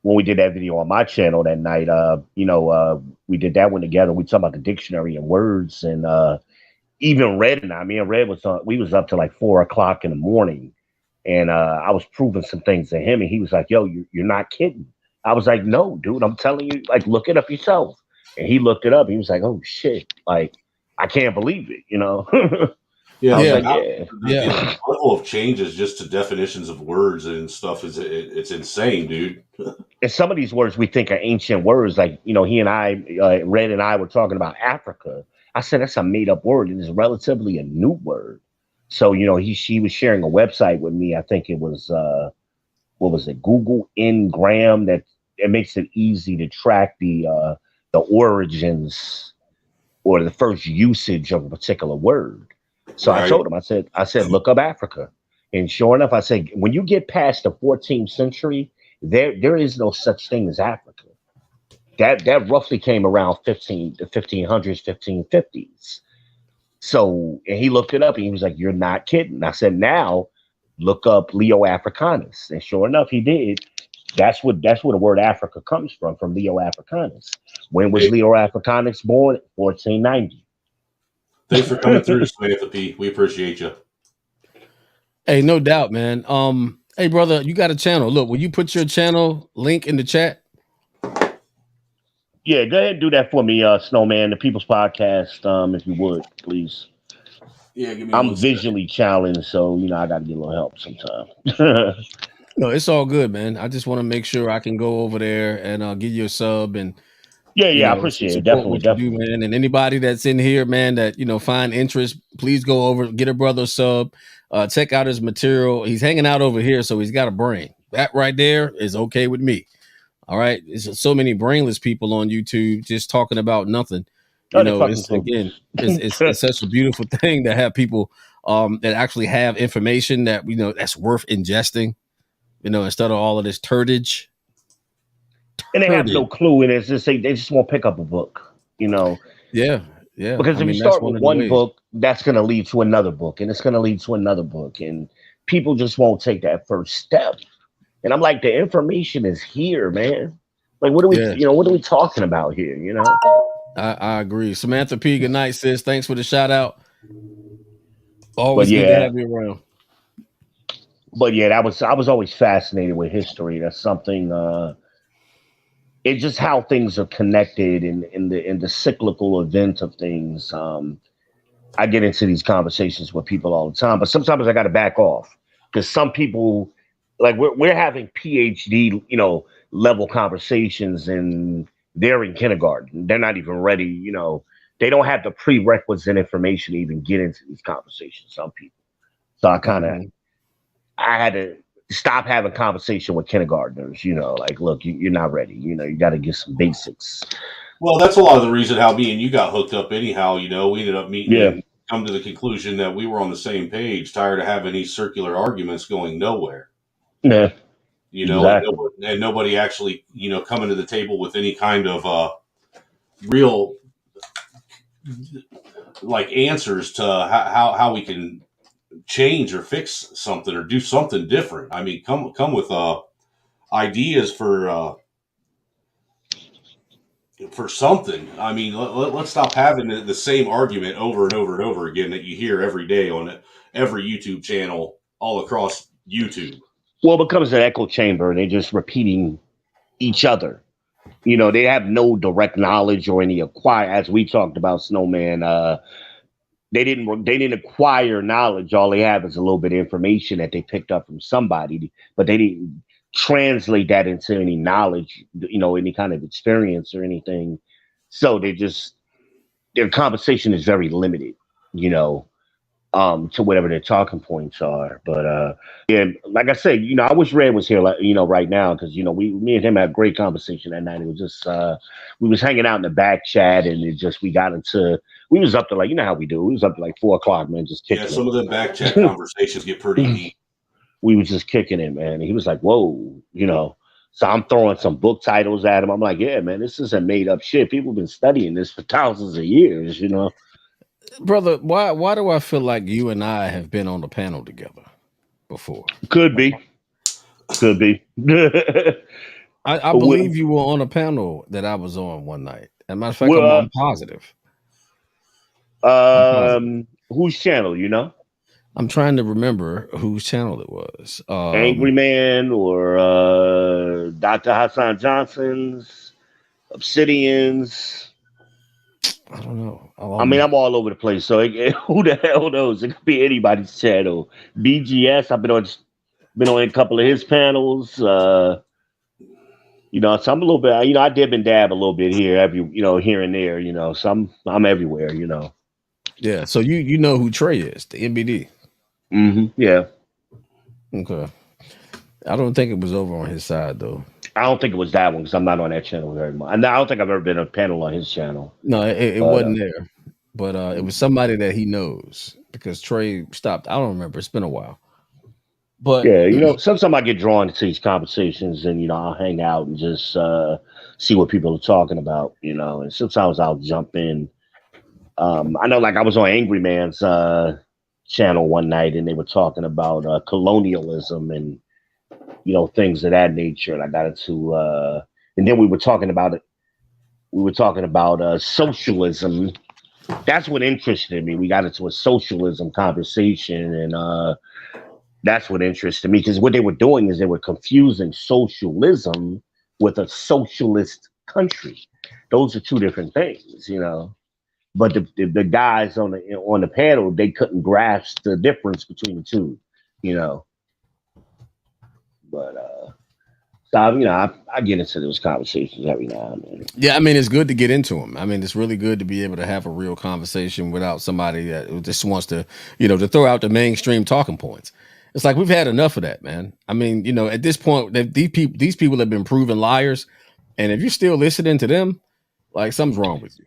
video on my channel that night. We did that one together. We talked about the dictionary and words, and even Red and me and Red we was up to like 4 o'clock in the morning, and I was proving some things to him, and he was like, "Yo, you're not kidding." I was like, "No, dude, I'm telling you, like, look it up yourself." And he looked it up. He was like, "Oh shit, like, I can't believe it," Yeah, I was Yeah, like, yeah. yeah. the level of changes just to definitions of words and stuff it's insane, dude. And some of these words we think are ancient words, like he and I, Red and I were talking about Africa. I said that's a made up word. It is relatively a new word. So she was sharing a website with me. I think it was what was it, Google Ngram, that it makes it easy to track the origins or the first usage of a particular word. So I Right. told him, I said, look up Africa. And sure enough, I said, when you get past the 14th century, there is no such thing as Africa. That roughly came around the 1500s, 1550s. So, and he looked it up and he was like, you're not kidding. I said, now look up Leo Africanus. And sure enough, he did. That's where the word Africa comes from Leo Africanus. When was Hey, Leo Africanus born? 1490. thanks for coming through, Samantha P. We appreciate you. Hey, no doubt, man. Hey, brother, you got a channel. Look, will you put your channel link in the chat? Yeah, go ahead and do that for me, Snowman, the People's Podcast, if you would, please. Yeah, give me I'm 1 second. visually challenged, so I got to get a little help sometimes. No, it's all good, man. I just want to make sure I can go over there and give you a sub and Yeah, I appreciate it. support Definitely, what you do, definitely. man. And anybody that's in here, man, that find interest, please go over, get a brother a sub, check out his material. He's hanging out over here, so he's got a brain. That right there is okay with me. All right. There's so many brainless people on YouTube just talking about nothing. Oh, they fucking It's again, clueless. it's such a beautiful thing to have people that actually have information that that's worth ingesting, instead of all of this turdage. And they have no Turdage. clue, and it's just they just won't pick up a book, Yeah, yeah. because I if you mean, that's start one with of the one ways. book, that's going to lead to another book, and it's going to lead to another book, and people just won't take that first step. And I'm like, the information is here, man. Like, Yeah, what are we talking about here? I agree. Samantha P, good night, sis. Thanks for the shout out. But Always good to yeah, have you around. I was always fascinated with history. That's something. It's just how things are connected in the cyclical event of things. I get into these conversations with people all the time, but sometimes I got to back off because some people, like we're having PhD, level conversations, and they're in kindergarten. They're not even ready. They don't have the prerequisite information to even get into these conversations. Some people. So Mhm. I had to stop having conversation with kindergartners. Like, look, you're not ready. You got to get some basics. Well, that's a lot of the reason how me and you got hooked up anyhow. We ended up meeting Yeah, and come to the conclusion that we were on the same page, tired of having these circular arguments going nowhere. yeah, And exactly. nobody actually, coming to the table with any kind of real like answers to how we can change or fix something or do something different. I mean, come with ideas for something. I mean, let's stop having the same argument over and over and over again that you hear every day on every YouTube channel all across YouTube. Well, it becomes an echo chamber, and they're just repeating each other. They have no direct knowledge or any acquire. As we talked about, Snowman, they didn't acquire knowledge. All they have is a little bit of information that they picked up from somebody, but they didn't translate that into any knowledge, any kind of experience or anything. So their conversation is very limited, to whatever their talking points are. But yeah, like I said, I wish Red was here, like, right now, because me and him had a great conversation that night. It was just we was hanging out in the back chat, and we was up to, like, how we do. We was up to like 4 o'clock, man, just Yeah, kicking some of them back chat conversations get pretty deep. we was just kicking it, man. And he was like, "Whoa," So I'm throwing some book titles at him. I'm like, "Yeah, man, this isn't made up shit. People have been studying this for thousands of years." Brother, why do I feel like you and I have been on the panel together before? Could be, could be. I Well, believe you were on a panel that I was on one night. As a matter of fact, well, I'm positive. I'm positive. whose channel? I'm trying to remember whose channel it was. Angry Man or Dr. Hassan Johnson's, Obsidian's. I don't know. I mean, I'm all over the place. So who the hell knows? It could be anybody's channel. BGS. I've been on a couple of his panels. You know, so I'm a little bit. You know, I dib and dab a little bit here, here and there. You know, so I'm everywhere. You know. Yeah. So you know who Trey is, the NBD. Yeah. Okay. I don't think it was over on his side though. I don't think it was that one because I'm not on that channel very much. And I don't think I've ever been on a panel on his channel. No, it wasn't there. But it was somebody that he knows because Trey stopped. I don't remember. It's been a while. But yeah, you know, sometimes I get drawn to these conversations and, you know, I'll hang out and just see what people are talking about, you know, and sometimes I'll jump in. I know, like, I was on Angry Man's channel one night and they were talking about colonialism and, you know, things of that nature. And I got into, and then we were talking about it. We were talking about socialism. That's what interested me. We got into a socialism conversation and, that's what interested me because what they were doing is they were confusing socialism with a socialist country. Those are two different things, you know. But the guys on the panel, they couldn't grasp the difference between the two, you know. But so you know, I get into those conversations every now and then. Yeah, I mean, it's good to get into them. I mean, it's really good to be able to have a real conversation without somebody that just wants to, you know, to throw out the mainstream talking points. It's like we've had enough of that, man. I mean, you know, at this point, these people have been proven liars, and if you're still listening to them, like something's wrong with you.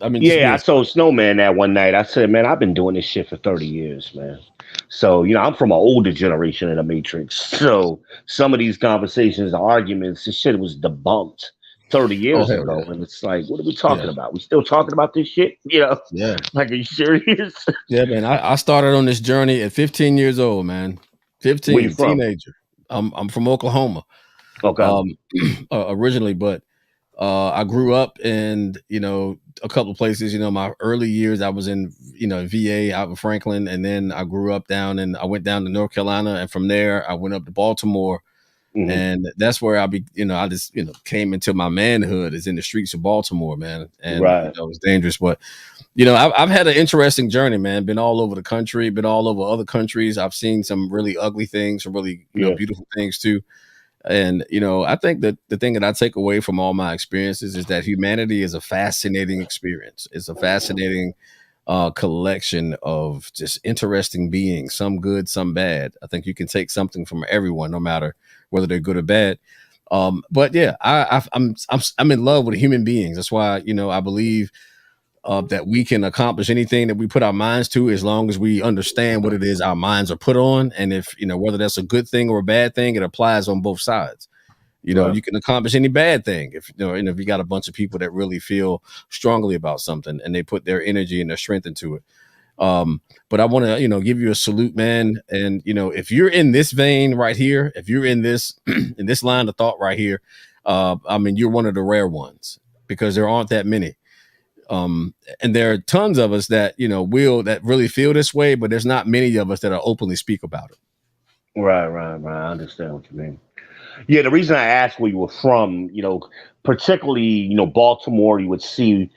I mean, yeah, I told Snowman that one night. I said, man, I've been doing this shit for 30 years, man. So, you know, I'm from an older generation in the Matrix. So some of these conversations, arguments, this shit was debunked 30 years ago. Yeah. And it's like, what are we talking about? We still talking about this shit? You know? Yeah. Like, are you serious? Yeah, man. I started on this journey at 15 years old, man. 15, where you from? Teenager. I'm from Oklahoma. Okay. Originally, but I grew up in, you know, a couple of places. You know, my early years, I was in, you know, VA out in Franklin, and then I grew up I went down to North Carolina, and from there I went up to Baltimore, and that's where I just, you know, came into my manhood is in the streets of Baltimore, man, and right. You know, it was dangerous, but you know, I've had an interesting journey, man. Been all over the country, been all over other countries. I've seen some really ugly things, some really, you know, beautiful things too. And, you know, I think that the thing that I take away from all my experiences is that humanity is a fascinating experience. It's a fascinating collection of just interesting beings, some good, some bad. I think you can take something from everyone, no matter whether they're good or bad. But yeah, I'm in love with human beings. That's why, you know, I believe that we can accomplish anything that we put our minds to, as long as we understand what it is our minds are put on. And if, you know, whether that's a good thing or a bad thing, it applies on both sides. You know, you can accomplish any bad thing if, you know, and if you got a bunch of people that really feel strongly about something and they put their energy and their strength into it. But I want to, you know, give you a salute, man. And, you know, if you're in this vein right here, if you're in this, in this line of thought right here, I mean, you're one of the rare ones because there aren't that many. And there are tons of us that, you know, that really feel this way, but there's not many of us that are openly speak about it. Right. I understand what you mean. Yeah, the reason I asked where you were from, you know, particularly, you know, Baltimore, you would see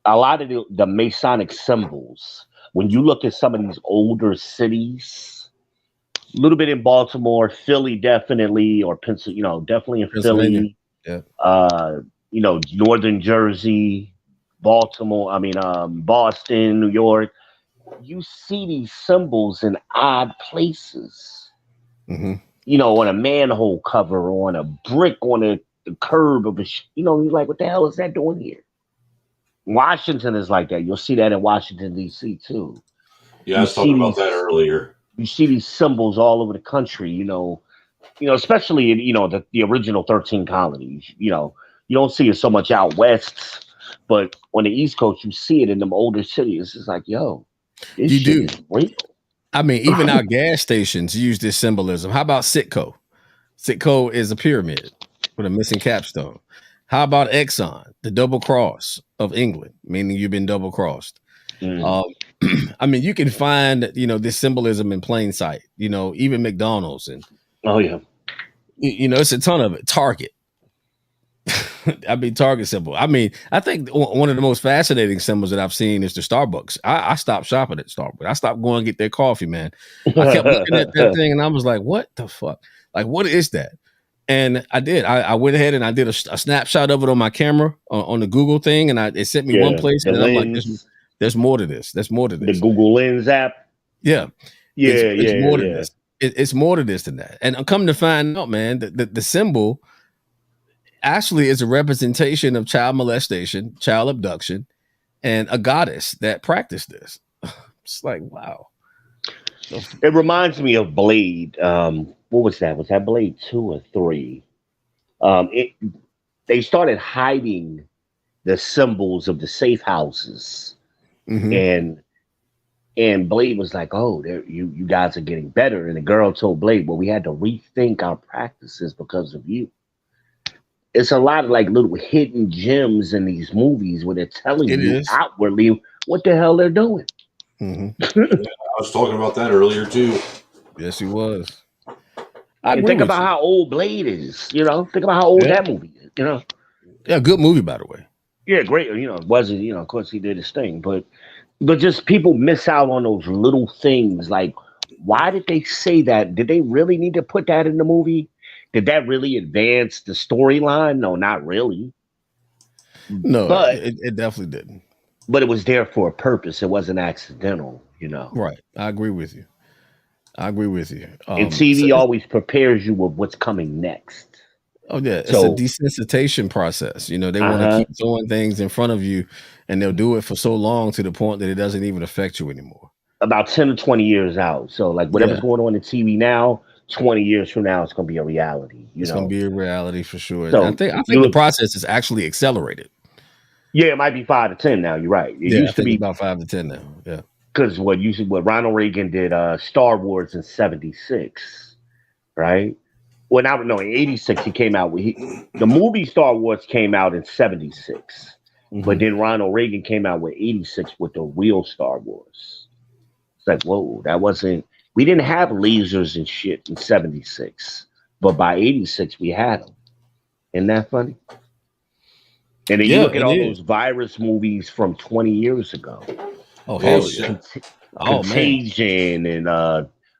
a lot of the Masonic symbols. When you look at some of these older cities, a little bit in Baltimore, Philly, definitely, or Pennsylvania, you know, definitely in Philly. Yeah. You know, Northern Jersey. Boston, New York, you see these symbols in odd places. Mm-hmm. You know, on a manhole cover, on a brick, on the curb of you know, you're like, what the hell is that doing here? Washington is like that. You'll see that in Washington, D.C. too. Yeah, I was talking about that earlier. You see these symbols all over the country, you know, especially in, you know, the original 13 colonies. You know, you don't see it so much out west. But on the East Coast, you see it in them older cities. It's like, yo, this shit is real. I mean, even our gas stations use this symbolism. How about Citgo? Citgo is a pyramid with a missing capstone. How about Exxon, the double cross of England, meaning you've been double crossed? I mean, you can find, you know, this symbolism in plain sight. You know, even McDonald's and you know, it's a ton of it. Target. I mean, Target symbol. I mean, I think one of the most fascinating symbols that I've seen is the Starbucks. I stopped shopping at Starbucks. I stopped going to get their coffee, man. I kept looking at that thing and I was like, what the fuck? Like, what is that? And I did. I went ahead and I did a snapshot of it on my camera on the Google thing, and it sent me one place, and I'm like, there's more to this. There's more to this. The Google Lens app. Yeah. Yeah, it's more to this. It's more to this than that. And I'm coming to find out, man, that the symbol actually is a representation of child molestation, child abduction, and a goddess that practiced this. It's like, wow. So, It reminds me of Blade. What was that? Was that Blade 2 or 3? They started hiding the symbols of the safe houses, and Blade was like, "Oh, you guys are getting better." And the girl told Blade, "Well, we had to rethink our practices because of you." It's a lot of like little hidden gems in these movies where they're telling you outwardly what the hell they're doing. I was talking about that earlier too. Yes, he was. And think about how old Blade is. You know, think about how old that movie is. You know, yeah, good movie by the way. Yeah, great. You know, it wasn't. You know, of course he did his thing, but just people miss out on those little things. Like, why did they say that? Did they really need to put that in the movie? Did that really advance the storyline? No, not really. No, but it definitely didn't. But it was there for a purpose. It wasn't accidental. You know, right? I agree with you. And TV always prepares you with what's coming next. Oh yeah, it's a desensitization process. You know, they want to keep throwing things in front of you, and they'll do it for so long to the point that it doesn't even affect you anymore. About 10 to 20 years out. So like whatever's going on in TV now, 20 years from now, it's going to be a reality. It's going to be a reality for sure. So I think the process is actually accelerated. Yeah, it might be 5 to 10 now. You're right. It used to be about 5 to 10 now. Yeah. Because what Ronald Reagan did Star Wars in 76, right? Well, now no, in 86 he came out with the movie Star Wars came out in 76, but then Ronald Reagan came out with 86 with the real Star Wars. It's like, whoa, that wasn't. We didn't have lasers and shit in 76, but by 86 we had them. Isn't that funny? And then you look at all those virus movies from 20 years ago. Oh hell yeah! Contagion and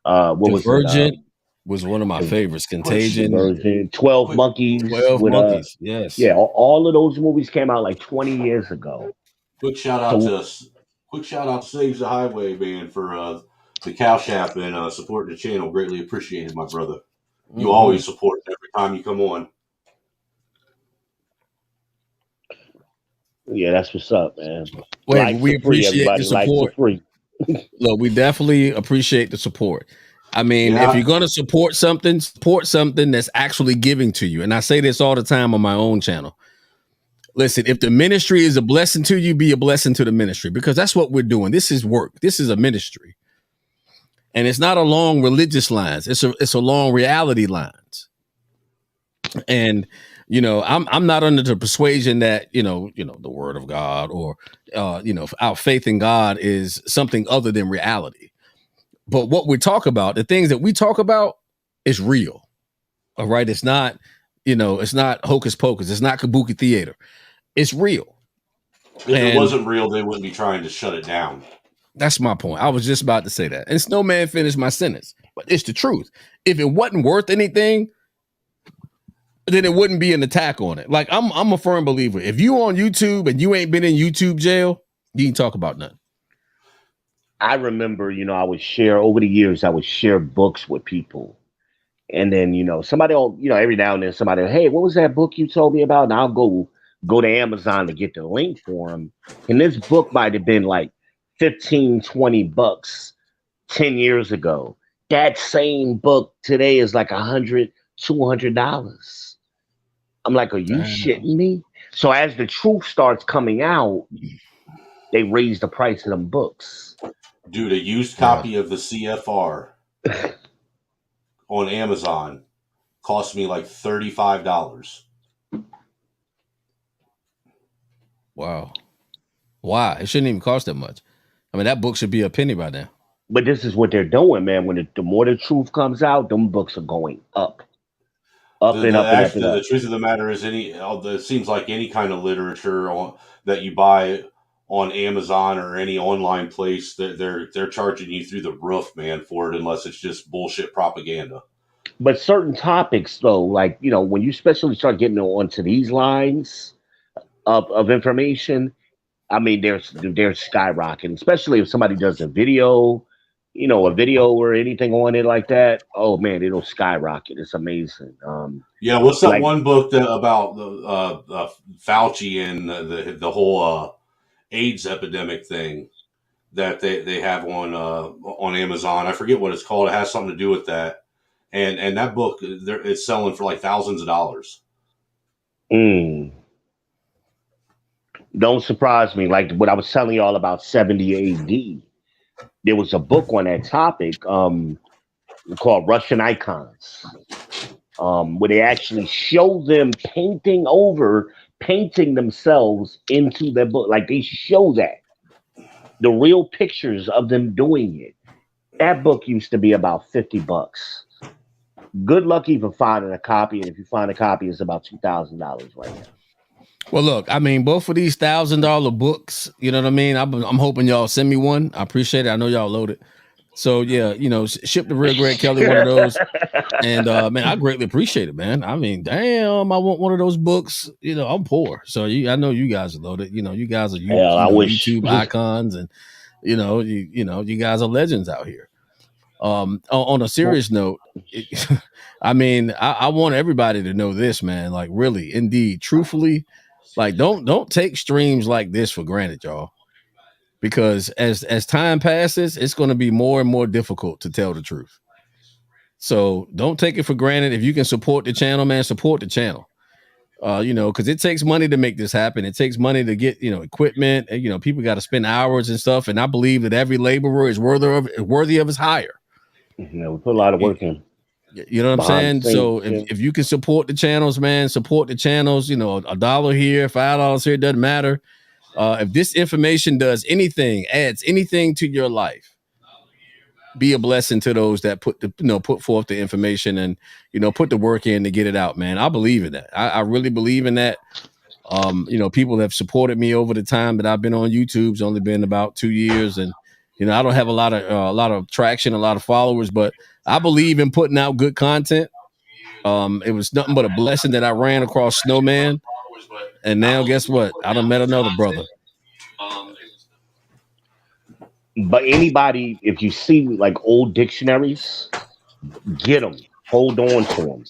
what Divergent was one of my favorites. Contagion, 12 Monkeys. 12 Monkeys. Yes. Yeah, all of those movies came out like 20 years ago. Quick shout out to Saves the Highway, man, for the cow shaft and supporting the channel. Greatly appreciated, my brother. You always support every time you come on. Yeah, that's what's up, man. Well, we appreciate the support. Look, we definitely appreciate the support. I mean, if you're going to support something that's actually giving to you. And I say this all the time on my own channel. Listen, if the ministry is a blessing to you, be a blessing to the ministry, because that's what we're doing. This is work. This is a ministry. And it's not along religious lines. It's along reality lines. And you know, I'm not under the persuasion that, you know, the word of God or, our faith in God is something other than reality. But what we talk about, the things that we talk about is real. All right. It's not, it's not hocus pocus. It's not kabuki theater. It's real. If it wasn't real, they wouldn't be trying to shut it down. That's my point. I was just about to say that. And Snowman finished my sentence, but it's the truth. If it wasn't worth anything, then it wouldn't be an attack on it. Like I'm a firm believer. If you on YouTube and you ain't been in YouTube jail, you ain't talk about nothing. I remember, I would share over the years, I would share books with people. And then, somebody will, every now and then somebody, hey, what was that book you told me about? And I'll go to Amazon to get the link for them. And this book might have been like $15-20 10 years ago. That same book today is like $100-200. I'm like, are you shitting me? So as the truth starts coming out, they raise the price of them books. Dude, a used copy of the CFR on Amazon cost me like $35. Wow. Why? It shouldn't even cost that much. I mean, that book should be a penny by now. But this is what they're doing, man. When the more the truth comes out, them books are going up. up and up and up and The up. truth of the matter is, it seems like any kind of literature that you buy on Amazon or any online place, they're charging you through the roof, man, for it, unless it's just bullshit propaganda. But certain topics, though, like when you especially start getting onto these lines of information, I mean, they're skyrocketing, especially if somebody does a video or anything on it like that. Oh man, it'll skyrocket. It's amazing. Yeah, what's that Like one book about the Fauci and the whole AIDS epidemic thing that they have on Amazon? I forget what it's called. It has something to do with that, and that book it's selling for like thousands of dollars. mm, don't surprise me. Like what I was telling y'all about 70 AD. There was a book on that topic called Russian Icons, where they actually show them painting themselves into their book. Like they show that the real pictures of them doing it. That book used to be about $50. Good luck even finding a copy, and if you find a copy, it's about $2,000 right now. Well, look, I mean, both of these $1,000 books, you know what I mean? I'm hoping y'all send me one. I appreciate it. I know y'all loaded. So yeah, ship the real Greg Kelly one of those. And man, I greatly appreciate it, man. I mean, damn, I want one of those books. I'm poor, so I know you guys are loaded. You guys are Hell, I wish. YouTube icons, and you guys are legends out here. On a serious note, I mean, I want everybody to know this, man. Like, really, indeed, truthfully, like, don't take streams like this for granted, y'all. Because as time passes, it's going to be more and more difficult to tell the truth. So don't take it for granted. If you can support the channel, man, support the channel. Because it takes money to make this happen. It takes money to get, equipment. People got to spend hours and stuff. And I believe that every laborer is worthy of his hire. We put a lot of work in. You know what I'm saying? So if you can support the channels, man, support the channels. $1 here, $5 here, doesn't matter. If this information does anything, adds anything to your life, be a blessing to those that put forth the information and put the work in to get it out, man. I believe in that. I really believe in that. People have supported me over the time that I've been on YouTube. It's only been about 2 years, and I don't have a lot of traction, a lot of followers, but I believe in putting out good content. It was nothing but a blessing that I ran across Snowman, and now guess what? I done met another brother. But anybody, if you see like old dictionaries, get them, hold on to them,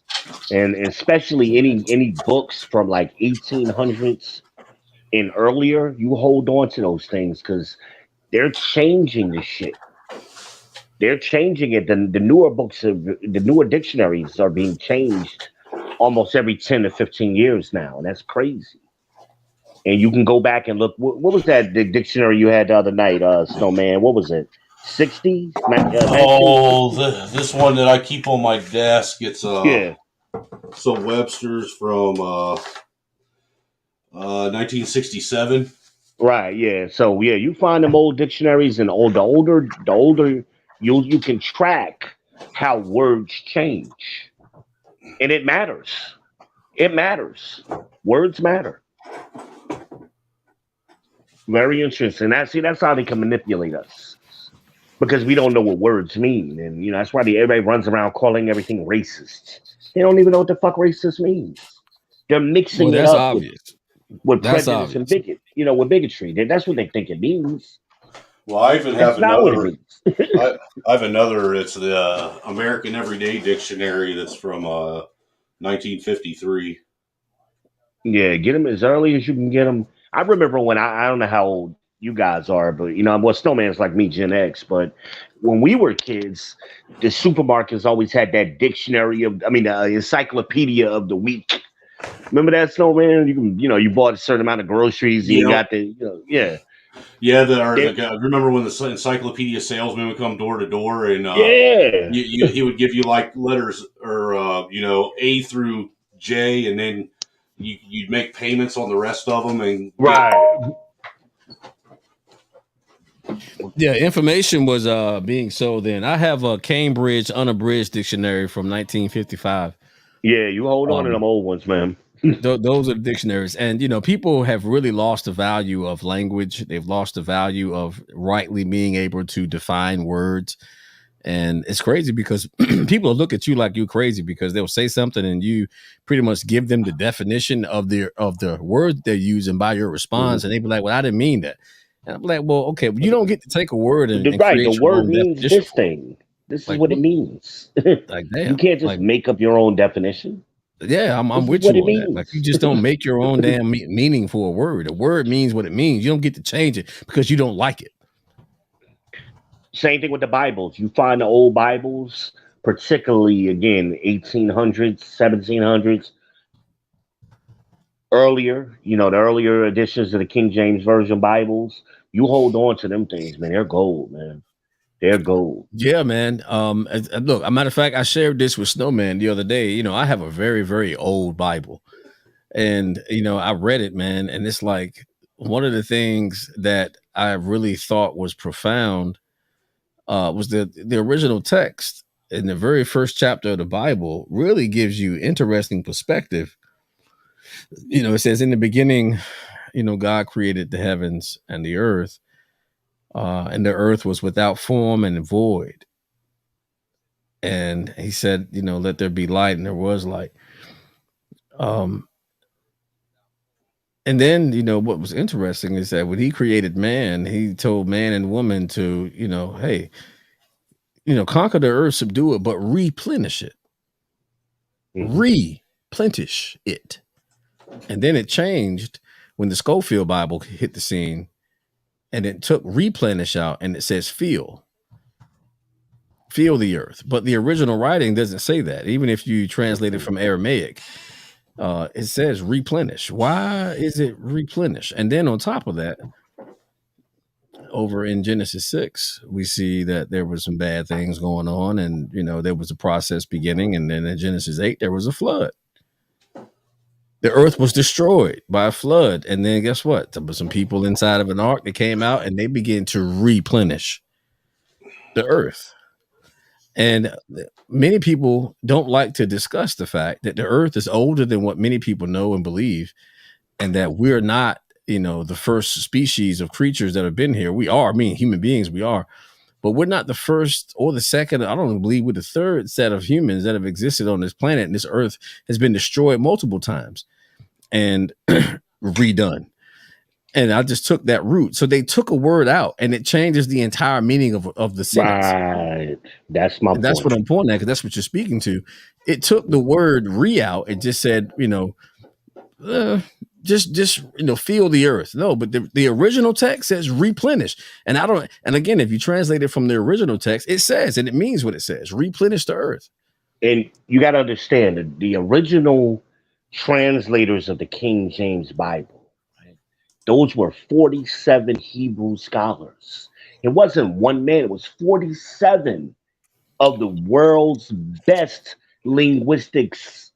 and especially any books from like 1800s and earlier, you hold on to those things because they're changing the shit. They're changing it. The newer the newer dictionaries are being changed almost every 10 to 15 years now, and that's crazy. And you can go back and look. What was that the dictionary you had the other night, Snowman? What was it? 60s? This one that I keep on my desk. It's Yeah. some Webster's from 1967. Right. Yeah. So yeah, you find them old dictionaries, and the older you can track how words change, and it matters. It matters. Words matter. Very interesting. That's how they can manipulate us because we don't know what words mean, and that's why everybody runs around calling everything racist. They don't even know what the fuck racist means. They're mixing it up with prejudice and with bigotry. That's what they think it means. Well, I even have another. I have another. It's the American Everyday Dictionary that's from 1953. Yeah, get them as early as you can get them. I remember when I don't know how old you guys are, but Snowman's like me, Gen X. But when we were kids, the supermarkets always had that dictionary encyclopedia of the week. Remember that, Snowman? You bought a certain amount of groceries. And you got the yeah. Yeah, I remember when the encyclopedia salesman would come door to door, and he would give you like letters or A through J, and then you'd make payments on the rest of them, and yeah, information was being sold then. I have a Cambridge Unabridged Dictionary from 1955. Yeah, you hold on to Um, them old ones, man. those are the dictionaries, and people have really lost the value of language. They've lost the value of rightly being able to define words. And it's crazy because people look at you like you're crazy because they'll say something and you pretty much give them the definition of the word they're using by your response, and they be like, "Well, I didn't mean that." And I'm like, "Well, okay, well, you don't get to take a word and Right, the create your word own means definition this for it." thing. This is Like, what it what? means. Like, You damn. can't just Like, make up your own definition. yeah, I'm This is with what you it on that. Like, you means. just don't make your own damn meaning for a word. A word means what it means. You don't get to change it because you don't like it. Same thing with the Bibles. You find the old Bibles, particularly again 1800s, 1700s, earlier. The earlier editions of the King James Version Bibles. You hold on to them things, man. They're gold, man. They're gold. Yeah, man. Look, a matter of fact, I shared this with Snowman the other day. I have a very, very old Bible, and I read it, man, and it's like one of the things that I really thought was profound was the original text in the very first chapter of the Bible really gives you interesting perspective. It says in the beginning, God created the heavens and the earth, and the earth was without form and void. And he said, let there be light, and there was light. Um, and then, what was interesting is that when he created man, he told man and woman to, hey, conquer the earth, subdue it, but replenish it, replenish it. And then it changed when the Schofield Bible hit the scene, and it took replenish out, and it says fill the earth. But the original writing doesn't say that. Even if you translate it from Aramaic, it says replenish. Why is it replenish? And then on top of that, over in Genesis 6, we see that there was some bad things going on, and there was a process beginning, and then in Genesis 8 there was a flood. The earth was destroyed by a flood, and then guess what? There were some people inside of an ark that came out, and they began to replenish the earth. And many people don't like to discuss the fact that the earth is older than what many people know and believe, and that we're not, the first species of creatures that have been here. We are, human beings, we are, but we're not the first or the second. I don't believe we're the third set of humans that have existed on this planet, and this earth has been destroyed multiple times and redone. And I just took that root. So they took a word out, and it changes the entire meaning of the sentence. Right. That's my And that's point. what I'm pointing at, because that's what you're speaking to. It took the word out. It just said, just feel the earth. No, but the original text says replenish. And again, if you translate it from the original text, it says, and it means what it says, replenish the earth. And you got to understand that the original translators of the King James Bible, right, those were 47 Hebrew scholars. It wasn't one man, it was 47 of the world's best linguistics.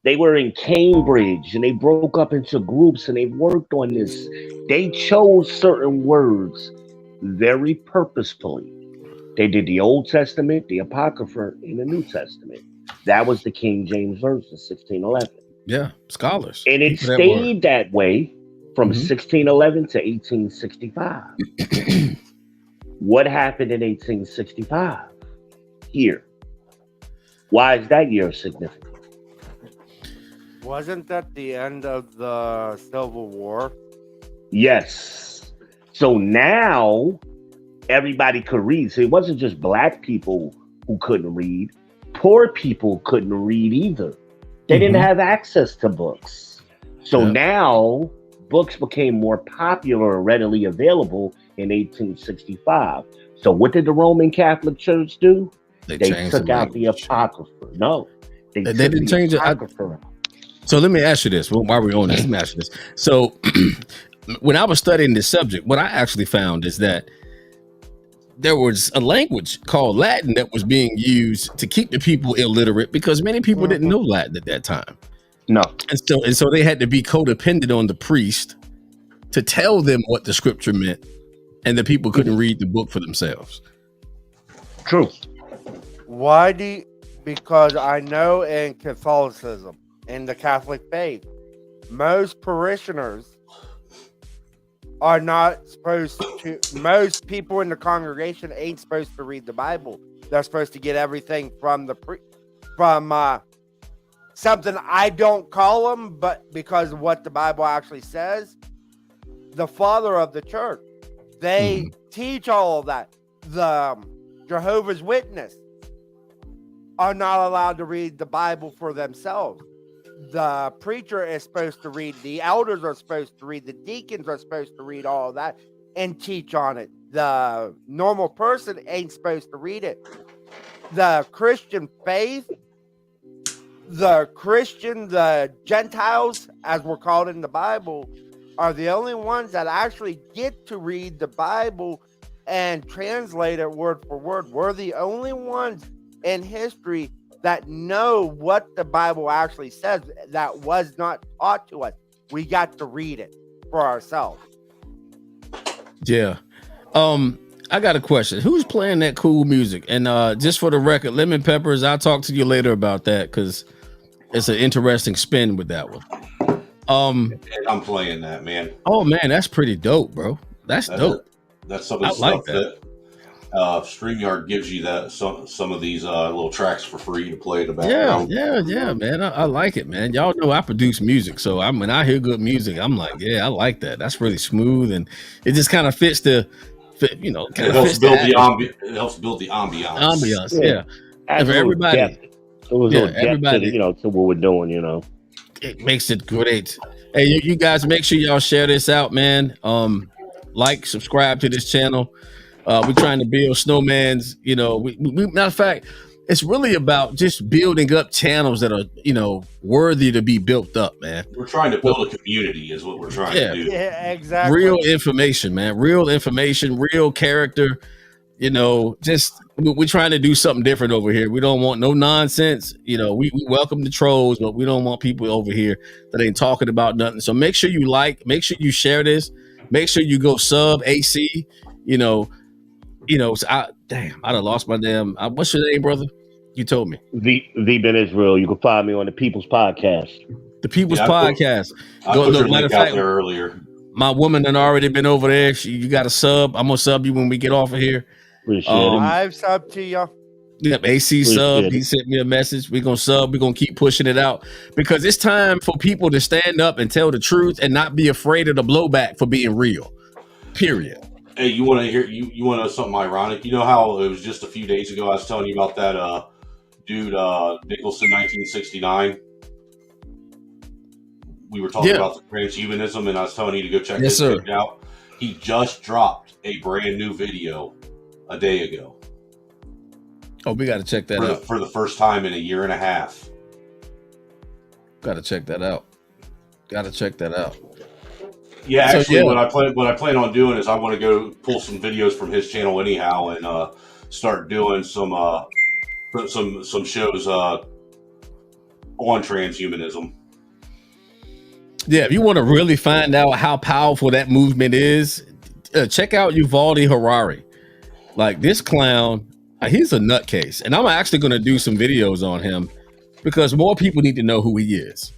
They were in Cambridge, and they broke up into groups, and they worked on this. They chose certain words very purposefully. They did the Old Testament, the Apocrypha, and the New Testament. That was the King James Version, 1611. Yeah, scholars. And it stayed that way from 1611 to 1865. What happened in 1865? Here. Why is that year significant? Wasn't that the end of the Civil War? Yes. So now everybody could read. So it wasn't just black people who couldn't read. Poor people couldn't read either. They didn't have access to books. So now books became more popular and readily available in 1865. So what did the Roman Catholic Church do? They took out the Apocrypha. No, they didn't change it. So let me ask you this. While we're on this, let me ask you this. So when I was studying this subject, what I actually found is that there was a language called Latin that was being used to keep the people illiterate, because many people didn't know Latin at that time. No. And so they had to be codependent on the priest to tell them what the scripture meant, and the people couldn't read the book for themselves. True. Why do because I know in Catholicism, in the Catholic faith, most parishioners are not supposed to, most people in the congregation ain't supposed to read the Bible. They're supposed to get everything from something I don't call them, but because of what the Bible actually says, the father of the church. They teach all of that. The Jehovah's Witness are not allowed to read the Bible for themselves. The preacher is supposed to read, the elders are supposed to read, the deacons are supposed to read all of that and teach on it. The normal person ain't supposed to read it. The Christian faith, the Gentiles, as we're called in the Bible, are the only ones that actually get to read the Bible and translate it word for word. We're the only ones in history that know what the Bible actually says that was not taught to us. We got to read it for ourselves. Yeah. I got a question. Who's playing that cool music? And just for the record, Lemon Peppers, I'll talk to you later about that because it's an interesting spin with that one. And I'm playing that, man. Oh man, that's pretty dope, bro. That's dope. That's some of the stuff that StreamYard gives you, that some of these little tracks for free to play in the background. Yeah, man. I like it, man. Y'all know I produce music, so when I hear good music, I'm like, yeah, I like that. That's really smooth, and it just kind of fits the, you know, it helps build the it helps build the ambiance. Yeah. And for everybody, everybody, to what we're doing, it makes it great. Hey, you guys, make sure y'all share this out, man. Like, subscribe to this channel. We're trying to build Snowman's, matter of fact, it's really about just building up channels that are, worthy to be built up, man. We're trying to build a community is what we're trying to do. Yeah, exactly. Real information, man. Real information, real character. Just we're trying to do something different over here. We don't want no nonsense. We welcome the trolls, but we don't want people over here that ain't talking about nothing. So make sure you make sure you share this. Make sure you go sub AC. I done lost my damn. What's your name, brother? You told me. The Ben Israel. You can find me on the People's Podcast. The People's Podcast. I put your link out there earlier. My woman had already been over there. You got a sub. I'm gonna sub you when we get off of here. I've subbed to you. Yep, AC sub. He sent me a message. We're gonna sub. We're gonna keep pushing it out because it's time for people to stand up and tell the truth and not be afraid of the blowback for being real. Period. Hey, you want to hear? You want to know something ironic? You know how it was just a few days ago I was telling you about that dude Nicholson, 1969. We were talking about the transhumanism, and I was telling you to go check this page out. He just dropped a brand new video a day ago. Oh, we got to check that out for the first time in a year and a half. Got to check that out. Yeah, actually, what I plan on doing is I want to go pull some videos from his channel anyhow, and start doing some shows on transhumanism. Yeah, if you want to really find out how powerful that movement is, check out Uvalde Harari. Like, this clown, he's a nutcase, and I'm actually going to do some videos on him because more people need to know who he is.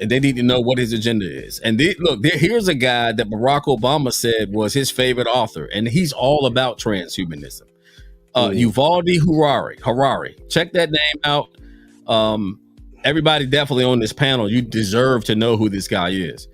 And they need to know what his agenda is. And here's a guy that Barack Obama said was his favorite author, and he's all about transhumanism. Uvalde Harari. Check that name out. Everybody definitely on this panel, you deserve to know who this guy is.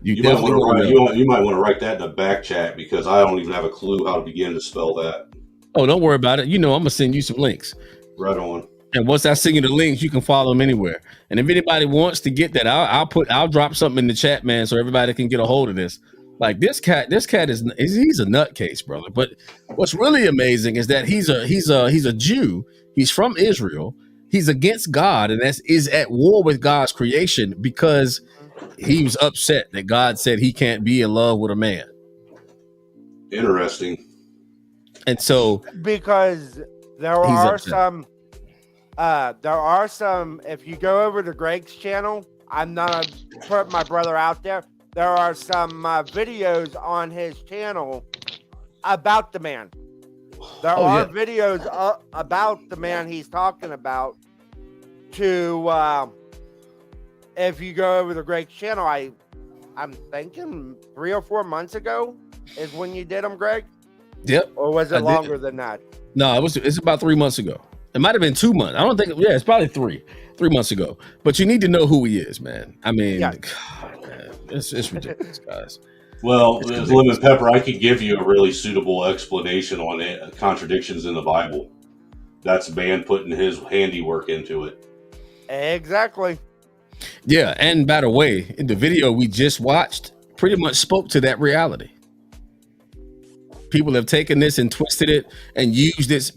You might want to write that in the back chat because I don't even have a clue how to begin to spell that. Oh, don't worry about it. I'm gonna send you some links. Right on. And once I send you the links, you can follow him anywhere. And if anybody wants to get that, I'll drop something in the chat, man, so everybody can get a hold of this. Like, this cat he's a nutcase, brother. But what's really amazing is that he's a Jew. He's from Israel. He's against God, and is at war with God's creation because he was upset that God said he can't be in love with a man. Interesting. And so, because there are some, if you go over to Greg's channel, I'm not going to put my brother out there. There are some videos on his channel about the man. There Oh, are yeah. videos about the man he's talking about. If you go over to Greg's channel, I'm thinking 3 or 4 months ago is when you did them, Greg, Yep. or was I it did. longer than that? No, it's about 3 months ago. It might have been 2 months. I don't think. Yeah, it's probably 3 months ago. But you need to know who he is, man. I mean, Yeah. God, man, it's ridiculous, guys. Well, It's as ridiculous. Lemon Pepper, I could give you a really suitable explanation on it, contradictions in the Bible. That's man putting his handiwork into it. Exactly. Yeah, and by the way, in the video we just watched, pretty much spoke to that reality. People have taken this and twisted it and used it.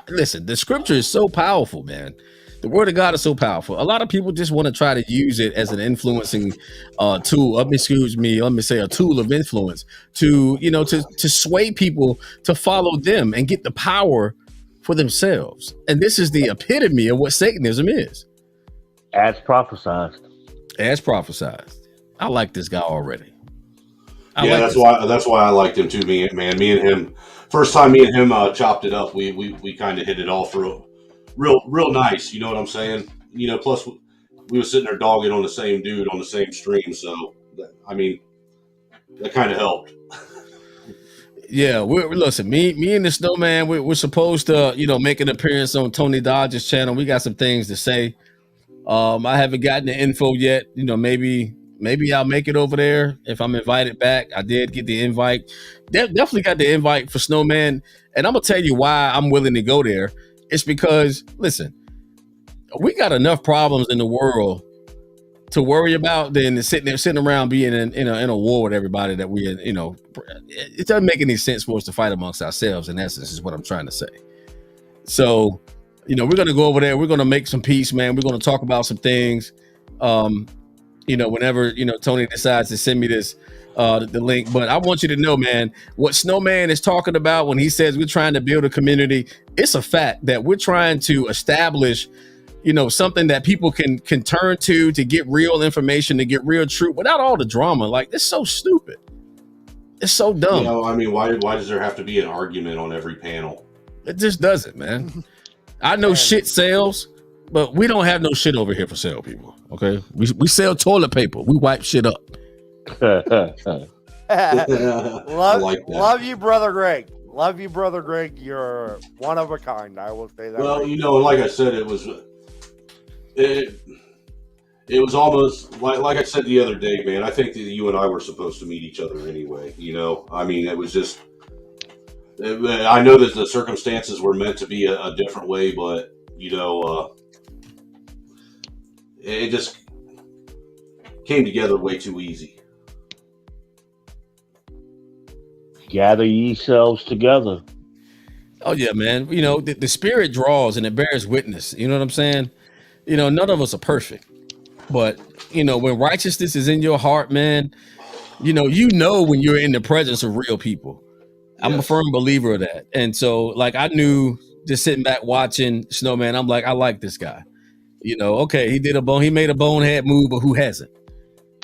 Listen, the scripture is so powerful, man. The word of God is so powerful. A lot of people just want to try to use it as an influencing tool. Let me say a tool of influence to sway people to follow them and get the power for themselves. And this is the epitome of what Satanism is. As prophesied. As prophesied. I like this guy already. That's why I liked him too. Me and him, first time me and him chopped it up, we kind of hit it all through, real nice. You know what I'm saying? Plus we were sitting there dogging on the same dude on the same stream, so that kind of helped. Yeah, listen. Me and the Snowman, we're supposed to make an appearance on Tony Dodge's channel. We got some things to say. I haven't gotten the info yet. Maybe I'll make it over there if I'm invited back. I did get the invite. Definitely got the invite for Snowman. And I'm going to tell you why I'm willing to go there. It's because, listen, we got enough problems in the world to worry about than sitting around being in a war with everybody that we in. It doesn't make any sense for us to fight amongst ourselves, in essence, is what I'm trying to say. So, we're going to go over there. We're going to make some peace, man. We're going to talk about some things. Whenever Tony decides to send me this the link. But I want you to know, man, what Snowman is talking about when he says we're trying to build a community, it's a fact that we're trying to establish something that people can turn to get real information, to get real truth without all the drama. Like, it's so stupid. It's so dumb. Why does there have to be an argument on every panel? It just doesn't, man. I know shit sells, but we don't have no shit over here for sale, people. Okay, we sell toilet paper. We wipe shit up. Love you, brother Greg. Love you, brother Greg. You're one of a kind. I will say that. Well, like I said, it was almost like I said the other day, man. I think that you and I were supposed to meet each other anyway. It was just. I know that the circumstances were meant to be a different way, but it just came together way too easy. Gather yourselves together. Oh yeah, man. The spirit draws and it bears witness. You know what I'm saying? None of us are perfect, but when righteousness is in your heart, man, when you're in the presence of real people. I'm a firm believer of that. And so, like, I knew just sitting back watching Snowman, I'm like, I like this guy. Okay, he made a bonehead move, but who hasn't?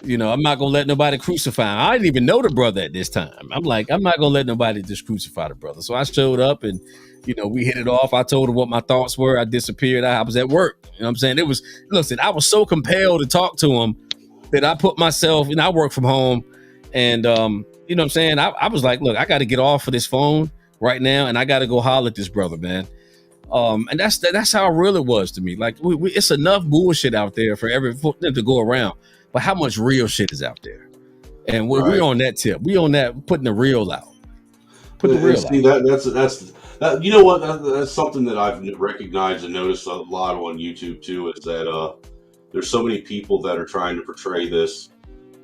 I'm not gonna let nobody crucify him. I didn't even know the brother at this time. I'm like, I'm not gonna let nobody just crucify the brother. So I showed up and we hit it off. I told him what my thoughts were. I disappeared. I was at work. You know what I'm saying? I was so compelled to talk to him that I put myself, I work from home, and you know what I'm saying? I was like, look, I got to get off of this phone right now, and I got to go holler at this brother, man. And that's how real it was to me. Like, it's enough bullshit out there for them to go around, but how much real shit is out there? And we're on that tip. We on that, putting the real out. Put the real out. That's you know what? That's something that I've recognized and noticed a lot on YouTube too. Is that there's so many people that are trying to portray this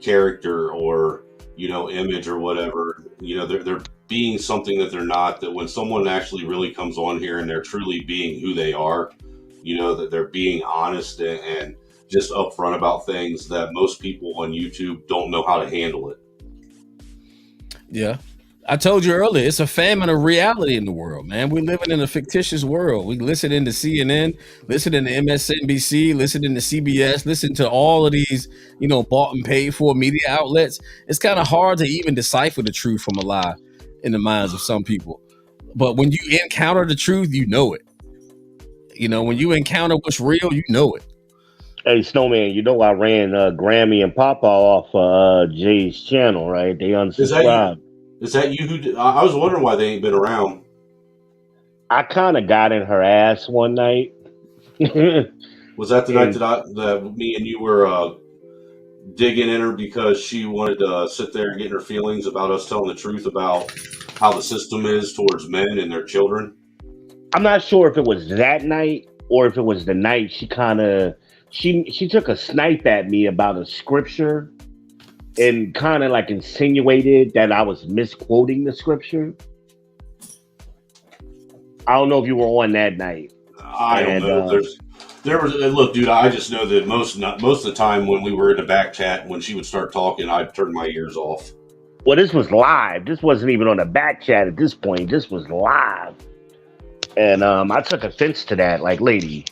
character or image or whatever. They're being something that they're not. That when someone actually really comes on here and they're truly being who they are, that they're being honest and just upfront about things that most people on YouTube don't know how to handle it. Yeah. I told you earlier, it's a famine of reality in the world, man. We're living in a fictitious world. We listening to CNN, listening to MSNBC, listening to CBS, listen to all of these, bought and paid for media outlets. It's kind of hard to even decipher the truth from a lie in the minds of some people. But when you encounter the truth, you know it. You know, when you encounter what's real, you know it. Hey, Snowman, you know I ran Grammy and Papa off Jay's channel, right? They unsubscribed. Is that you who did? I was wondering why they ain't been around. I kind of got in her ass one night. Was that the night that me and you were digging in her because she wanted to sit there and get in her feelings about us telling the truth about how the system is towards men and their children? I'm not sure if it was that night or if it was the night she kind of she took a snipe at me about a scripture and kind of like insinuated that I was misquoting the scripture. I don't know if you were on that night. I don't know. There was look, dude. I just know that most of the time when we were in the back chat, when she would start talking, I'd turn my ears off. Well, this was live. This wasn't even on the back chat at this point. This was live, and I took offense to that. Like, lady,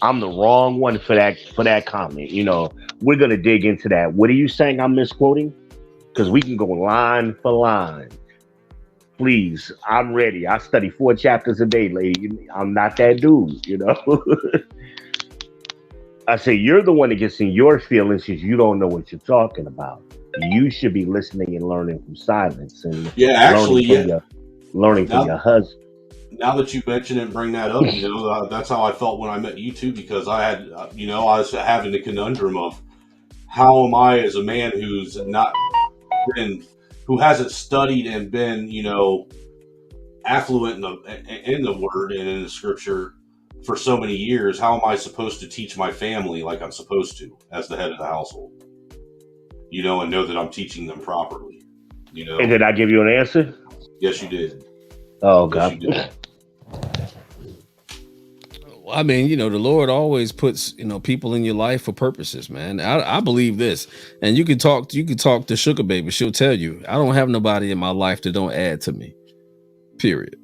I'm the wrong one for that comment. You know, we're gonna dig into that. What are you saying? I'm misquoting? Because we can go line for line. Please, I'm ready. I study 4 chapters a day, lady. I'm not that dude, you know. I say you're the one that gets in your feelings because you don't know what you're talking about. You should be listening and learning from silence and learning from your husband. Now that you mention it and bring that up, you know, that's how I felt when I met you too, because I had, you know, I was having the conundrum of how am I as a man who's not been, who hasn't studied and been, you know, affluent in the word and in the scripture for so many years, how am I supposed to teach my family like I'm supposed to as the head of the household? You know, and know that I'm teaching them properly. You know. And did I give you an answer? Yes, you did. Oh, God. Yes, I mean, you know, the Lord always puts, you know, people in your life for purposes, man. I believe this. And you can talk to Sugar Baby. She'll tell you, I don't have nobody in my life that don't add to me. Period.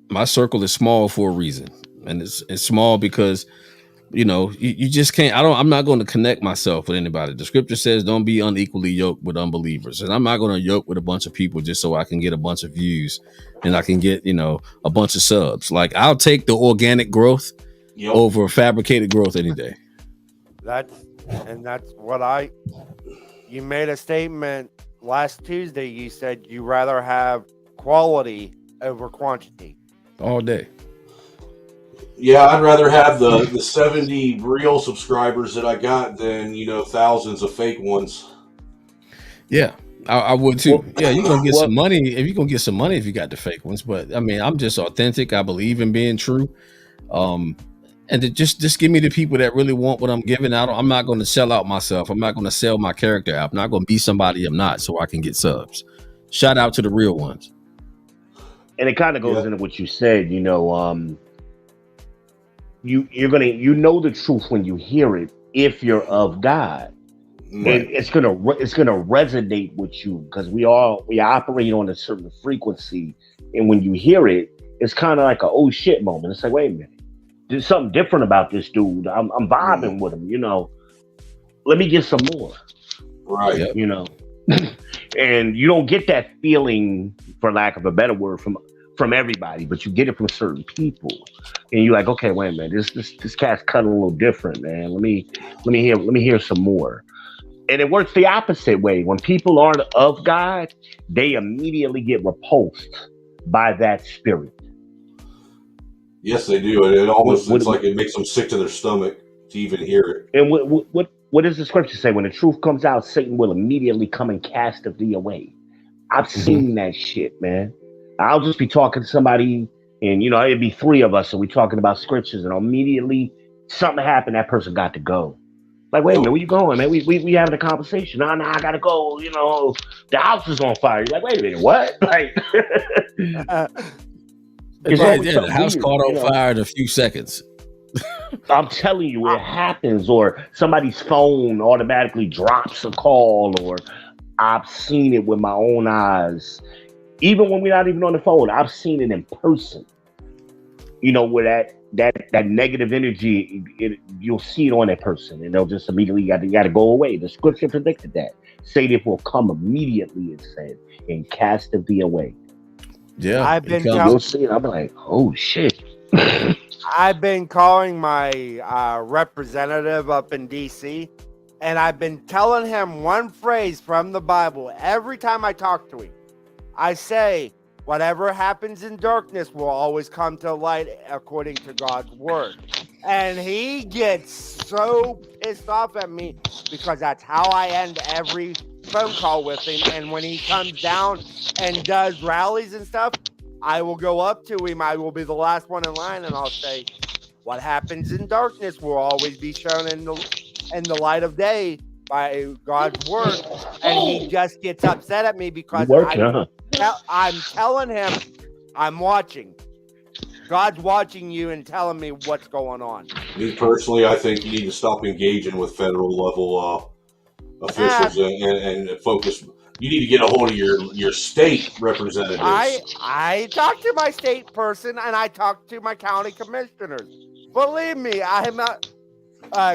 My circle is small for a reason. And it's small because, you know, you just can't. I'm not going to connect myself with anybody. The scripture says don't be unequally yoked with unbelievers. And I'm not going to yoke with a bunch of people just so I can get a bunch of views and I can get, you know, a bunch of subs. Like, I'll take the organic growth over fabricated growth any day. That's what you made a statement last Tuesday. You said you rather have quality over quantity all day. Yeah, I'd rather have the 70 real subscribers that I got than, you know, thousands of fake ones. Yeah, I would too. Well, yeah, you're gonna get some money if you're gonna get some money if you got the fake ones. But I mean, I'm just authentic. I believe in being true. And to just give me the people that really want what I'm giving out. I'm not going to sell out myself. I'm not going to sell my character out. I'm not going to be somebody I'm not so I can get subs. Shout out to the real ones. And it kind of goes into what you said, you know, you're gonna know the truth when you hear it if you're of God. Right. And it's gonna resonate with you because we operate on a certain frequency, and when you hear it, it's kind of like a oh shit moment. It's like, wait a minute, there's something different about this dude. I'm vibing with him, you know. Let me get some more, right? You know, and you don't get that feeling, for lack of a better word, from everybody, but you get it from certain people, and you're like, okay, wait a minute, this cat's cut a little different, man. Let me hear some more. And it works the opposite way. When people aren't of God, they immediately get repulsed by that spirit. Yes, they do. It almost it's like it makes them sick to their stomach to even hear it. And what does the scripture say? When the truth comes out, Satan will immediately come and cast thee away. I've seen that shit, man. I'll just be talking to somebody, and you know, it'd be 3 of us, and we're talking about scriptures, and immediately something happened. That person got to go. Like, wait a minute, where you going, man? We having a conversation. No, I gotta go. You know, the house is on fire. You're like, wait a minute, what? Like, the house caught on fire in a few seconds. I'm telling you, it happens. Or somebody's phone automatically drops a call, or I've seen it with my own eyes. Even when we're not even on the phone, I've seen it in person. You know, where that negative energy, you'll see it on that person, and they'll just immediately got to go away. The scripture predicted that. Satan will come immediately, it said, and cast thee away. Yeah, I've it been comes. You'll see it. I'm like, oh shit. I've been calling my representative up in DC, and I've been telling him one phrase from the Bible every time I talk to him. I say, whatever happens in darkness will always come to light according to God's word. And he gets so pissed off at me because that's how I end every phone call with him. And when he comes down and does rallies and stuff, I will go up to him. I will be the last one in line, and I'll say, what happens in darkness will always be shown in the light of day by God's word. And he just gets upset at me You because working, huh? I'm telling him I'm watching. God's watching you and telling me what's going on. Me personally, I think you need to stop engaging with federal level officials and focus. You need to get a hold of your state representatives. I talk to my state person and I talk to my county commissioners. Believe me, I'm not.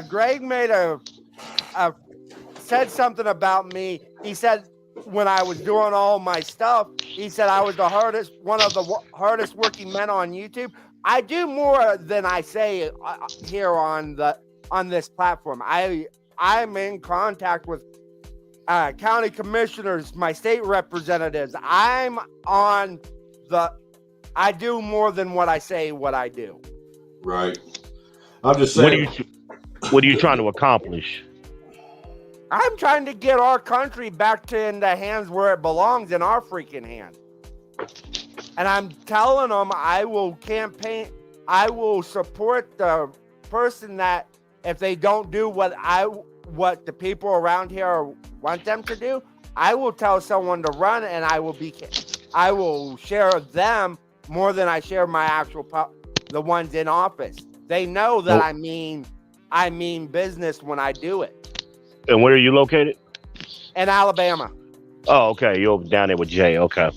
Greg made said something about me. He said when I was doing all my stuff, he said I was one of the hardest working men on YouTube. I do more than I say here on this platform. I'm in contact with county commissioners, my state representatives. I do more than what I say what I do. Right. I'm just saying. What are you trying to accomplish? I'm trying to get our country back in the hands where it belongs, in our freaking hands. And I'm telling them I will campaign. I will support the person that if they don't do what the people around here want them to do, I will tell someone to run, and I will share them more than I share my the ones in office. They know that I mean business when I do it. And where are you located? In Alabama. Oh, okay. You're down there with Jay. Okay.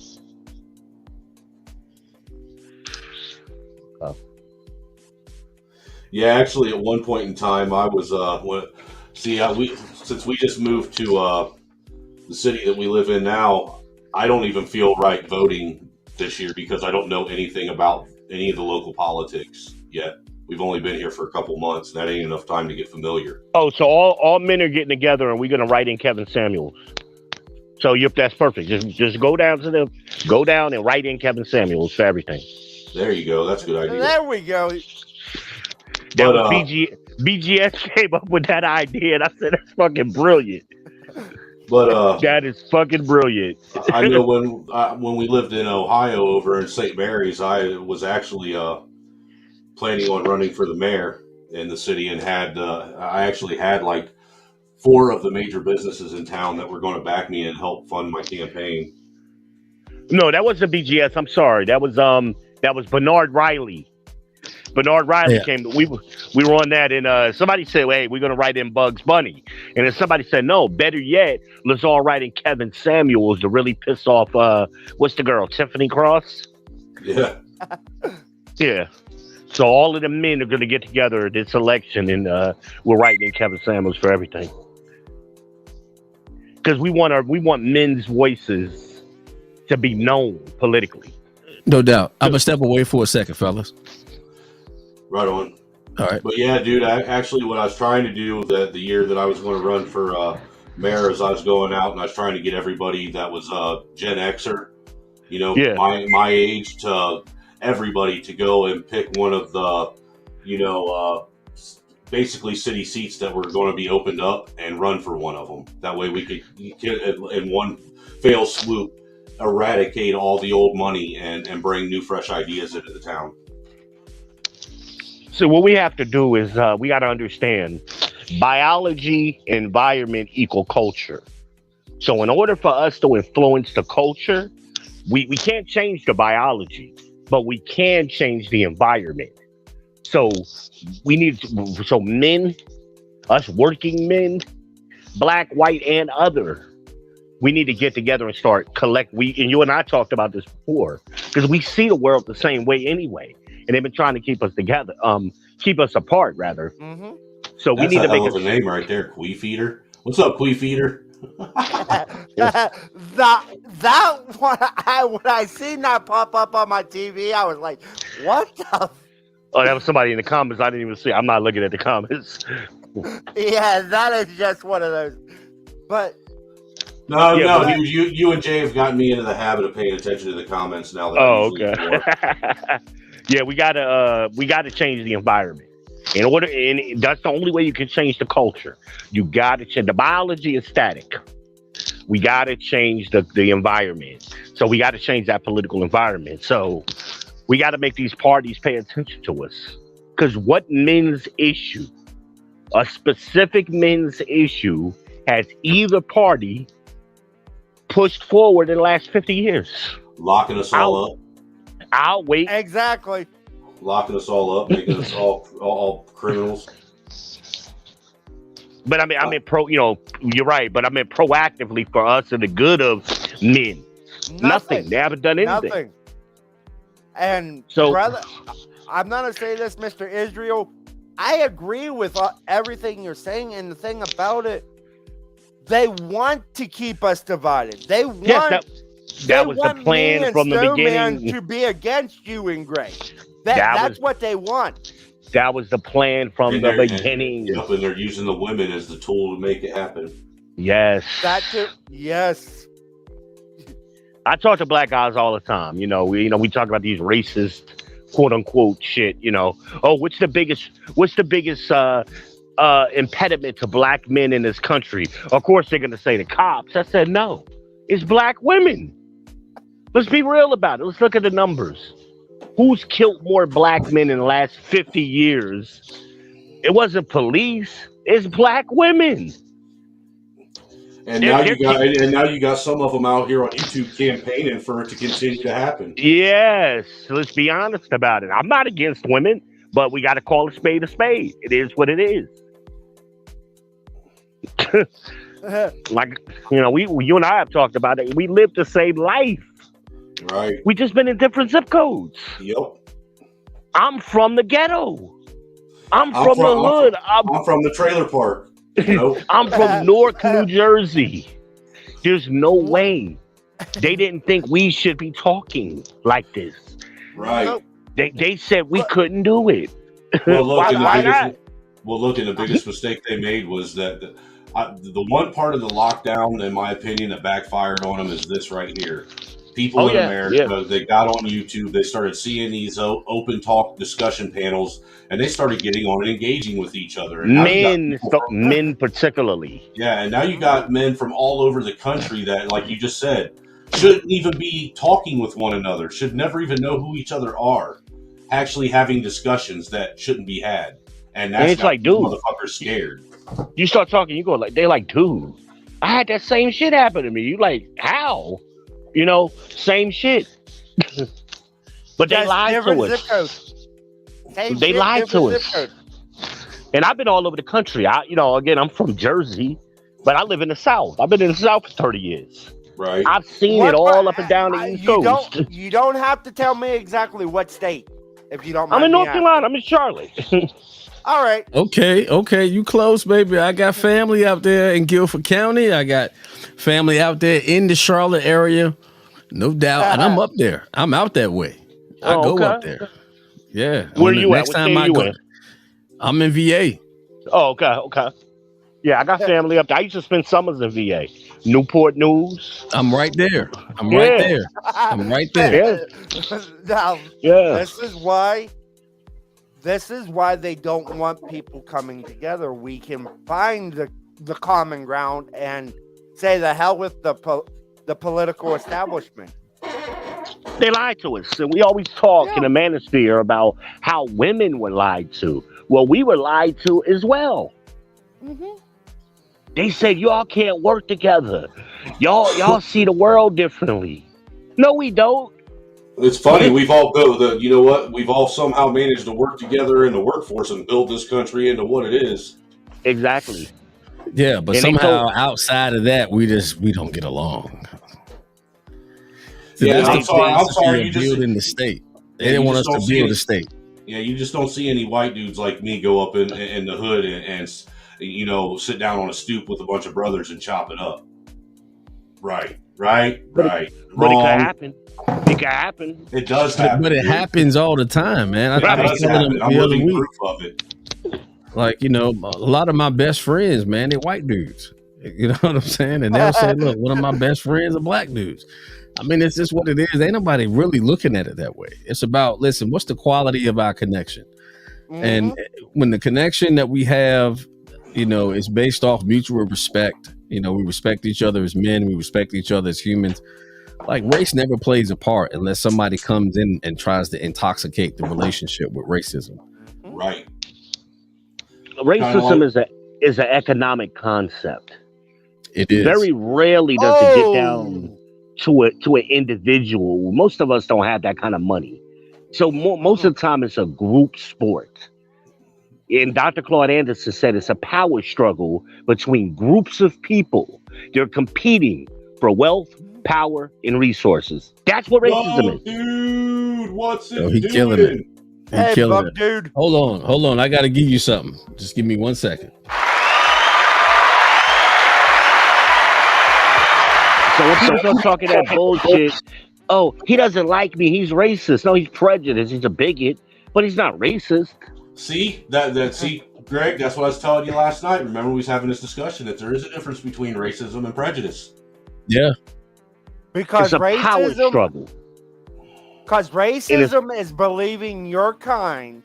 Yeah, actually, at one point in time, I was since we just moved to the city that we live in now, I don't even feel right voting this year because I don't know anything about any of the local politics yet. We've only been here for a couple months. That ain't enough time to get familiar. Oh, so all men are getting together and we're gonna write in Kevin Samuels. So that's perfect. Just go down and write in Kevin Samuels for everything. There you go. That's a good idea. There we go. That was BGS came up with that idea, and I said that's fucking brilliant. But that is fucking brilliant. I know when we lived in Ohio over in St. Mary's, I was actually planning on running for the mayor in the city, and I actually had like 4 of the major businesses in town that were going to back me and help fund my campaign. No, that wasn't BGS. I'm sorry. That was Bernard Riley. Bernard Riley came. We were on that, and somebody said, "Hey, we're gonna write in Bugs Bunny," and then somebody said, "No, better yet, let's all write in Kevin Samuels to really piss off what's the girl, Tiffany Cross?" Yeah. Yeah. So all of the men are gonna get together at this election, and we're writing in Kevin Samuels for everything because we want men's voices to be known politically. No doubt. I'm gonna step away for a second, fellas. Right on. All right. But yeah, dude, actually what I was trying to do the year that I was going to run for mayor is I was going out and I was trying to get everybody that was Gen Xer, my age, to everybody to go and pick one of the, basically city seats that were going to be opened up and run for one of them. That way we could in one fell swoop eradicate all the old money and bring new fresh ideas into the town. So what we have to do is we got to understand biology, environment equal culture. So in order for us to influence the culture, we can't change the biology, but we can change the environment. So men, us working men, black, white, and other, we need to get together and start and you and I talked about this before, because we see the world the same way anyway. And they've been trying to keep us together, keep us apart, rather. Mm-hmm. So we need to make a name right there, Queef Eater. What's up, Queef Eater? that one, when I seen that pop up on my TV, I was like, "What the?" Oh, that was somebody in the comments. I didn't even see. I'm not looking at the comments. Yeah, that is just one of those. But No, Yeah, no, but- you and Jay have gotten me into the habit of paying attention to the comments now that I Oh, usually okay. ignore. Yeah, we gotta change the environment. And that's the only way you can change the culture. You gotta change. The biology is static. We gotta change the environment. So we gotta change that political environment. So we gotta make these parties pay attention to us. Because what men's issue, a specific men's issue, has either party pushed forward in the last 50 years? Locking us all up. I'll wait. exactly. Locking us all up, making us all criminals. But I mean, you're right. But I meant proactively for us and the good of men. Nothing. They haven't done anything. Nothing. And So- brother, I'm gonna say this, Mr. Israel. I agree with everything you're saying, and the thing about it, they want to keep us divided. They want. Yes, they that was the want me plan and from the Snowman beginning. to be against you and Gray. That That's was- what they want. That was the plan from And the they're- beginning. Yep, and they're using the women as the tool to make it happen. Yes. That too. Yes. I talk to black guys all the time. We talk about these racist, quote unquote shit. Oh, what's the biggest impediment to black men in this country? Of course, they're gonna say the cops. I said no, it's black women. Let's be real about it. Let's look at the numbers. Who's killed more black men in the last 50 years? It wasn't police. It's black women. And now you got some of them out here on YouTube campaigning for it to continue to happen. Yes, let's be honest about it. I'm not against women, but we got to call a spade a spade. It is what it is. Like, you and I have talked about it. We live the same life. Right. We just been in different zip codes. Yep. I'm from the ghetto. I'm from the hood. I'm from the trailer park. I'm from Newark, New Jersey. There's no way. They didn't think we should be talking like this. Right. They said we couldn't do it. Well, look, Why not? And the biggest mistake they made was that the one part of the lockdown, in my opinion, that backfired on them is this right here. People in America, they got on YouTube, they started seeing these open talk discussion panels, and they started getting on and engaging with each other. And Men particularly. Yeah, and now you got men from all over the country that, like you just said, shouldn't even be talking with one another, should never even know who each other are, actually having discussions that shouldn't be had. And that's it's like, dude, motherfuckers scared. You start talking, you go like, they're like, dude, I had that same shit happen to me. You like, how? Same shit. But they lied to us. They lied to us. And I've been all over the country. Again, I'm from Jersey, but I live in the South. I've been in the South for 30 years. Right. I've seen it all up and down the East Coast. You don't have to tell me exactly what state, if you don't mind. I'm in North Carolina. I'm in Charlotte. All right. Okay, you close, baby. I got family out there in Guilford County. I got family out there in the Charlotte area, no doubt. And I'm up there. I'm out that way. I go up there. Yeah. Where you at? What state are you in? I'm in VA. Oh, okay. Yeah, I got family up there. I used to spend summers in VA. Newport News. I'm right there. I'm right there. Now, Yeah. This is why they don't want people coming together. We can find the common ground and say the hell with the political establishment. They lied to us. And we always talk in the manosphere about how women were lied to. Well, we were lied to as well. Mm-hmm. They said, y'all can't work together. Y'all see the world differently. No, we don't. It's funny. We've all built we've all somehow managed to work together in the workforce and build this country into what it is. Exactly. Yeah, but And somehow outside of that, we don't get along. See, Yeah, that's I'm sorry. You building the state. They didn't want us to build the state. Yeah, you just don't see any white dudes like me go up in the hood and sit down on a stoop with a bunch of brothers and chop it up. Right. But it could happen. It could happen. It does happen. But it happens all the time, man. It I was does telling them happen. I'm the other living week, proof of it. like, a lot of my best friends, man, they're white dudes. You know what I'm saying? And they'll say, look, one of my best friends are black dudes. I mean, it's just what it is. Ain't nobody really looking at it that way. It's about, listen, what's the quality of our connection? And when the connection that we have, is based off mutual respect, we respect each other as men, we respect each other as humans. Like, race never plays a part unless somebody comes in and tries to intoxicate the relationship with racism. Right. Racism is an economic concept. It is. Very rarely does it get down to an individual. Most of us don't have that kind of money. So most of the time it's a group sport. And Dr. Claude Anderson said it's a power struggle between groups of people. They're competing for wealth, power, and resources. That's what racism is. Dude, what's it He doing? killing it. Hey, killing Buck, dude. Hold on. I got to give you something. Just give me 1 second. So when people start talking that bullshit, oh, he doesn't like me, he's racist. No, he's prejudiced. He's a bigot, but he's not racist. See see, Greg, that's what I was telling you last night. Remember, we was having this discussion that there is a difference between racism and prejudice. Yeah. Because It's a power struggle. Because racism is believing your kind,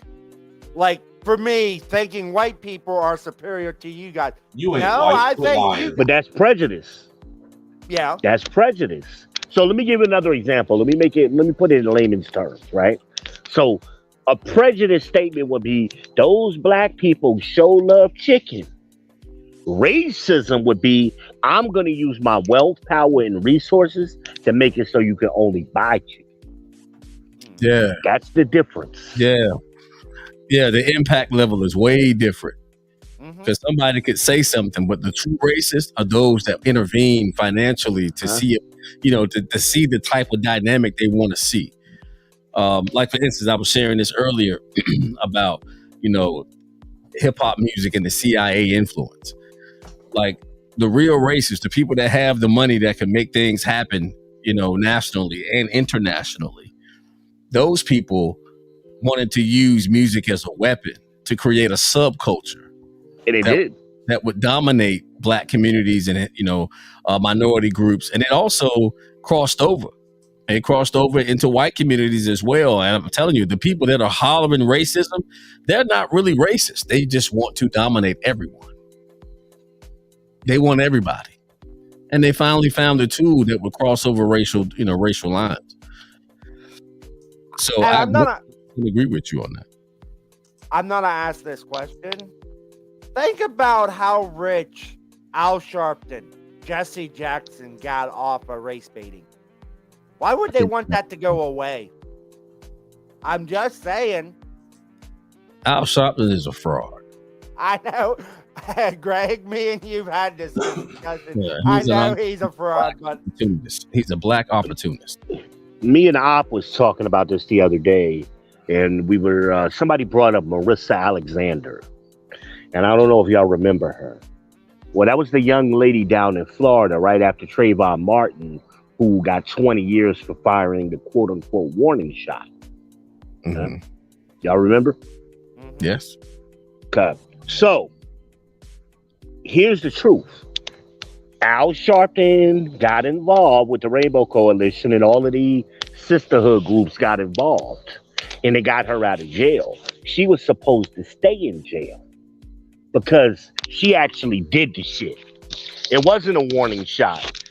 like for me, thinking white people are superior to you guys. You ain't No, white, I quit think lying. you. But that's prejudice. Yeah. That's prejudice. So let me give you another example. Let me put it in layman's terms, right? So a prejudice statement would be those black people show love chicken. Racism would be I'm going to use my wealth, power, and resources to make it so you can only buy chicken. Yeah. That's the difference. Yeah. Yeah. The impact level is way different. Because somebody could say something, but the true racists are those that intervene financially to see it, to see the type of dynamic they want to see. Like, for instance, I was sharing this earlier about, hip hop music and the CIA influence. Like, the real racists, the people that have the money that can make things happen, nationally and internationally, those people wanted to use music as a weapon to create a subculture. And they did. That would dominate black communities and, minority groups. And it also crossed over. It crossed over into white communities as well. And I'm telling you, the people that are hollering racism, they're not really racist. They just want to dominate everyone. They want everybody. And they finally found a tool that would cross over racial lines. So I agree with you on that. I'm gonna ask this question. Think about how rich Al Sharpton, Jesse Jackson got off of race baiting. Why would they want that to go away? I'm just saying. Al Sharpton is a fraud. I know. Greg, me and you've had this discussion. Yeah, I know he's a fraud, but he's a black opportunist. Me and Op was talking about this the other day, and we were somebody brought up Marissa Alexander. And I don't know if y'all remember her. Well, that was the young lady down in Florida right after Trayvon Martin, who got 20 years for firing the quote-unquote warning shot. Y'all remember? Yes. Okay. So, here's the truth. Al Sharpton got involved with the Rainbow Coalition, and all of the sisterhood groups got involved. And they got her out of jail. She was supposed to stay in jail, because she actually did the shit. It wasn't a warning shot.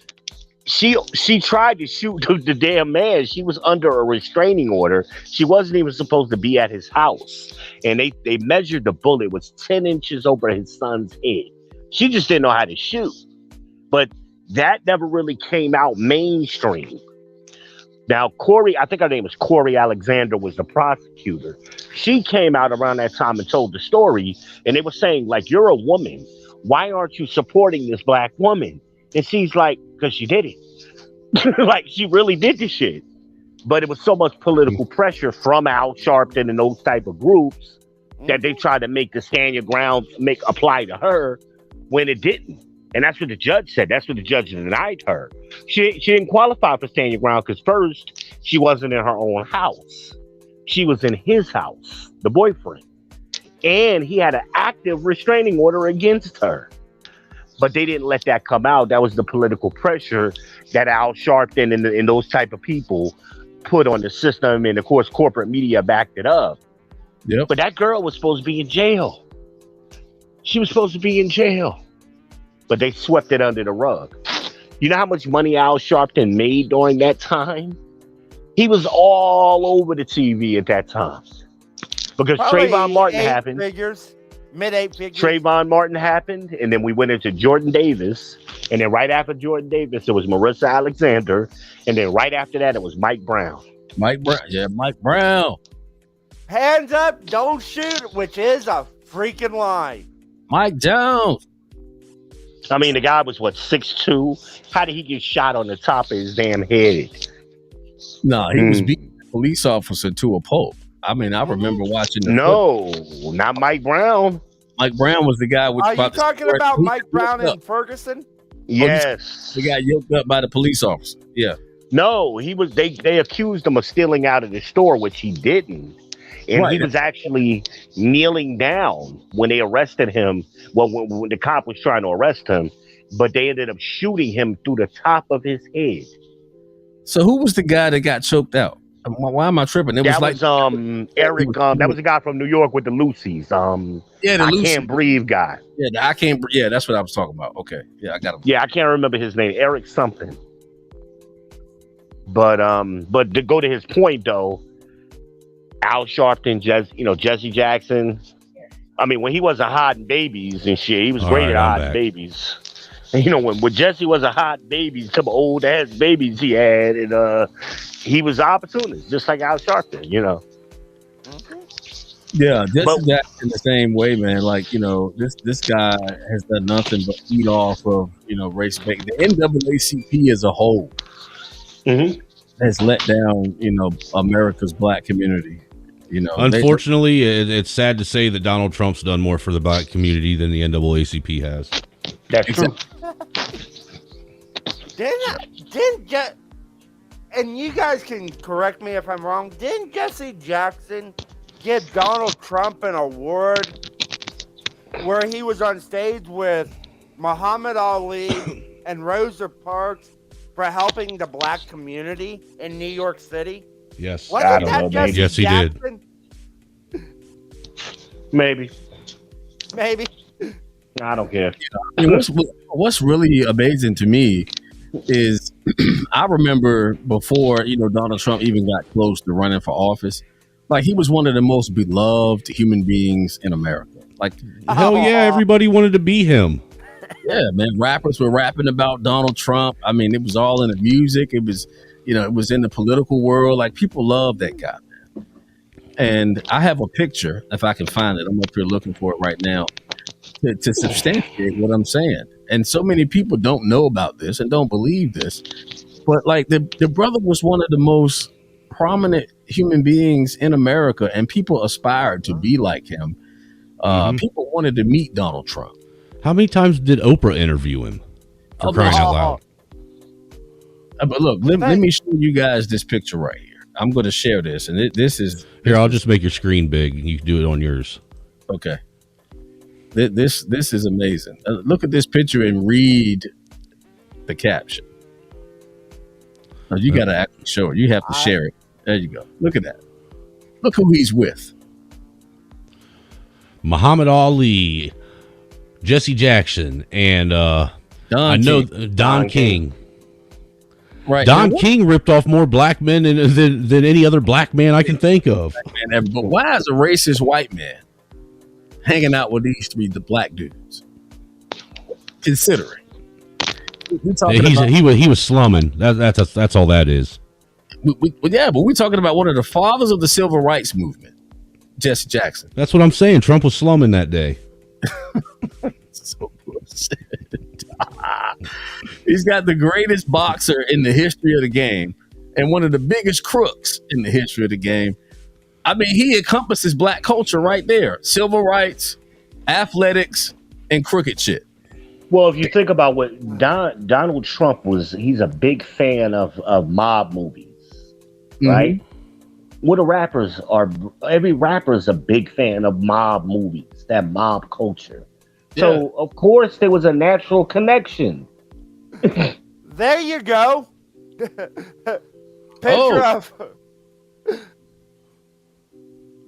She tried to shoot the damn man. She was under a restraining order. She wasn't even supposed to be at his house. And they measured the bullet was 10 inches over his son's head. She just didn't know how to shoot. But that never really came out mainstream. Now, I think her name was Corey Alexander, was the prosecutor. She came out around that time and told the story, and they were saying, like, you're a woman. Why aren't you supporting this black woman? And she's like, because she did it. Like, she really did the shit. But it was so much political pressure from Al Sharpton and those type of groups that they tried to make the stand your ground apply to her when it didn't. And that's what the judge said. That's what the judge denied her. She didn't qualify for stand your ground because first, she wasn't in her own house. She was in his house, the boyfriend. And he had an active restraining order against her. But they didn't let that come out. That was the political pressure that Al Sharpton and those type of people put on the system. And of course, corporate media backed it up. Yep. But that girl was supposed to be in jail. She was supposed to be in jail. But they swept it under the rug. You know how much money Al Sharpton made during that time? He was all over the TV at that time. Because Probably Trayvon Martin 8 happened. figures, mid-8 figures. Trayvon Martin happened, and then we went into Jordan Davis. And then right after Jordan Davis, it was Marissa Alexander. And then right after that, it was Mike Brown. Mike Brown. Yeah, Mike Brown. Hands up, don't shoot, which is a freaking lie. Mike Jones. I mean, the guy was, 6'2"? How did he get shot on the top of his damn head? No, he was beating a police officer to a pulp. I mean, I remember watching the No, not Mike Brown. Mike Brown was the guy with Are you talking about Mike Brown and Ferguson? Yes. He got yoked up by the police officer. Yeah. No, he was. They accused him of stealing out of the store, which he didn't. And Right. he was actually kneeling down when they arrested him. Well, when the cop was trying to arrest him, but they ended up shooting him through the top of his head. So who was the guy that got choked out? Why am I tripping? That was Eric. That was a guy from New York with the Lucy's. Yeah, the I Lucy. Can't Breathe guy. Yeah, I can't. Yeah, that's what I was talking about. Okay, yeah, I got him. Yeah, I can't remember his name. Eric something. But to go to his point though, Al Sharpton, Jesse Jackson. I mean, when he wasn't hiding babies and shit, he was great at hiding babies. And when Jesse was a hot baby, some old ass babies he had, and he was an opportunist, just like Al Sharpton, Yeah, Jesse Jackson the same way, man. Like, this guy has done nothing but eat off of, race bait. The NAACP as a whole has let down, America's black community. Unfortunately, it's sad to say that Donald Trump's done more for the black community than the NAACP has. That's true. And you guys can correct me if I'm wrong, didn't Jesse Jackson give Donald Trump an award where he was on stage with Muhammad Ali and Rosa Parks for helping the black community in New York City? Yes. Wasn't that Jesse Yes, he did. Jackson? Maybe. I don't care. What's really amazing to me is I remember before, Donald Trump even got close to running for office, like he was one of the most beloved human beings in America. Like, hell yeah, everybody wanted to be him. Yeah, man. Rappers were rapping about Donald Trump. I mean, it was all in the music. It was, it was in the political world. Like, people love that guy, man. And I have a picture, if I can find it. I'm up here looking for it right now to substantiate what I'm saying. And so many people don't know about this and don't believe this. But like the brother was one of the most prominent human beings in America, and people aspired to be like him. People wanted to meet Donald Trump. How many times did Oprah interview him? For crying out loud. But look, let me show you guys this picture right here. I'm going to share this, and this is here. I'll just make your screen big. You can do it on yours. Okay. This is amazing. Look at this picture and read the caption. You got to actually show it. You have to share it. There you go. Look at that. Look who he's with. Muhammad Ali, Jesse Jackson, and Don King. Right. Don King ripped off more black men than any other black man I can think of. But why is a racist white man hanging out with these the black dudes? Considering he was slumming. That's all that is. But we're talking about one of the fathers of the civil rights movement, Jesse Jackson. That's what I'm saying. Trump was slumming that day. So bullshit. He's got the greatest boxer in the history of the game and one of the biggest crooks in the history of the game. I mean, he encompasses black culture right there. Civil rights, athletics, and crooked shit. Well, if you think about what Donald Trump was, he's a big fan of mob movies, right? What the rappers are, every rapper is a big fan of mob movies, that mob culture. So, of course, there was a natural connection. There you go. Picture of.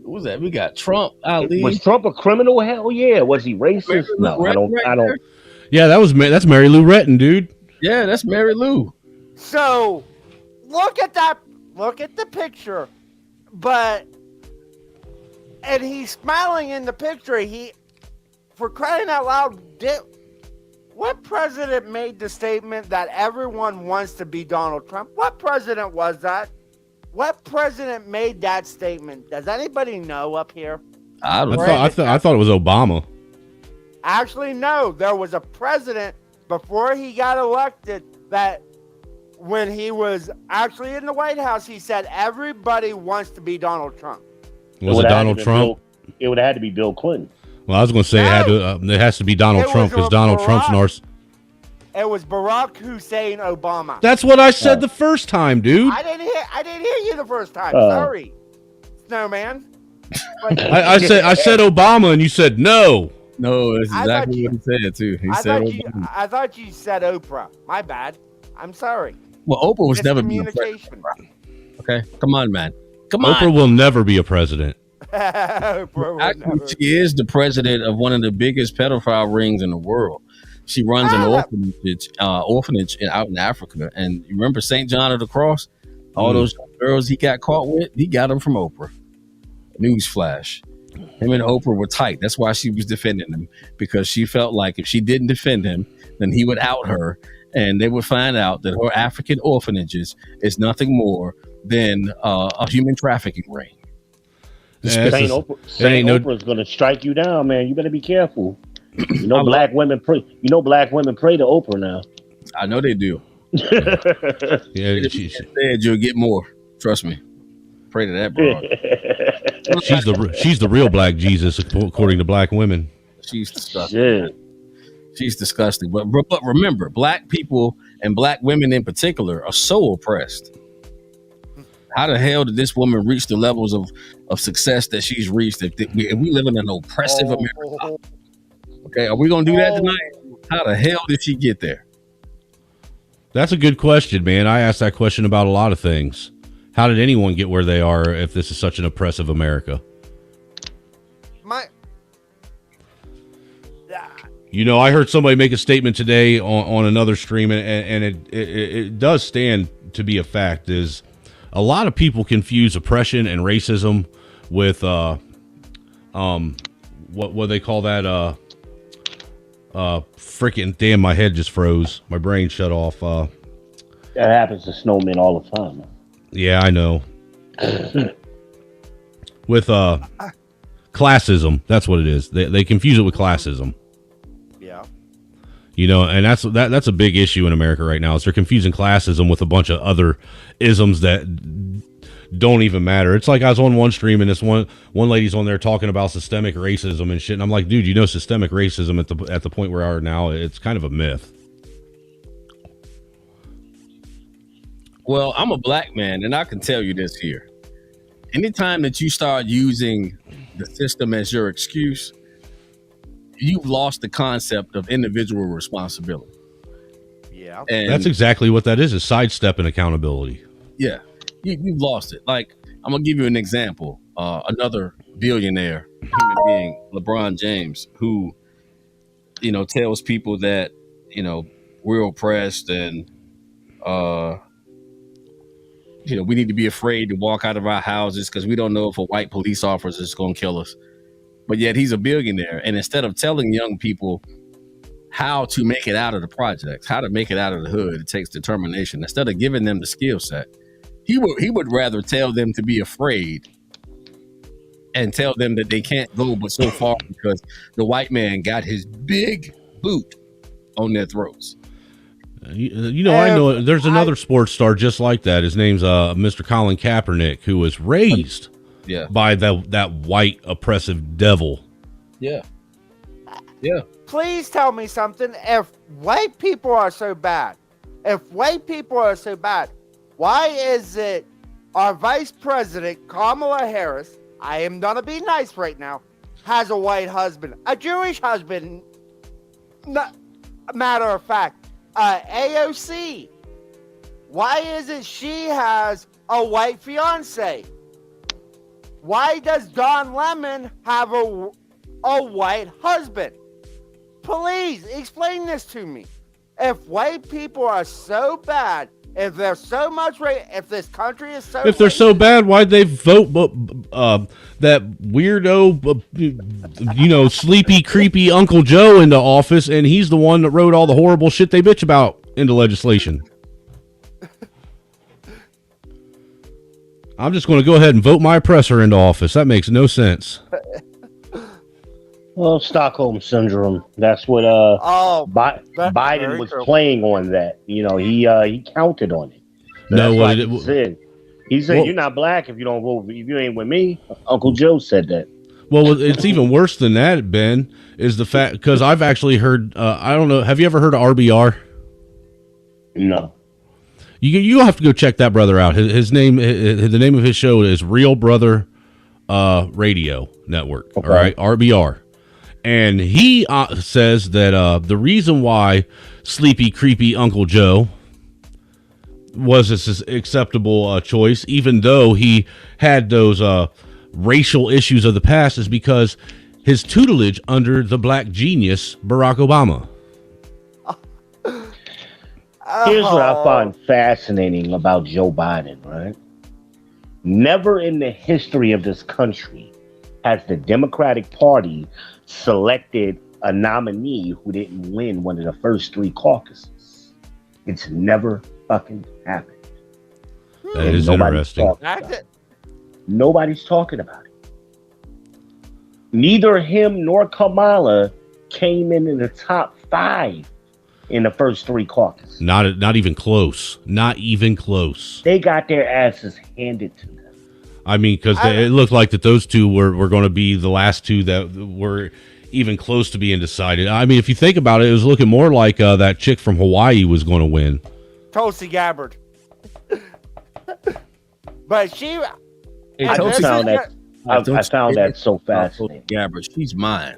What was that? We got Trump, Ali. Was Trump a criminal? Hell yeah. Was he racist? No, I don't. Yeah, that's Mary Lou Retton, dude. Yeah, that's Mary Lou. So, look at that. Look at the picture. And he's smiling in the picture. For crying out loud, what president made the statement that everyone wants to be Donald Trump? What president was that? What president made that statement? Does anybody know up here? I thought it was Obama. Actually, no. There was a president before he got elected that when he was actually in the White House, he said everybody wants to be Donald Trump. Was it Donald Trump? It would have had to be Bill Clinton. Well, I was going to say it has to be Donald Trump because Donald Trump's narcissist. It was Barack Hussein Obama. That's what I said the first time, dude. I didn't hear you the first time. Sorry, Snowman. I said Obama, and you said no. No, that's exactly what he said too. I thought you said Oprah. My bad. I'm sorry. Well, Oprah was never being a president. Okay, come on, man. Come on. Oprah will never be a president. Actually, she is the president of one of the biggest pedophile rings in the world. She runs an orphanage out in Africa. And you remember St. John of the Cross? All those girls he got caught with, he got them from Oprah. Newsflash. Him and Oprah were tight. That's why she was defending him, because she felt like if she didn't defend him, then he would out her, and they would find out that her African orphanages is nothing more than a human trafficking ring. Saint Oprah's going to strike you down, man. You better be careful. You know, black women pray. You know, black women pray to Oprah now. I know they do. Yeah, she said you'll get more. Trust me. Pray to that broad. she's the real black Jesus, according to black women. She's disgusting. Yeah. She's disgusting. But remember, black people and black women in particular are so oppressed. How the hell did this woman reach the levels of success that she's reached? If we live in an oppressive America. Okay, are we going to do that tonight? How the hell did she get there? That's a good question, man. I asked that question about a lot of things. How did anyone get where they are if this is such an oppressive America? You know, I heard somebody make a statement today on another stream, and it does stand to be a fact, is a lot of people confuse oppression and racism with what they call that freaking damn, my head just froze. My brain shut off. That happens to snowmen all the time. Yeah, I know. With classism, that's what it is. They confuse it with classism. Yeah. You know, and that's a big issue in America right now. Is they're confusing classism with a bunch of other isms that don't even matter. It's like I was on one stream and this one lady's on there talking about systemic racism and shit, and I'm like, dude, you know, systemic racism at the point where we are now, it's kind of a myth. Well, I'm a black man, and I can tell you this here. Anytime that you start using the system as your excuse, you've lost the concept of individual responsibility. Yeah. And that's exactly what that is sidestepping accountability. Yeah. You've lost it. Like, I'm going to give you an example. Another billionaire human being, LeBron James, who, you know, tells people that, you know, we're oppressed and, you know, we need to be afraid to walk out of our houses because we don't know if a white police officer is going to kill us. But yet he's a billionaire. And instead of telling young people how to make it out of the projects, how to make it out of the hood, it takes determination. Instead of giving them the skill set, he would rather tell them to be afraid and tell them that they can't go but so far because the white man got his big boot on their throats. You know, I know there's another sports star just like that. His name's Mr. Colin Kaepernick, who was raised by that white oppressive devil. Yeah. Yeah. Please tell me something. If white people are so bad, why is it our vice president, Kamala Harris, I am going to be nice right now, has a white husband, a Jewish husband, matter of fact, AOC. Why is it she has a white fiance? Why does Don Lemon have a white husband? Please explain this to me. If white people are so bad, if there's so much if this country is so If they're so bad, why'd they vote that weirdo, sleepy, creepy Uncle Joe into office, and he's the one that wrote all the horrible shit they bitch about into legislation? I'm just going to go ahead and vote my oppressor into office. That makes no sense. Well, Stockholm syndrome. That's what Biden was playing on. That he counted on it. No, what he said. He said, "You're not black if you don't vote. If you ain't with me." Uncle Joe said that. Well, it's even worse than that, Ben. Is the fact because I've actually heard. I don't know. Have you ever heard of RBR? No. You have to go check that brother out. The name of his show is Real Brother Radio Network. Okay. All right, RBR. And he says that the reason why sleepy, creepy Uncle Joe was this acceptable choice, even though he had those racial issues of the past, is because his tutelage under the black genius, Barack Obama. Here's what I find fascinating about Joe Biden, right? Never in the history of this country has the Democratic Party selected a nominee who didn't win one of the first 3 caucuses. It's never fucking happened. That is interesting. Nobody's talking about it. Neither him nor Kamala came in the top 5 in the first 3 caucuses. Not even close. Not even close. They got their asses handed to them. I mean, because it looked like that those two were going to be the last 2 that were even close to being decided. I mean, if you think about it, it was looking more like that chick from Hawaii was going to win. Tulsi Gabbard. But she... I found that so fascinating. Gabbard, she's mine.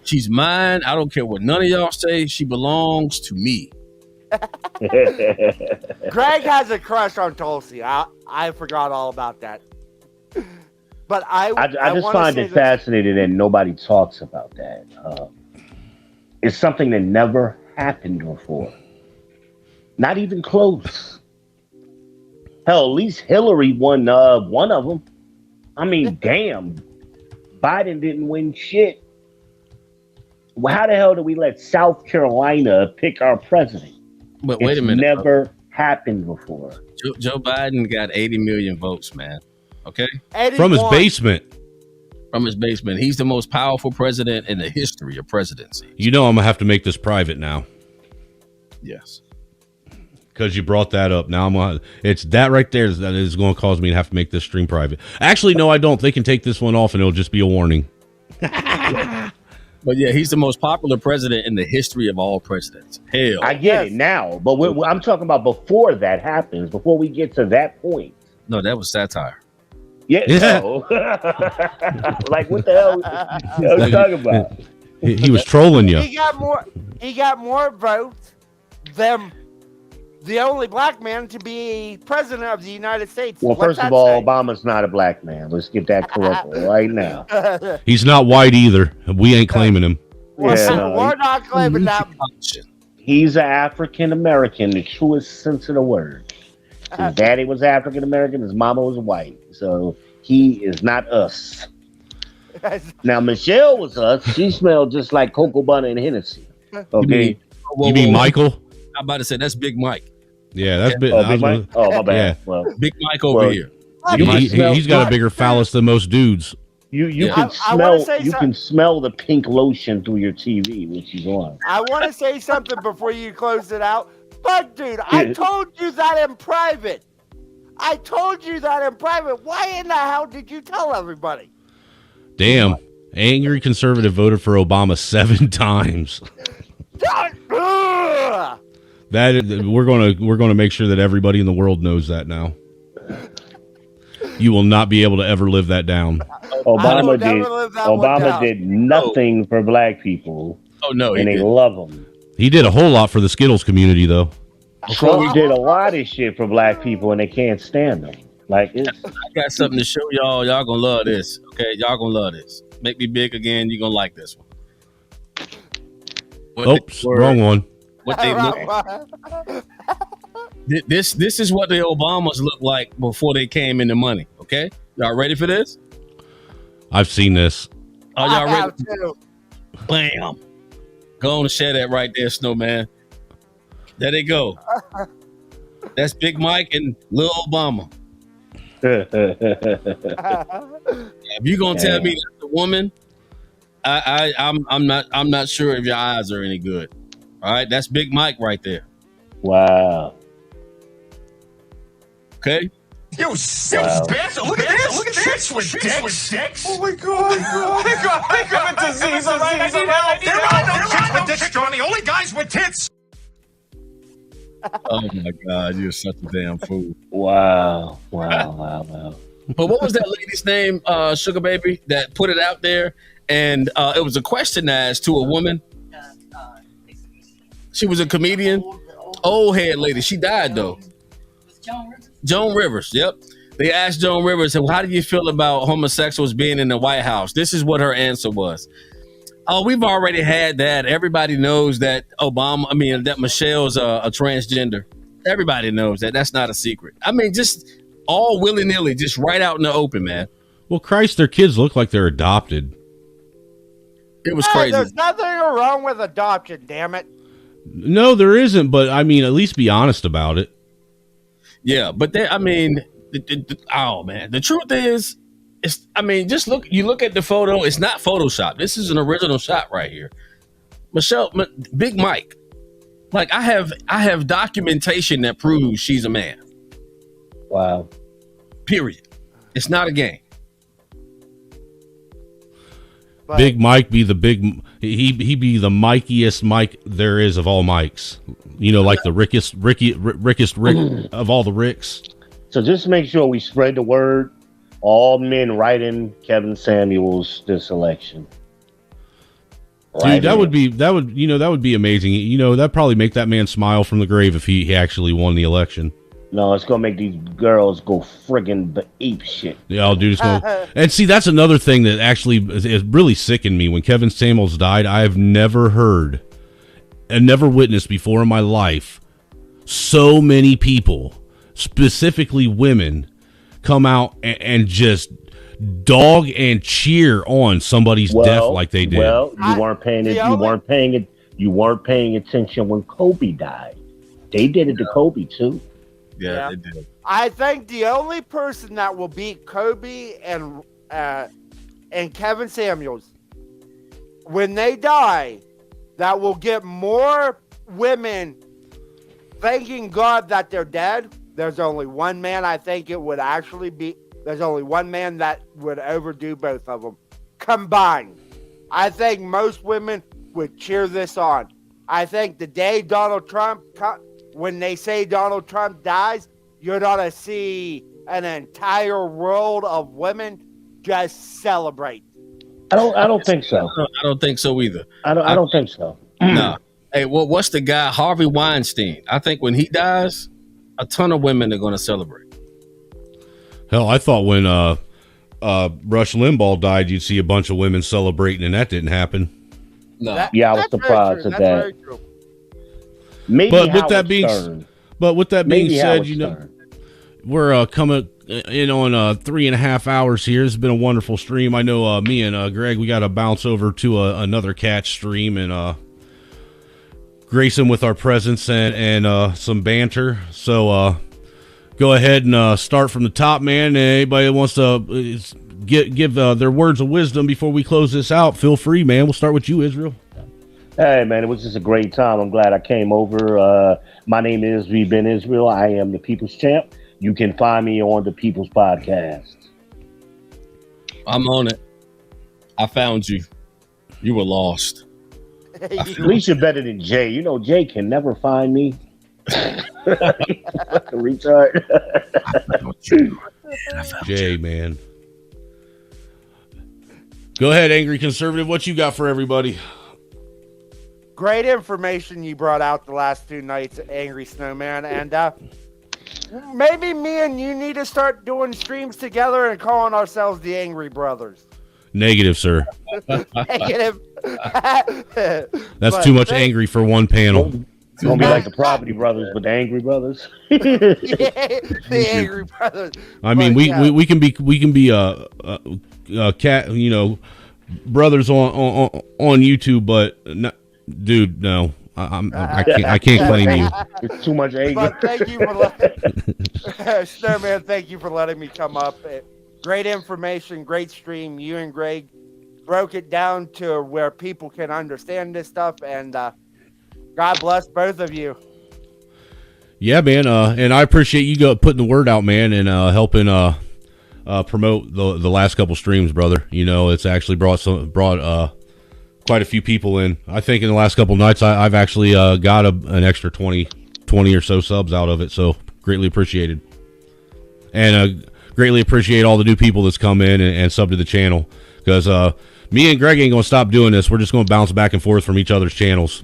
She's mine. I don't care what none of y'all say. She belongs to me. Greg has a crush on Tulsi. I forgot all about that. But I just find it fascinating that nobody talks about that. It's something that never happened before. Not even close. Hell, at least Hillary won one of them. I mean, damn. Biden didn't win shit. Well, how the hell do we let South Carolina pick our president? But wait a minute. Never happened before. Joe Biden got 80 million votes, man. Okay? 81. From his basement. From his basement. He's the most powerful president in the history of presidency. You know I'm going to have to make this private now. Yes. Because you brought that up. Now it's that right there that is going to cause me to have to make this stream private. Actually, no, I don't. They can take this one off and it'll just be a warning. But yeah, he's the most popular president in the history of all presidents. Hell. I get it now, but I'm talking about before that happens, before we get to that point. No, that was satire. Yeah. No. Like, what the hell are you talking about? He was trolling you. He got more votes than the only black man to be president of the United States. Well, first of all, Obama's not a black man. Let's get that correct right now. He's not white either. We ain't claiming him. We're not claiming that. He's an African American, the truest sense of the word. His daddy was African American. His mama was white. So he is not us. Now, Michelle was us. She smelled just like cocoa butter and Hennessy. Okay. You mean Michael? I'm about to say that's Big Mike. Yeah, that's Big Mike. Oh, my bad. Yeah. Well, Big Mike over here. He's got a bigger phallus than most dudes. You can smell the pink lotion through your TV when she's on. I want to say something before you close it out. But dude, I told you that in private. Why in the hell did you tell everybody? Damn. Angry conservative voted for Obama 7 times. We're gonna make sure that everybody in the world knows that now. You will not be able to ever live that down. Obama did nothing for black people. Oh no, and they love him. He did a whole lot for the Skittles community, though. Trump did a lot of shit for black people, and they can't stand him. Like, I got something to show y'all. Y'all gonna love this. Okay, y'all gonna love this. Make me big again. You're gonna like this one. Oops, wrong one. What they look. This is what the Obamas looked like before they came into money. Okay, y'all ready for this? I've seen this. Are y'all ready? Bam! Go on and share that right there, Snowman. There they go. That's Big Mike and Lil Obama. If you're gonna tell me that's a woman, I'm not sure if your eyes are any good. All right, that's Big Mike right there. Wow. Okay. You sick bitch! Look at this! Look at this! With dicks! Oh my god! I got a disease! There are no chicks with dicks, John. The only guys with tits. Oh my god, you're such a damn fool! Wow. But what was that lady's name, Sugar Baby, that put it out there? And it was a question asked to a woman. She was a comedian, old head lady. She died though. Joan Rivers, yep. They asked Joan Rivers, how do you feel about homosexuals being in the White House? This is what her answer was. Oh, we've already had that. Everybody knows that that Michelle's a transgender. Everybody knows that. That's not a secret. I mean, just all willy-nilly, just right out in the open, man. Well, Christ, their kids look like they're adopted. It was crazy. There's nothing wrong with adoption, damn it. No, there isn't, but I mean, at least be honest about it. Yeah, but oh man, the truth is, just look. You look at the photo; it's not Photoshop. This is an original shot right here. Big Mike. Like I have documentation that proves she's a man. Wow. Period. It's not a game. But Big Mike be the he be the mikiest Mike there is of all Mikes. You know, like the rickest Rick of all the Ricks. So just make sure we spread the word. All men writing Kevin Samuels this election. Dude, that would be amazing. You know, that'd probably make that man smile from the grave if he actually won the election. No, it's gonna make these girls go friggin' ape shit. Yeah, dude, it's gonna. And see, that's another thing that actually is really sickened me. When Kevin Samuels died, I have never heard and never witnessed before in my life so many people, specifically women, come out and just dog and cheer on somebody's death like they did. Well, you weren't paying attention when Kobe died. They did it to Kobe too. Yeah, they did. I think the only person that will beat Kobe and Kevin Samuels when they die, that will get more women thanking God that they're dead. There's only one man I think it would actually be. There's only one man that would overdo both of them combined. I think most women would cheer this on. I think the day Donald Trump, when they say Donald Trump dies, you're gonna see an entire world of women just celebrate. I don't think so. I don't think so either. I don't think so. No. Hey, what's the guy Harvey Weinstein? I think when he dies, a ton of women are gonna celebrate. Hell, I thought when Rush Limbaugh died, you'd see a bunch of women celebrating, and that didn't happen. No. I was surprised at that. Maybe but with that being said, you know, we're coming in on 3.5 hours here. It's been a wonderful stream. I know me and Greg, we got to bounce over to another catch stream and grace him with our presence and some banter. So go ahead and start from the top, man. Anybody that wants to give their words of wisdom before we close this out, feel free, man. We'll start with you, Israel. Hey, man, it was just a great time. I'm glad I came over. My name is Ben Israel. I am the People's Champ. You can find me on the People's Podcast. I'm on it. I found you. You were lost. At least you're better than Jay. You know, Jay can never find me. Fucking retard. Jay, man. Go ahead, Angry Conservative. What you got for everybody? Great information you brought out the last 2 nights, Angry Snowman. And maybe me and you need to start doing streams together and calling ourselves the Angry Brothers. Negative, sir. Negative. That's too much angry for one panel. It's gonna be like the Property Brothers, but the Angry Brothers. The Angry Brothers. I mean, But, we can be cat, you know, brothers on YouTube, but dude, no, I can't claim you. It's too much anger. But thank you for Snowman. Thank you for letting me come up. Great information, great stream. You and Greg broke it down to where people can understand this stuff, and God bless both of you. Yeah, man, and I appreciate you putting the word out, man, and helping promote the last couple streams, brother. You know, it's actually brought quite a few people in. I think in the last couple nights, I've actually got an extra 20 or so subs out of it, so greatly appreciated. And greatly appreciate all the new people that's come in and sub to the channel, because me and Greg ain't going to stop doing this. We're just going to bounce back and forth from each other's channels.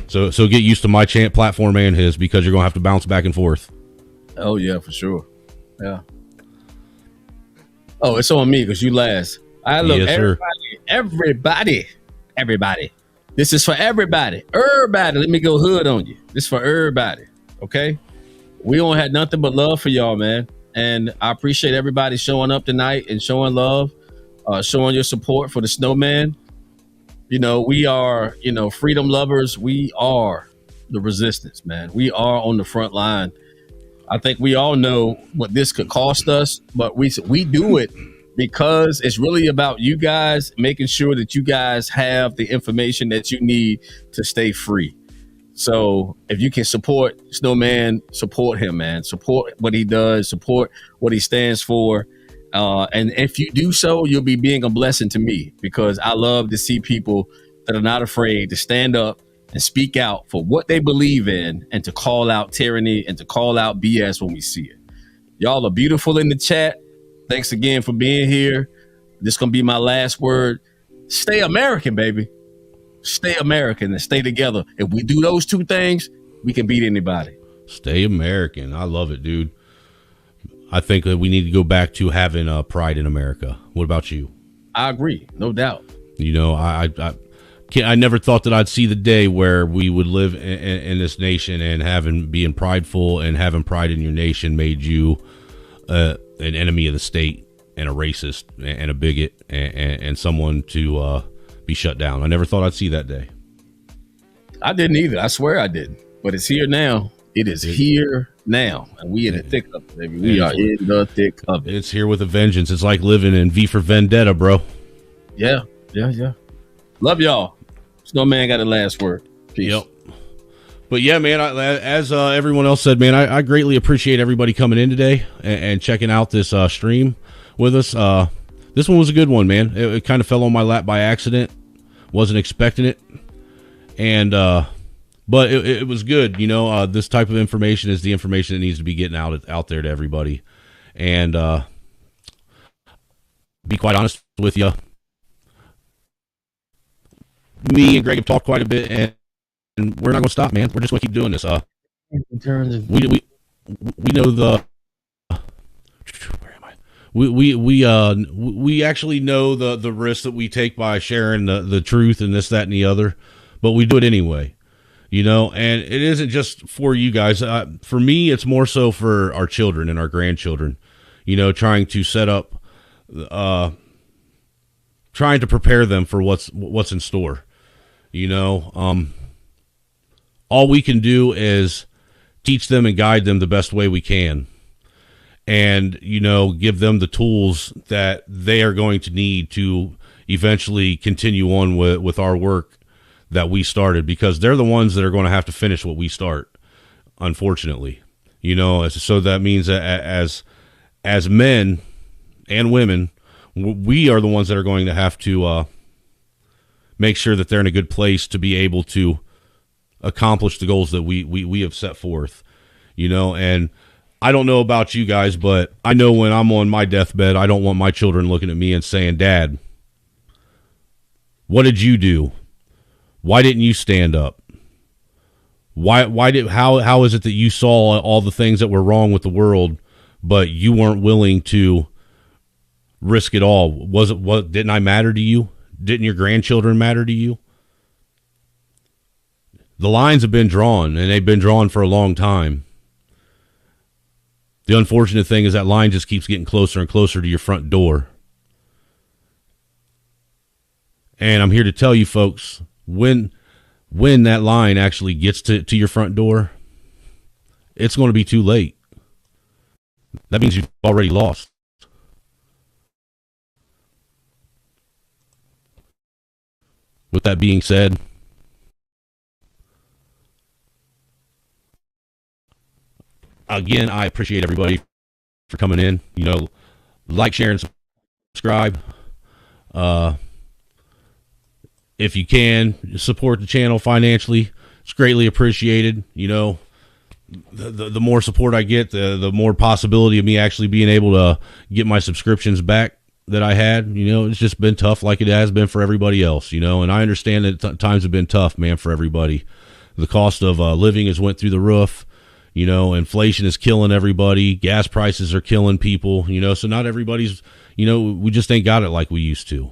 So get used to my platform and his, because you're going to have to bounce back and forth. Oh, yeah, for sure. Yeah. Oh, it's on me because you last. Look, yes, everybody. This is for everybody. Everybody. Let me go hood on you. This is for everybody. Okay? We don't have nothing but love for y'all, man. And I appreciate everybody showing up tonight and showing love, showing your support for the Snowman. You know, we are, freedom lovers. We are the resistance, man. We are on the front line. I think we all know what this could cost us, but we do it because it's really about you guys making sure that you guys have the information that you need to stay free. So if you can support Snowman, support him, man. Support what he does, support what he stands for. And if you do so, you'll be being a blessing to me, because I love to see people that are not afraid to stand up and speak out for what they believe in, and to call out tyranny and to call out BS when we see it. Y'all are beautiful in the chat. Thanks again for being here. This is going to be my last word. Stay American, baby. Stay American and stay together. If we do those two things, we can beat anybody. Stay American. I love it, dude. I think that we need to go back to having pride in America. What about you? I agree. No doubt. You know, I never thought that I'd see the day where we would live in this nation, and being prideful and having pride in your nation made you an enemy of the state and a racist and a bigot and someone to be shut down. I never thought I'd see that day. I didn't either. I swear I didn't. But it's here now. It is here now, and we in the thick of it, baby. We are in the thick of it. It's here with a vengeance. It's like living in V for Vendetta, bro. Yeah. Love y'all. Snowman got the last word. Peace. Yep. But yeah, man, as everyone else said, man, I greatly appreciate everybody coming in today and checking out this stream with us. This one was a good one, man. It kind of fell on my lap by accident. Wasn't expecting it. And but it was good. You know, this type of information is the information that needs to be getting out there to everybody. And be quite honest with you, me and Greg have talked quite a bit, and we're not going to stop, man. We're just going to keep doing this. We know the. Where am I? We actually know the risk that we take by sharing the truth and this, that, and the other, but we do it anyway. You know, and it isn't just for you guys. For me, it's more so for our children and our grandchildren. You know, trying to set up, trying to prepare them for what's in store. You know, all we can do is teach them and guide them the best way we can, and give them the tools that they are going to need to eventually continue on with our work that we started, because they're the ones that are going to have to finish what we start, unfortunately. So that means that as men and women, we are the ones that are going to have to make sure that they're in a good place to be able to accomplish the goals that we have set forth, you know. And I don't know about you guys, but I know when I'm on my deathbed, I don't want my children looking at me and saying, Dad, what did you do? Why didn't you stand up? How is it that you saw all the things that were wrong with the world, but you weren't willing to risk it all? Didn't I matter to you? Didn't your grandchildren matter to you? The lines have been drawn, and they've been drawn for a long time. The unfortunate thing is that line just keeps getting closer and closer to your front door. And I'm here to tell you folks, when that line actually gets to your front door, it's going to be too late. That means you've already lost. With that being said, again, I appreciate everybody for coming in. You know, like, share, and subscribe. If you can, support the channel financially. It's greatly appreciated. You know, the more support I get, the more possibility of me actually being able to get my subscriptions back that I had. You know, it's just been tough like it has been for everybody else, you know, and I understand that times have been tough, man, for everybody. The cost of living has went through the roof. You know, inflation is killing everybody. Gas prices are killing people, you know, so not everybody's, you know, we just ain't got it like we used to.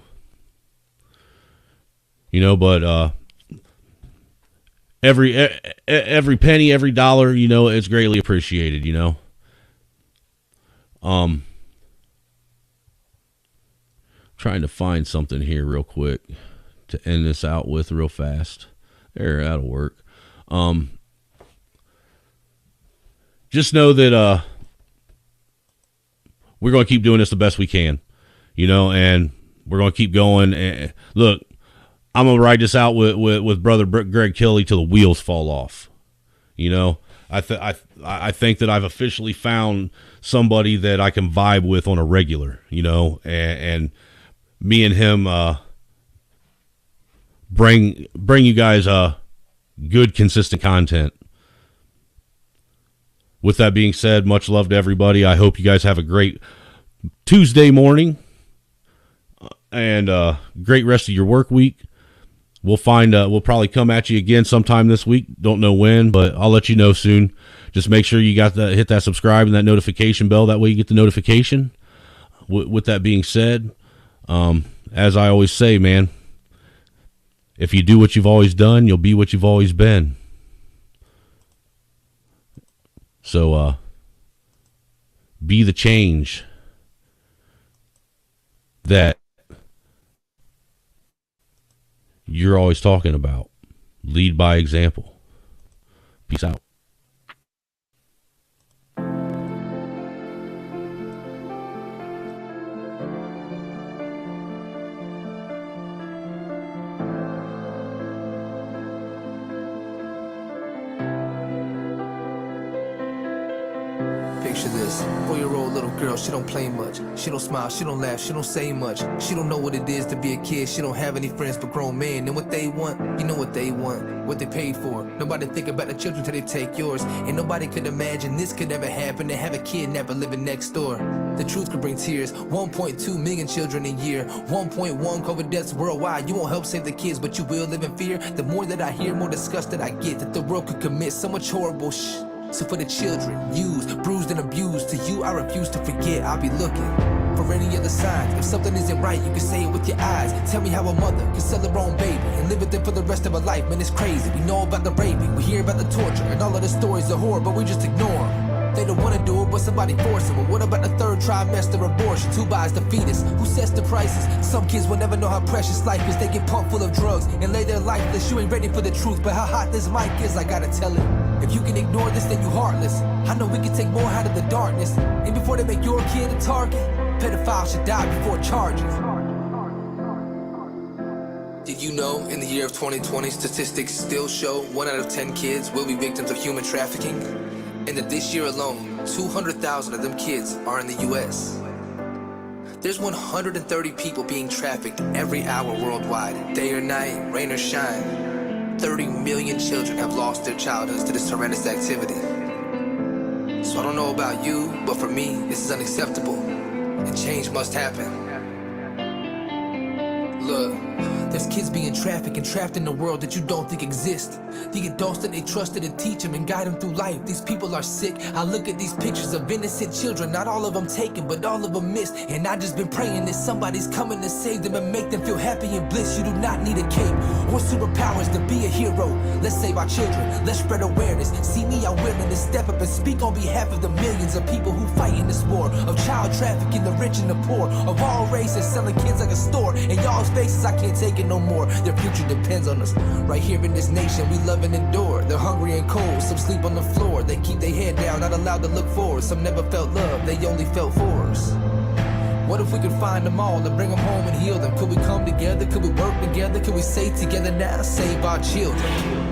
You know, but every penny, every dollar, you know, it's greatly appreciated, you know. Trying to find something here real quick to end this out with real fast. There, that'll work. Just know that we're going to keep doing this the best we can, you know, and we're going to keep going. And look, I'm going to ride this out with Brother Greg Kelly till the wheels fall off. You know, I think that I've officially found somebody that I can vibe with on a regular, you know, and me and him bring you guys good, consistent content. With that being said, much love to everybody. I hope you guys have a great Tuesday morning and great rest of your work week. We'll probably come at you again sometime this week. Don't know when, but I'll let you know soon. Just make sure you hit that subscribe and that notification bell. That way you get the notification. With that being said, as I always say, man, if you do what you've always done, you'll be what you've always been. So, be the change that you're always talking about. Lead by example. Peace out. Picture this, 4-year-old little girl, she don't play much. She don't smile, she don't laugh, she don't say much. She don't know what it is to be a kid. She don't have any friends but grown men. And what they want, you know what they want, what they paid for. Nobody think about the children till they take yours. And nobody could imagine this could ever happen, to have a kid never living next door. The truth could bring tears. 1.2 million children a year, 1.1 COVID deaths worldwide. You won't help save the kids, but you will live in fear. The more that I hear, more disgusted I get that the world could commit so much horrible shit. So for the children, used, bruised and abused, to you I refuse to forget. I'll be looking for any other signs. If something isn't right, you can say it with your eyes. Tell me how a mother can sell her own baby and live with it for the rest of her life. Man, it's crazy. We know about the raping, we hear about the torture, and all of the stories of horror, but we just ignore them. They don't want to do it, but somebody force them. But what about the third trimester abortions? Who buys the fetus? Who sets the prices? Some kids will never know how precious life is. They get pumped full of drugs and lay their lifeless. You ain't ready for the truth, but how hot this mic is, I gotta tell it. If you can ignore this, then you heartless. I know we can take more out of the darkness. And before they make your kid a target, pedophiles should die before charges. Did you know in the year of 2020, statistics still show 1 out of 10 kids will be victims of human trafficking? And that this year alone, 200,000 of them kids are in the US. There's 130 people being trafficked every hour worldwide, day or night, rain or shine. 30 million children have lost their childhoods to this horrendous activity. So I don't know about you, but for me, this is unacceptable, and change must happen. Look, there's kids being trafficked and trapped in a world that you don't think exists. The adults that they trusted to teach them and guide them through life, these people are sick. I look at these pictures of innocent children, not all of them taken, but all of them missed. And I just been praying that somebody's coming to save them and make them feel happy and bliss. You do not need a cape or superpowers to be a hero. Let's save our children, let's spread awareness. See me, I'm willing to step up and speak on behalf of the millions of people who fight in this war of child trafficking, the rich and the poor, of all races, selling kids like a store. In y'all's faces, I can't take it no more. Their future depends on us. Right here in this nation, we love and endure. They're hungry and cold, some sleep on the floor. They keep their head down, not allowed to look forward. Some never felt love, they only felt force. What if we could find them all and bring them home and heal them? Could we come together? Could we work together? Could we say together now, save our children?